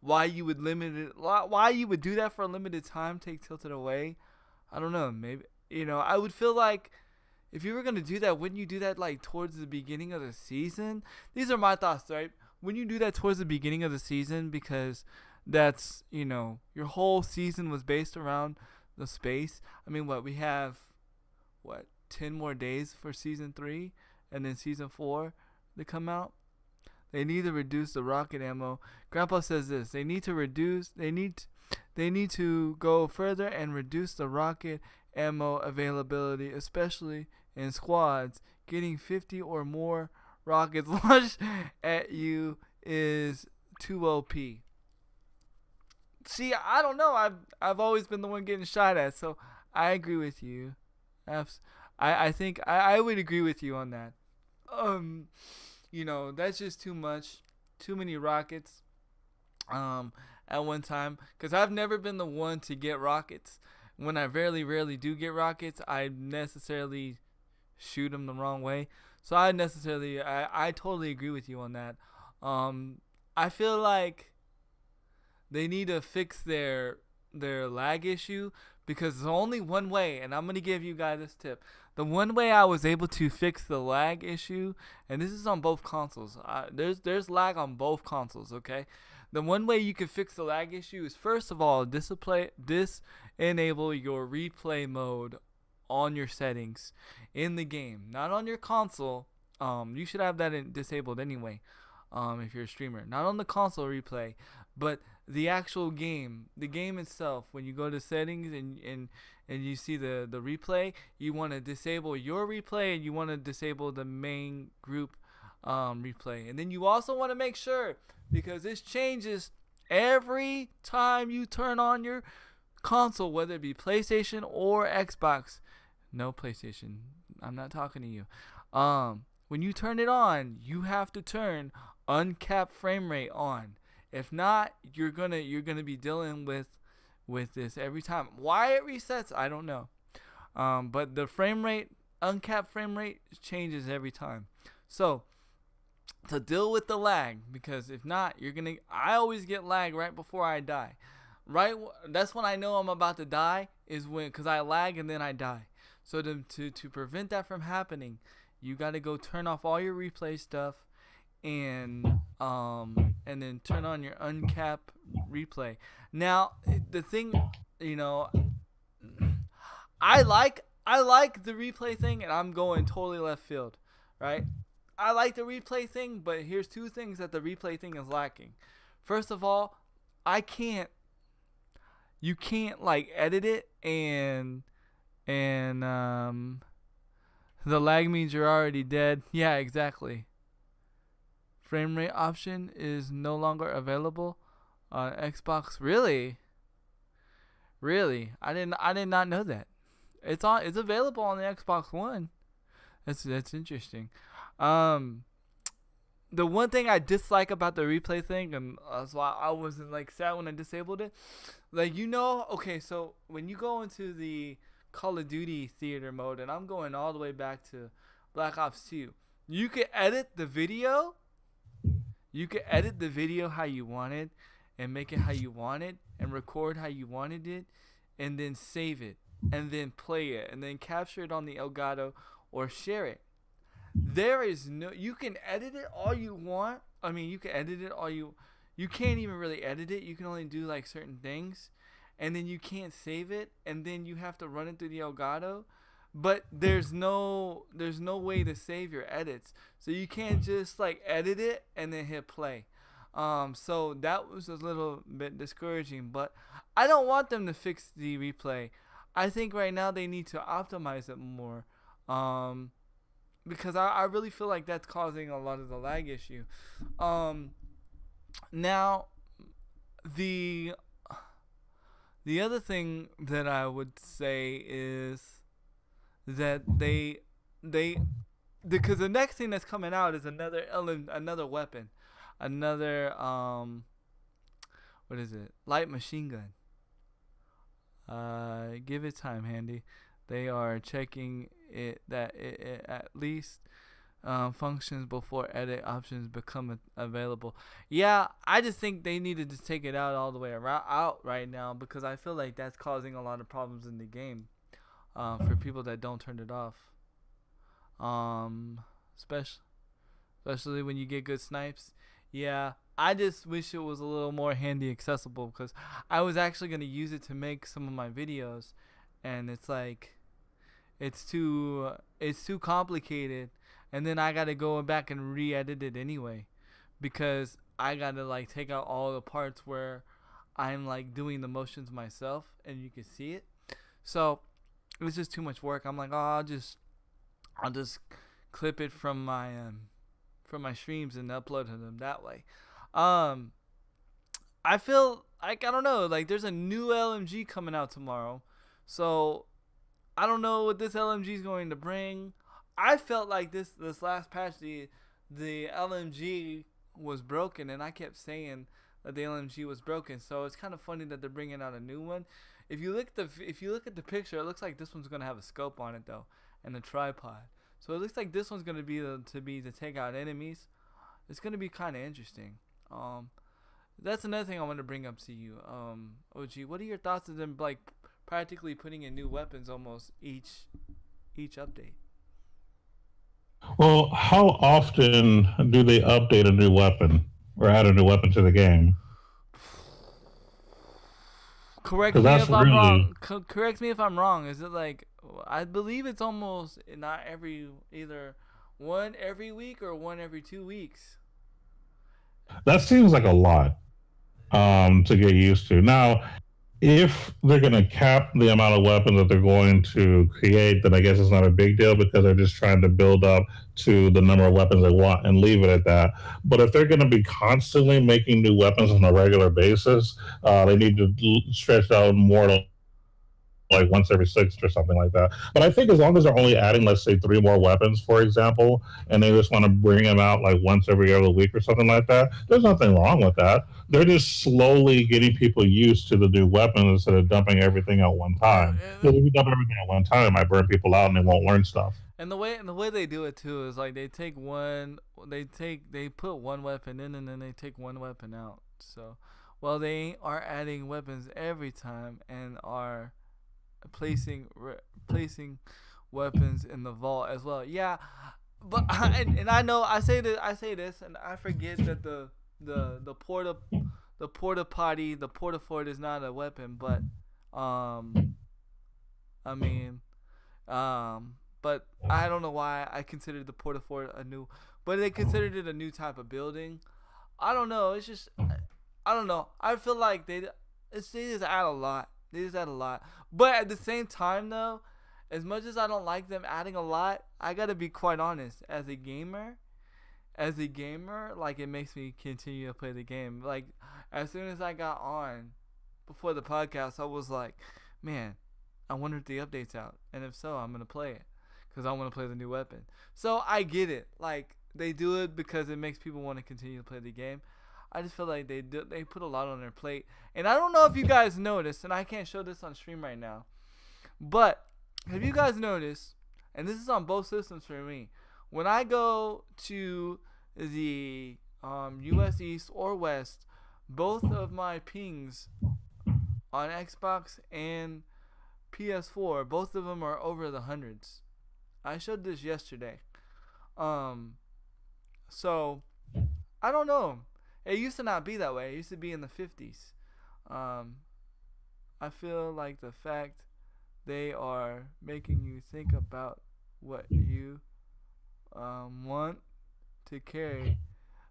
Speaker 1: why you would limit it? Why you would do that for a limited time? Take Tilted away? I don't know. Maybe I would feel like if you were gonna do that, wouldn't you do that like towards the beginning of the season? These are my thoughts, right? When you do that towards the beginning of the season, because that's your whole season was based around the space. I mean, we have 10 more days for season 3, and then season 4 to come out. They need to reduce the rocket ammo. Grandpa says this. They need to go further and reduce the rocket ammo availability, especially in squads. Getting 50 or more rockets launched at you is too OP. See, I don't know. I've always been the one getting shot at, so I agree with you. I think I would agree with you on that. That's just too much. Too many rockets at one time. Because I've never been the one to get rockets. When I rarely do get rockets, I necessarily shoot them the wrong way. So I totally agree with you on that. I feel like they need to fix their lag issue, because there's only one way, and I'm going to give you guys this tip. The one way I was able to fix the lag issue, and this is on both consoles. There's lag on both consoles, okay? The one way you can fix the lag issue is, first of all, disable your replay mode on your settings in the game, not on your console. You should have that disabled anyway, if you're a streamer. Not on the console replay, but the actual game, the game itself. When you go to settings and you see the replay, you want to disable your replay, and you want to disable the main group replay. And then you also want to make sure, because this changes every time you turn on your console, whether it be PlayStation or Xbox. No, PlayStation, I'm not talking to you. When you turn it on, you have to turn uncapped frame rate on. If not, you're gonna be dealing with this every time. Why it resets, I don't know. But the frame rate, uncapped frame rate, changes every time. So to deal with the lag, because if not, I always get lag right before I die. Right, that's when I know I'm about to die, is because I lag and then I die. So to prevent that from happening, you got to go turn off all your replay stuff, and then turn on your uncapped replay. Now, the thing, I like the replay thing, and I'm going totally left field, right? I like the replay thing, but here's two things that the replay thing is lacking. First of all, you can't like edit it, and the lag means you're already dead. Yeah, exactly. Frame rate option is no longer available on Xbox. Really? I did not know that. It's available on the Xbox One. That's interesting. the one thing I dislike about the replay thing, and that's why I wasn't like sad when I disabled it. Like, okay, so when you go into the Call of Duty theater mode, and I'm going all the way back to Black Ops 2, you can edit the video. You can edit the video how you want it, and make it how you want it, and record how you wanted it, and then save it, and then play it, and then capture it on the Elgato or share it. There is you can edit it all you want. I mean, you can edit it all you can't even really edit it. You can only do like certain things, and then you can't save it, and then you have to run it through the Elgato. But there's no way to save your edits, so you can't just like edit it and then hit play. So that was a little bit discouraging, but I don't want them to fix the replay. I think right now they need to optimize it more, because I really feel like that's causing a lot of the lag issue. Now, the other thing that I would say is that because the next thing that's coming out is another weapon, another what is it? Light machine gun. Give it time, Handy. They are checking it that it at least functions before edit options become available. Yeah, I just think they needed to take it out all the way out right now, because I feel like that's causing a lot of problems in the game. For people that don't turn it off, especially when you get good snipes. Yeah, I just wish it was a little more handy accessible, because I was actually going to use it to make some of my videos, and it's like it's too complicated, and then I got to go back and re-edit it anyway, because I got to like take out all the parts where I'm like doing the motions myself and you can see it. So it was just too much work. I'm like, oh, I'll just clip it from my streams and upload them that way. I feel like, I don't know, like there's a new LMG coming out tomorrow, so I don't know what this LMG is going to bring. I felt like this last patch the LMG was broken, and I kept saying that the LMG was broken. So it's kind of funny that they're bringing out a new one. If you look at the picture, it looks like this one's gonna have a scope on it though, and a tripod. So it looks like this one's gonna be to take out enemies. It's gonna be kind of interesting. That's another thing I want to bring up to you, OG. What are your thoughts of them like practically putting in new weapons almost each update?
Speaker 2: Well, how often do they update a new weapon or add a new weapon to the game?
Speaker 1: Correct me if I'm wrong. Correct me if I'm wrong. Is it like, I believe it's almost not either one every week or one every 2 weeks.
Speaker 2: That seems like a lot to get used to. Now, if they're going to cap the amount of weapons that they're going to create, then I guess it's not a big deal, because they're just trying to build up to the number of weapons they want and leave it at that. But if they're going to be constantly making new weapons on a regular basis, they need to stretch out more to like once every 6 or something like that. But I think as long as they're only adding, let's say, 3 more weapons, for example, and they just want to bring them out like once every other week or something like that, there's nothing wrong with that. They're just slowly getting people used to the new weapons instead of dumping everything at one time. Because if you dump everything at one time, it might burn people out and they won't learn stuff.
Speaker 1: And the way they do it too is like they put one weapon in and then they take one weapon out. So, well, they are adding weapons every time and are placing weapons in the vault as well. Yeah, but and I know I say this and I forget that the porta potty, the porta fort is not a weapon, but but I don't know why I considered the porta fort but they considered it a new type of building. I don't know. It's just, I don't know. I feel like they just add a lot. But at the same time, though, as much as I don't like them adding a lot, I gotta be quite honest. As a gamer, like, it makes me continue to play the game. Like, as soon as I got on before the podcast, I was like, man, I wonder if the update's out, and if so, I'm gonna play it because I want to play the new weapon. So I get it. Like, they do it because it makes people want to continue to play the game. I just feel like they put a lot on their plate, and I don't know if you guys noticed, and I can't show this on stream right now, but have you guys noticed? And this is on both systems for me. When I go to the U.S. East or West, both of my pings on Xbox and PS4, both of them are over the hundreds. I showed this yesterday. So I don't know. It used to not be that way. It used to be in the 50s. I feel like the fact they are making you think about what you want to carry.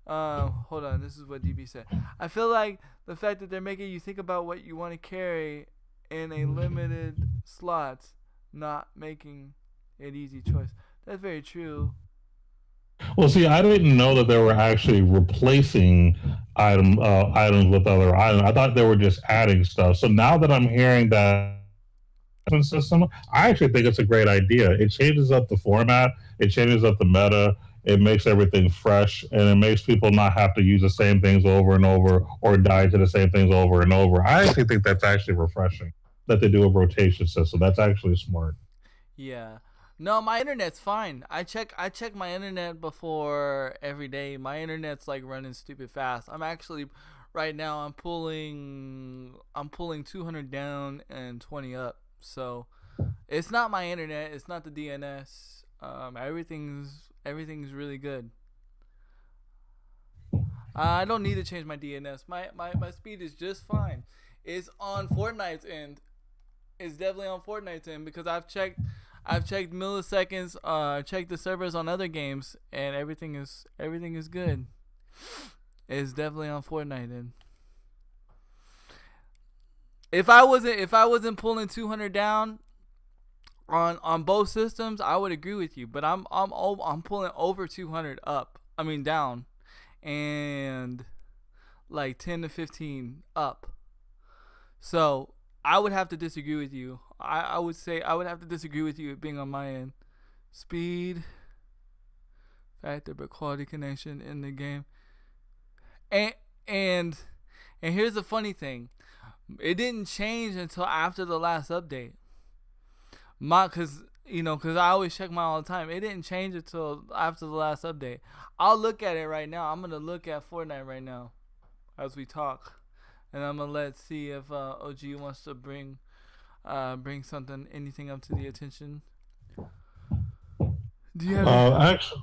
Speaker 1: Hold on. This is what DB said. I feel like the fact that they're making you think about what you want to carry in a limited slots, not making an easy choice. That's very true.
Speaker 2: Well, see, I didn't know that they were actually replacing items with other items. I thought they were just adding stuff. So now that I'm hearing that system, I actually think it's a great idea. It changes up the format, it changes up the meta, it makes everything fresh, and it makes people not have to use the same things over and over or die to the same things over and over. I actually think that's actually refreshing that they do a rotation system. That's actually smart.
Speaker 1: Yeah. No, my internet's fine. I check my internet before every day. My internet's like running stupid fast. I'm actually right now I'm pulling 200 down and 20 up. So it's not my internet, it's not the DNS. Everything's really good. I don't need to change my DNS. My speed is just fine. It's on Fortnite's end. It's definitely on Fortnite's end because I've checked milliseconds, checked the servers on other games, and everything is good. It's definitely on Fortnite end. If I wasn't pulling 200 down on both systems, I would agree with you. But I'm pulling over 200 up. I mean down, and like 10 to 15 up. So I would have to disagree with you. I would say I would have to disagree with you being on my end. Speed factor, but quality connection in the game. And here's the funny thing. It didn't change until after the last update. Cause I always check mine all the time. It didn't change until after the last update. I'll look at it right now. I'm gonna look at Fortnite right now as we talk. And I'm gonna see if OG wants to bring anything up to the attention. Do you have
Speaker 2: actually,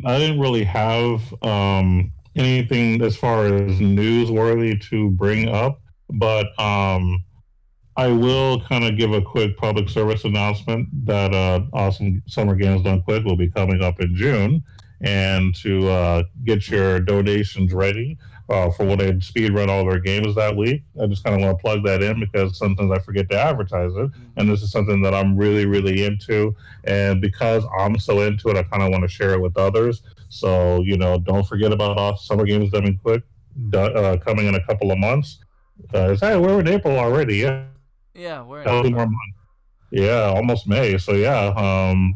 Speaker 2: I didn't really have anything as far as newsworthy to bring up, but I will kind of give a quick public service announcement that Awesome Summer Games Done Quick will be coming up in June, and to get your donations ready for when they speed run all their games that week. I just kind of want to plug that in because sometimes I forget to advertise it, and this is something that I'm really, really into, and because I'm so into it, I kind of want to share it with others. So, don't forget about Summer Games Done Quick coming in a couple of months. We're in April already, yeah.
Speaker 1: Yeah, we're in
Speaker 2: April. More months. Yeah, almost May. So yeah,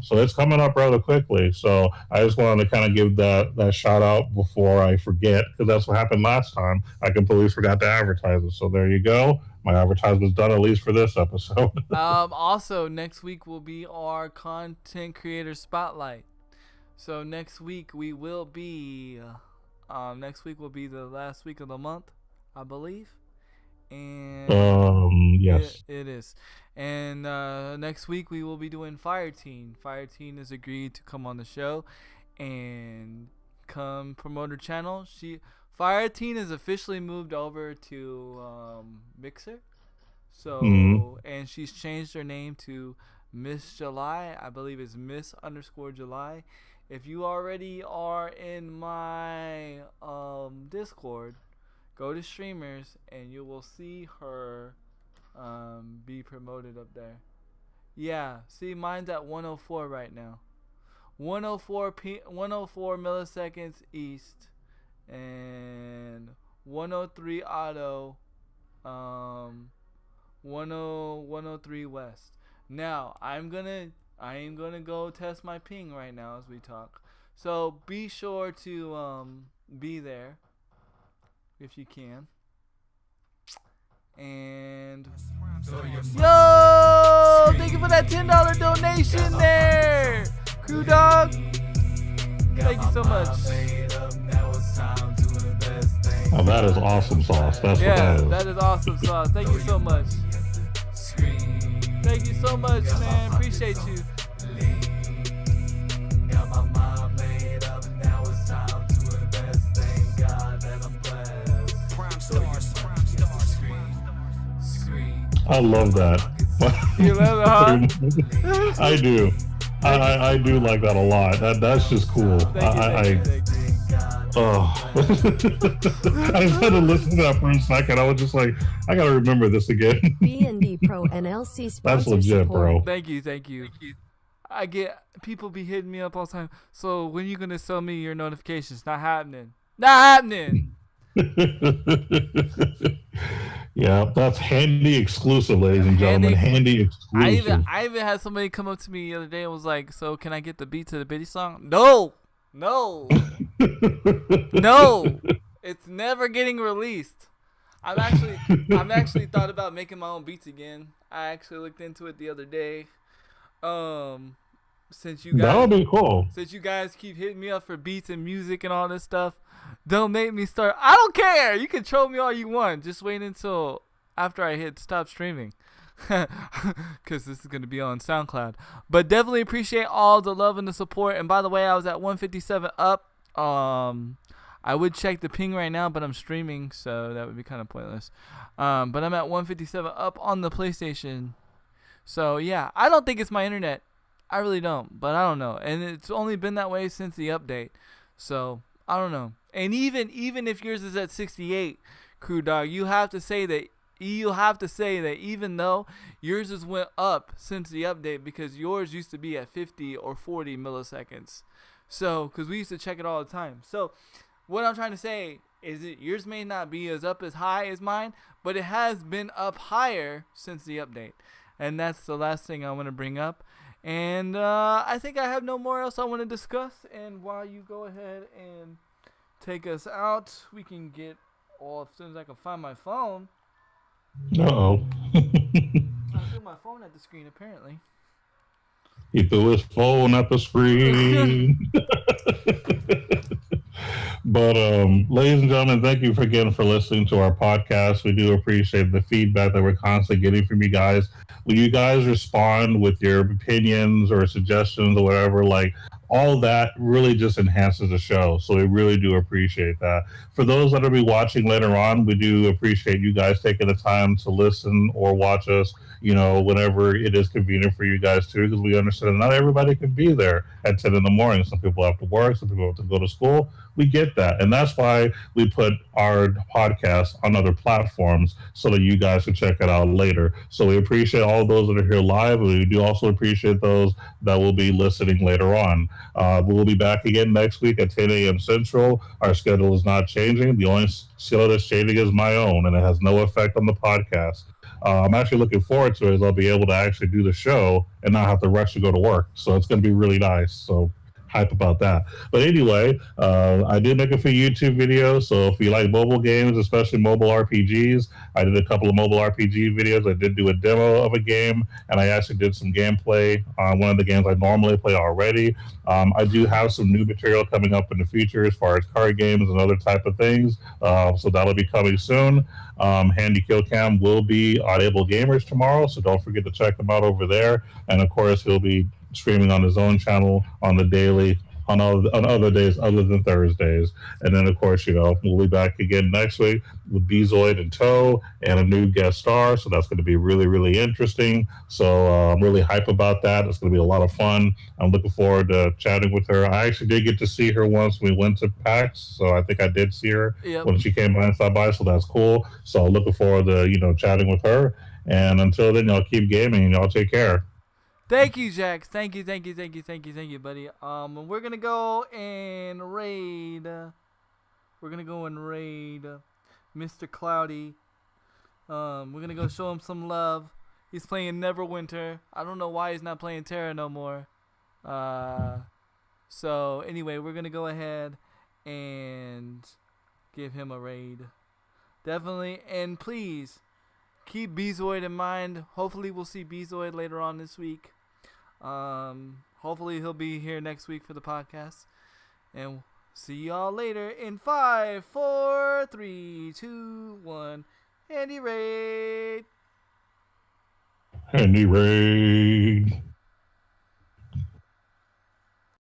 Speaker 2: so it's coming up rather quickly. So I just wanted to kind of give that shout out before I forget, because that's what happened last time. I completely forgot to advertise it. So there you go. My advertisement's done, at least for this episode.
Speaker 1: Also, next week will be our content creator spotlight. So next week will be the last week of the month, I believe. And
Speaker 2: yes,
Speaker 1: it is. And next week we will be doing Fireteen. Fireteen has agreed to come on the show and come promote her channel. Fireteen has officially moved over to Mixer. So and she's changed her name to Miss July. I believe it's Miss_July. If you already are in my Discord, go to streamers and you will see her be promoted up there. Yeah, see, mine's at 104 right now. 104 milliseconds east and 103 auto, 103 west. Now I am gonna go test my ping right now as we talk. So be sure to be there if you can. And yo, thank you for that $10 donation there, Crew Dog. Thank you so much.
Speaker 2: Oh, that is awesome sauce. That's
Speaker 1: Yeah,
Speaker 2: what
Speaker 1: that is awesome sauce. Thank you so much. Thank you so much, man. Appreciate you.
Speaker 2: I love that.
Speaker 1: You love it, huh?
Speaker 2: I do. I do like that a lot. That's just cool.
Speaker 1: Thank you.
Speaker 2: Oh, I just had to listen to that for a second. I was just like, I gotta remember this again.
Speaker 4: B&B Pro NLC sponsor
Speaker 2: That's legit,
Speaker 4: support.
Speaker 2: bro.
Speaker 1: Thank you. I get people be hitting me up all the time. So when you gonna sell me your notifications? Not happening.
Speaker 2: Yeah, that's Handy exclusive, ladies and gentlemen. Handy exclusive.
Speaker 1: I even had somebody come up to me the other day and was like, "So can I get the beat to the Biddy song?" No. No, it's never getting released. I'm actually thought about making my own beats again. I actually looked into it the other day. Since you guys,
Speaker 2: that would be cool.
Speaker 1: Since you guys keep hitting me up for beats and music and all this stuff, don't make me start. I don't care. You can troll me all you want. Just wait until after I hit stop streaming. Because this is going to be on SoundCloud. But definitely appreciate all the love and the support. And by the way, I was at 157 up. I would check the ping right now, but I'm streaming, so that would be kind of pointless. But I'm at 157 up on the PlayStation. So yeah, I don't think it's my internet. I really don't, but I don't know. And it's only been that way since the update. So I don't know. And even if yours is at 68, Crew Dog, you have to say that even though yours has went up since the update, because yours used to be at 50 or 40 milliseconds. So, because we used to check it all the time. So, what I'm trying to say is that yours may not be as high as mine, but it has been up higher since the update. And that's the last thing I want to bring up. And I think I have no more else I want to discuss. And while you go ahead and take us out, we can get, as soon as I can find my phone.
Speaker 2: Uh-oh.
Speaker 1: I threw my phone at the screen, apparently.
Speaker 2: He threw his phone at the screen. But, ladies and gentlemen, thank you again for listening to our podcast. We do appreciate the feedback that we're constantly getting from you guys. When you guys respond with your opinions or suggestions or whatever, like, all that really just enhances the show. So we really do appreciate that. For those that will be watching later on, we do appreciate you guys taking the time to listen or watch us, whenever it is convenient for you guys too, because we understand that not everybody can be there at 10 in the morning. Some people have to work, some people have to go to school. We get that. And that's why we put our podcast on other platforms so that you guys can check it out later. So we appreciate all those that are here live. We do also appreciate those that will be listening later on. We'll be back again next week at 10 a.m. Central. Our schedule is not changing. The only schedule that's changing is my own, and it has no effect on the podcast. I'm actually looking forward to it, as I'll be able to actually do the show and not have to rush to go to work. So it's going to be really nice. So hype about that. But anyway, I did make a few YouTube videos. So if you like mobile games, especially mobile RPGs, I did a couple of mobile RPG videos. I did do a demo of a game, and I actually did some gameplay on one of the games I normally play already. I do have some new material coming up in the future as far as card games and other type of things. So that'll be coming soon. Handy Kill Cam will be on Able Gamers tomorrow, so don't forget to check them out over there. And of course, he'll be streaming on his own channel on the daily, on other days other than Thursdays. And then, of course, we'll be back again next week with Bezoid in tow and a new guest star. So that's going to be really, really interesting. So I'm really hype about that. It's going to be a lot of fun. I'm looking forward to chatting with her. I actually did get to see her once we went to PAX. So I think I did see her when she came by and stopped by. So that's cool. So I'm looking forward to, chatting with her. And until then, y'all keep gaming and y'all take care.
Speaker 1: Thank you, Jax. Thank you, buddy. We're gonna go and raid. Mr. Cloudy. We're gonna go show him some love. He's playing Neverwinter. I don't know why he's not playing Terra no more. So anyway, we're gonna go ahead and give him a raid. Definitely, and please keep Bezoid in mind. Hopefully we'll see Bezoid later on this week. Hopefully he'll be here next week for the podcast. And see y'all later in 5, 4, 3, 2, 1. Handy raid.
Speaker 2: Handy raid.